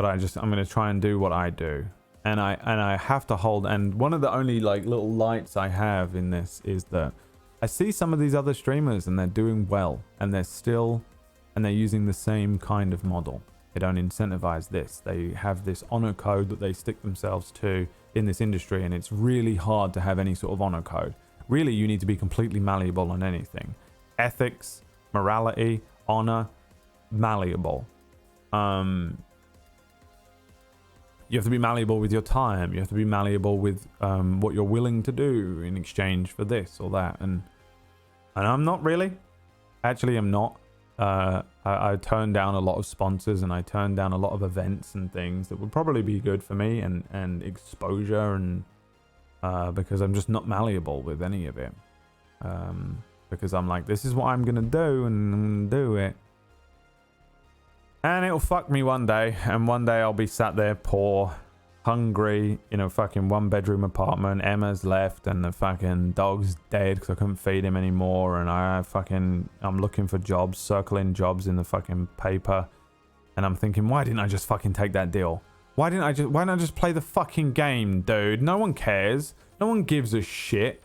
I'm going to try and do what I do, and I have to hold. And one of the only like little lights I have in this is that I see some of these other streamers and they're doing well, and they're using the same kind of model. They don't incentivize this. They have this honor code that they stick themselves to in this industry, and it's really hard to have any sort of honor code. Really, you need to be completely malleable on anything. Ethics, morality, honor, malleable. You have to be malleable with your time. You have to be malleable with what you're willing to do in exchange for this or that. And I'm not really. Actually, I'm not. I turned down a lot of sponsors, and I turned down a lot of events and things that would probably be good for me and exposure, and because I'm just not malleable with any of it. Because I'm like, this is what I'm gonna do, and I'm gonna do it. And it'll fuck me one day, and one day I'll be sat there poor, hungry, in a fucking 1-bedroom apartment. Emma's left, and the fucking dog's dead because I couldn't feed him anymore. And I'm looking for jobs, circling jobs in the fucking paper. And I'm thinking, why didn't I just fucking take that deal? Why didn't I just play the fucking game, dude? No one cares. No one gives a shit.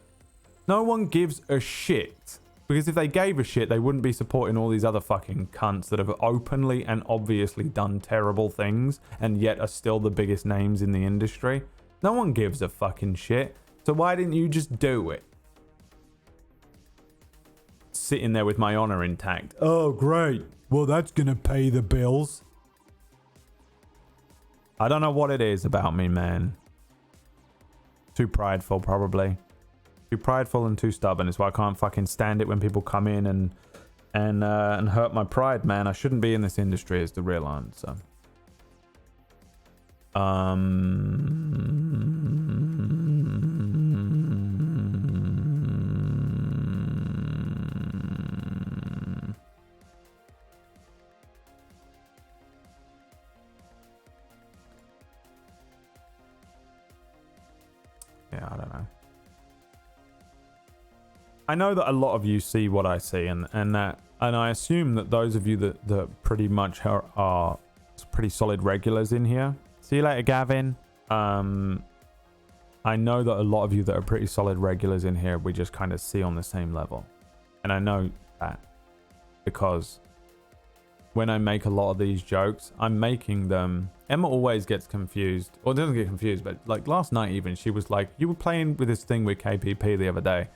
No one gives a shit. Because if they gave a shit, they wouldn't be supporting all these other fucking cunts that have openly and obviously done terrible things and yet are still the biggest names in the industry. No one gives a fucking shit. So why didn't you just do it? Sitting there with my honor intact. Oh, great. Well, that's gonna pay the bills. I don't know what it is about me, man. Too prideful, probably. Too prideful and too stubborn. It's why I can't fucking stand it when people come in and hurt my pride, man. I shouldn't be in this industry is the real answer. Yeah, I don't know. I know that a lot of you see what I see, and I assume that those of you that pretty much are pretty solid regulars in here. See you later, Gavin. I know that a lot of you that are pretty solid regulars in here, we just kind of see on the same level. And I know that because when I make a lot of these jokes, I'm making them... Emma always gets confused, or doesn't get confused, but like last night even, she was like, you were playing with this thing with KPP the other day,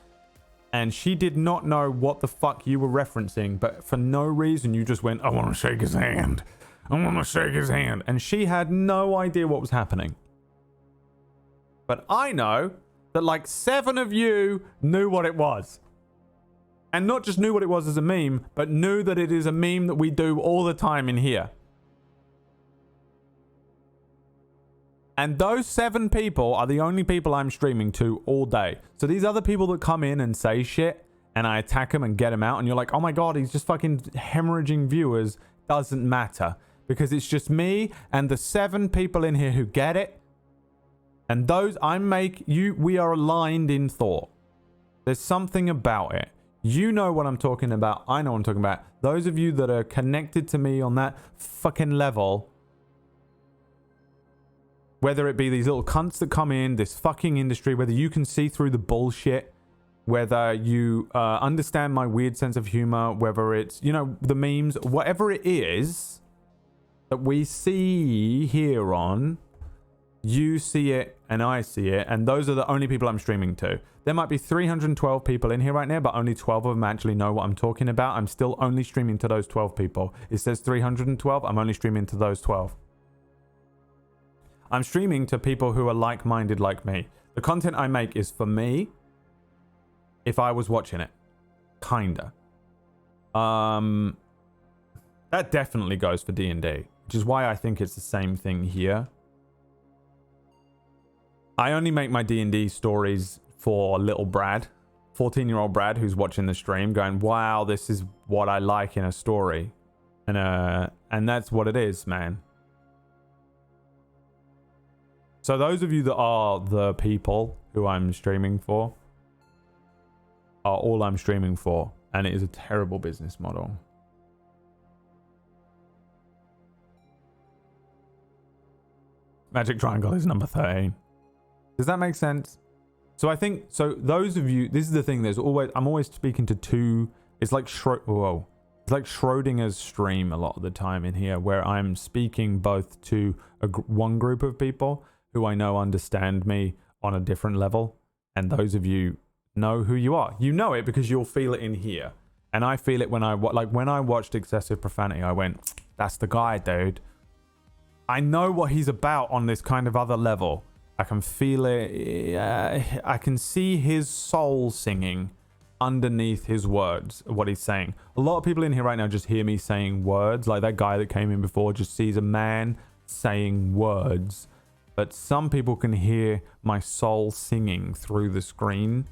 and she did not know what the fuck you were referencing, but for no reason you just went, I want to shake his hand. I want to shake his hand. And she had no idea what was happening. But I know that like 7 of you knew what it was. And not just knew what it was as a meme, but knew that it is a meme that we do all the time in here. And those 7 people are the only people I'm streaming to all day. So these other people that come in and say shit, and I attack them and get them out, and you're like, oh my god, he's just fucking hemorrhaging viewers, doesn't matter. Because it's just me and the 7 people in here who get it. And those we are aligned in thought. There's something about it. You know what I'm talking about. I know what I'm talking about. Those of you that are connected to me on that fucking level, whether it be these little cunts that come in, this fucking industry, whether you can see through the bullshit, whether you understand my weird sense of humor, whether it's, you know, the memes, whatever it is that we see here on, you see it and I see it, and those are the only people I'm streaming to. There might be 312 people in here right now, but only 12 of them actually know what I'm talking about. I'm still only streaming to those 12 people. It says 312. I'm only streaming to those 12. I'm streaming to people who are like-minded like me. The content I make is for me if I was watching it. Kinda. That definitely goes for D&D, which is why I think it's the same thing here. I only make my D&D stories for little Brad, 14-year-old Brad, who's watching the stream going, wow, this is what I like in a story. And that's what it is, man. So those of you that are the people who I'm streaming for are all I'm streaming for. And it is a terrible business model. Magic Triangle is number 13. Does that make sense? So I think, so those of you, this is the thing, I'm always speaking to two, it's like it's like Schrodinger's stream a lot of the time in here, where I'm speaking both to one group of people who I know understand me on a different level, and those of you know who you are. You know it because you'll feel it in here. And I feel it when I watched Excessive Profanity, I went, that's the guy, dude. I know what he's about on this kind of other level. I can feel it. I can see his soul singing underneath his words, what he's saying. A lot of people in here right now just hear me saying words. Like that guy that came in before just sees a man saying words. But some people can hear my soul singing through the screen.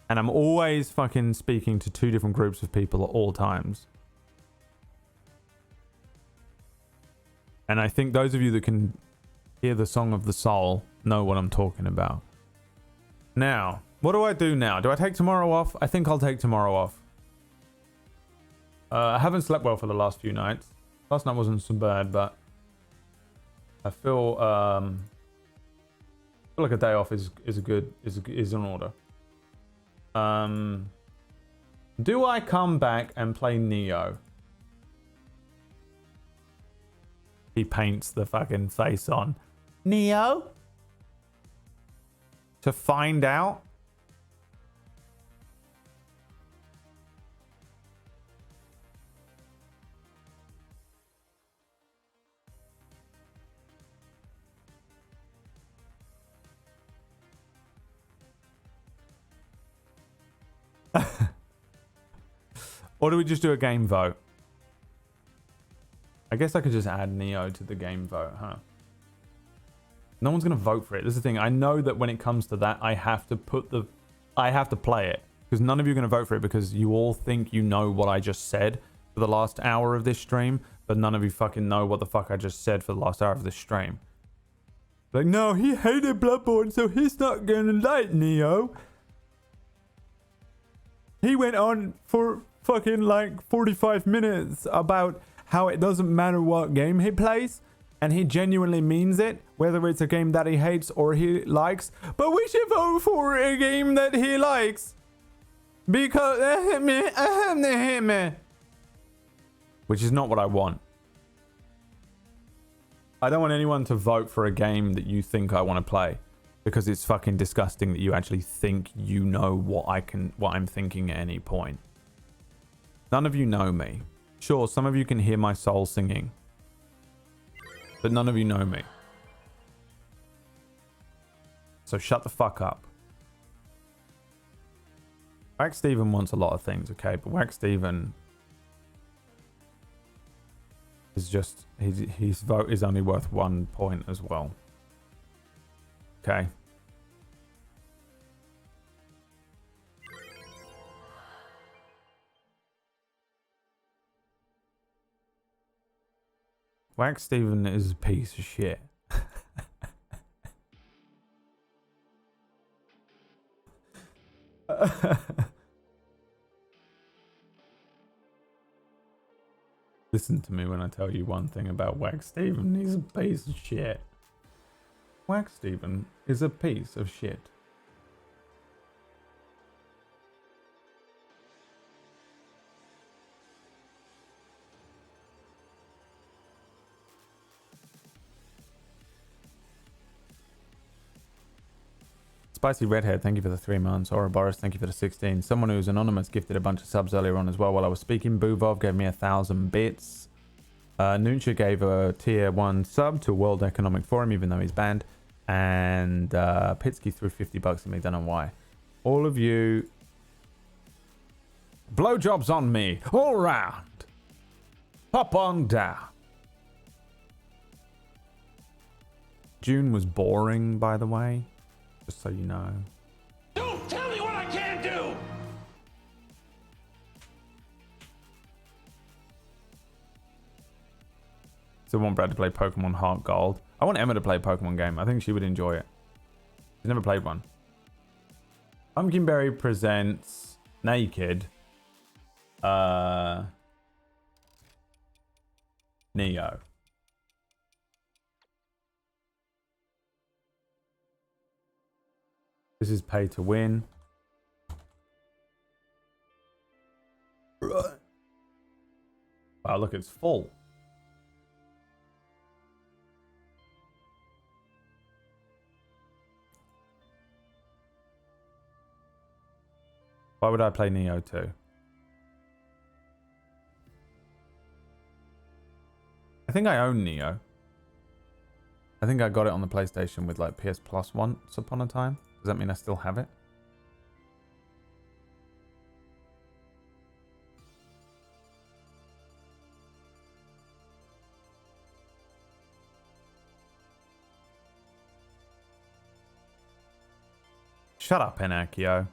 And I'm always fucking speaking to two different groups of people at all times. And I think those of you that can hear the song of the soul know what I'm talking about. Now, what do I do now? Do I take tomorrow off? I think I'll take tomorrow off. I haven't slept well for the last few nights. Last night wasn't so bad, but I feel like a day off is in order. Do I come back and play Neo? He paints the fucking face on. Neo? To find out? Or do we just do a game vote? I guess I could just add Neo to the game vote, huh? No one's going to vote for it. This is the thing. I know that when it comes to that, I have to play it. Because none of you are going to vote for it because you all think you know what I just said for the last hour of this stream. But none of you fucking know what the fuck I just said for the last hour of this stream. Like, no, he hated Bloodborne, so he's not going to like Neo. He went on for fucking like 45 minutes about how it doesn't matter what game he plays, and he genuinely means it, whether it's a game that he hates or he likes. But we should vote for a game that he likes because which is not what I want. I don't want anyone to vote for a game that you think I want to play, because it's fucking disgusting that you actually think you know what I'm thinking at any point. None of you know me. Sure, some of you can hear my soul singing, but none of you know me. So shut the fuck up. Wax Steven wants a lot of things, okay? But Wax Steven is just, his vote is only worth 1 point as well. Okay. Wax Steven is a piece of shit. Listen to me when I tell you one thing about Wax Steven. He's a piece of shit. Wax Steven is a piece of shit. Spicy Redhead, thank you for the 3 months. Ouroboros, thank you for the 16. Someone who's anonymous gifted a bunch of subs earlier on as well while I was speaking. Buvov gave me 1,000 bits. Nuncha gave a tier 1 sub to World Economic Forum, even though he's banned. And Pitsky threw $50 at me, don't know why. All of you, blowjobs on me, all round. Hop on down. June was boring, by the way. Just so you know. Don't tell me what I can't do! So I want Brad to play Pokemon Heart Gold. I want Emma to play a Pokemon game. I think she would enjoy it. She's never played one. Pumpkinberry presents Naked. Neo. This is pay to win. Wow, look, it's full. Why would I play Neo 2? I think I own Neo. I think I got it on the PlayStation with like PS Plus once upon a time. Does that mean I still have it? Shut up, Pinocchio.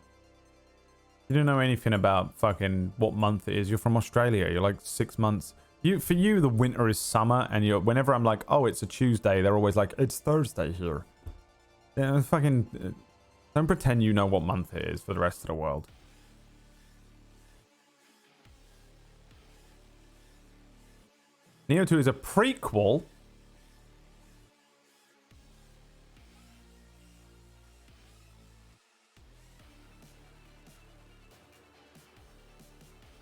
You don't know anything about fucking what month it is. You're from Australia. You're like 6 months. For you, the winter is summer, and whenever I'm like, oh, it's a Tuesday, they're always like, it's Thursday here. Yeah, fucking. Don't pretend you know what month it is for the rest of the world. Neo 2 is a prequel.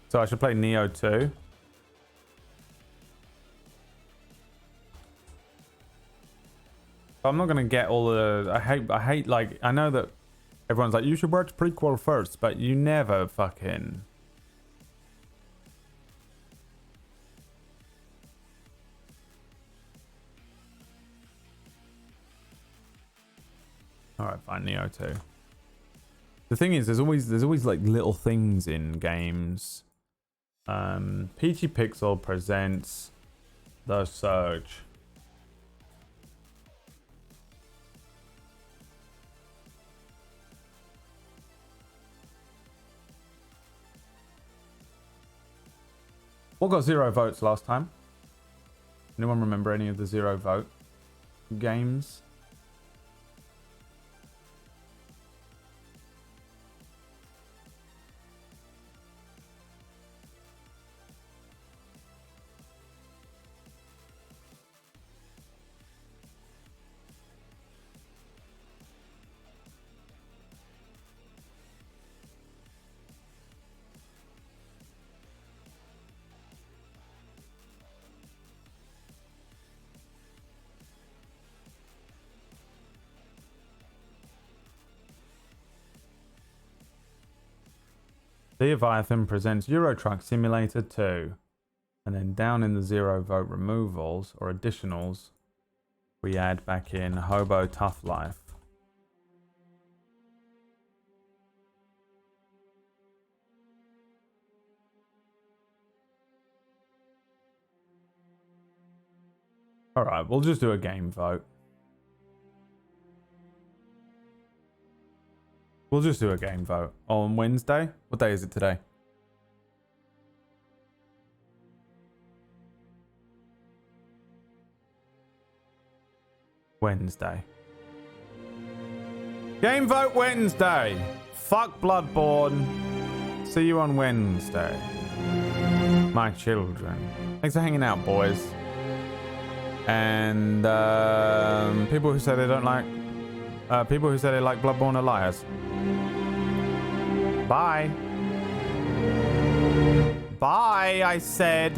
So I should play Neo 2. I'm not gonna get all the. I hate like, I know that everyone's like, you should watch prequel first, but you never fucking. All right, fine, Neo 2. The thing is, there's always like little things in games. Peachy Pixel presents The Surge. What got 0 votes last time? Anyone remember any of the 0 vote games? Leviathan presents Euro Truck Simulator 2. And then down in the 0 vote removals or additionals, we add back in Hobo Tough Life. Alright, we'll just do a game vote. We'll just do a game vote on Wednesday. What day is it today? Wednesday. Game vote Wednesday. Fuck Bloodborne. See you on Wednesday. My children. Thanks for hanging out, boys. And people who say they don't like people who say they like Bloodborne are liars. Bye. Bye, I said.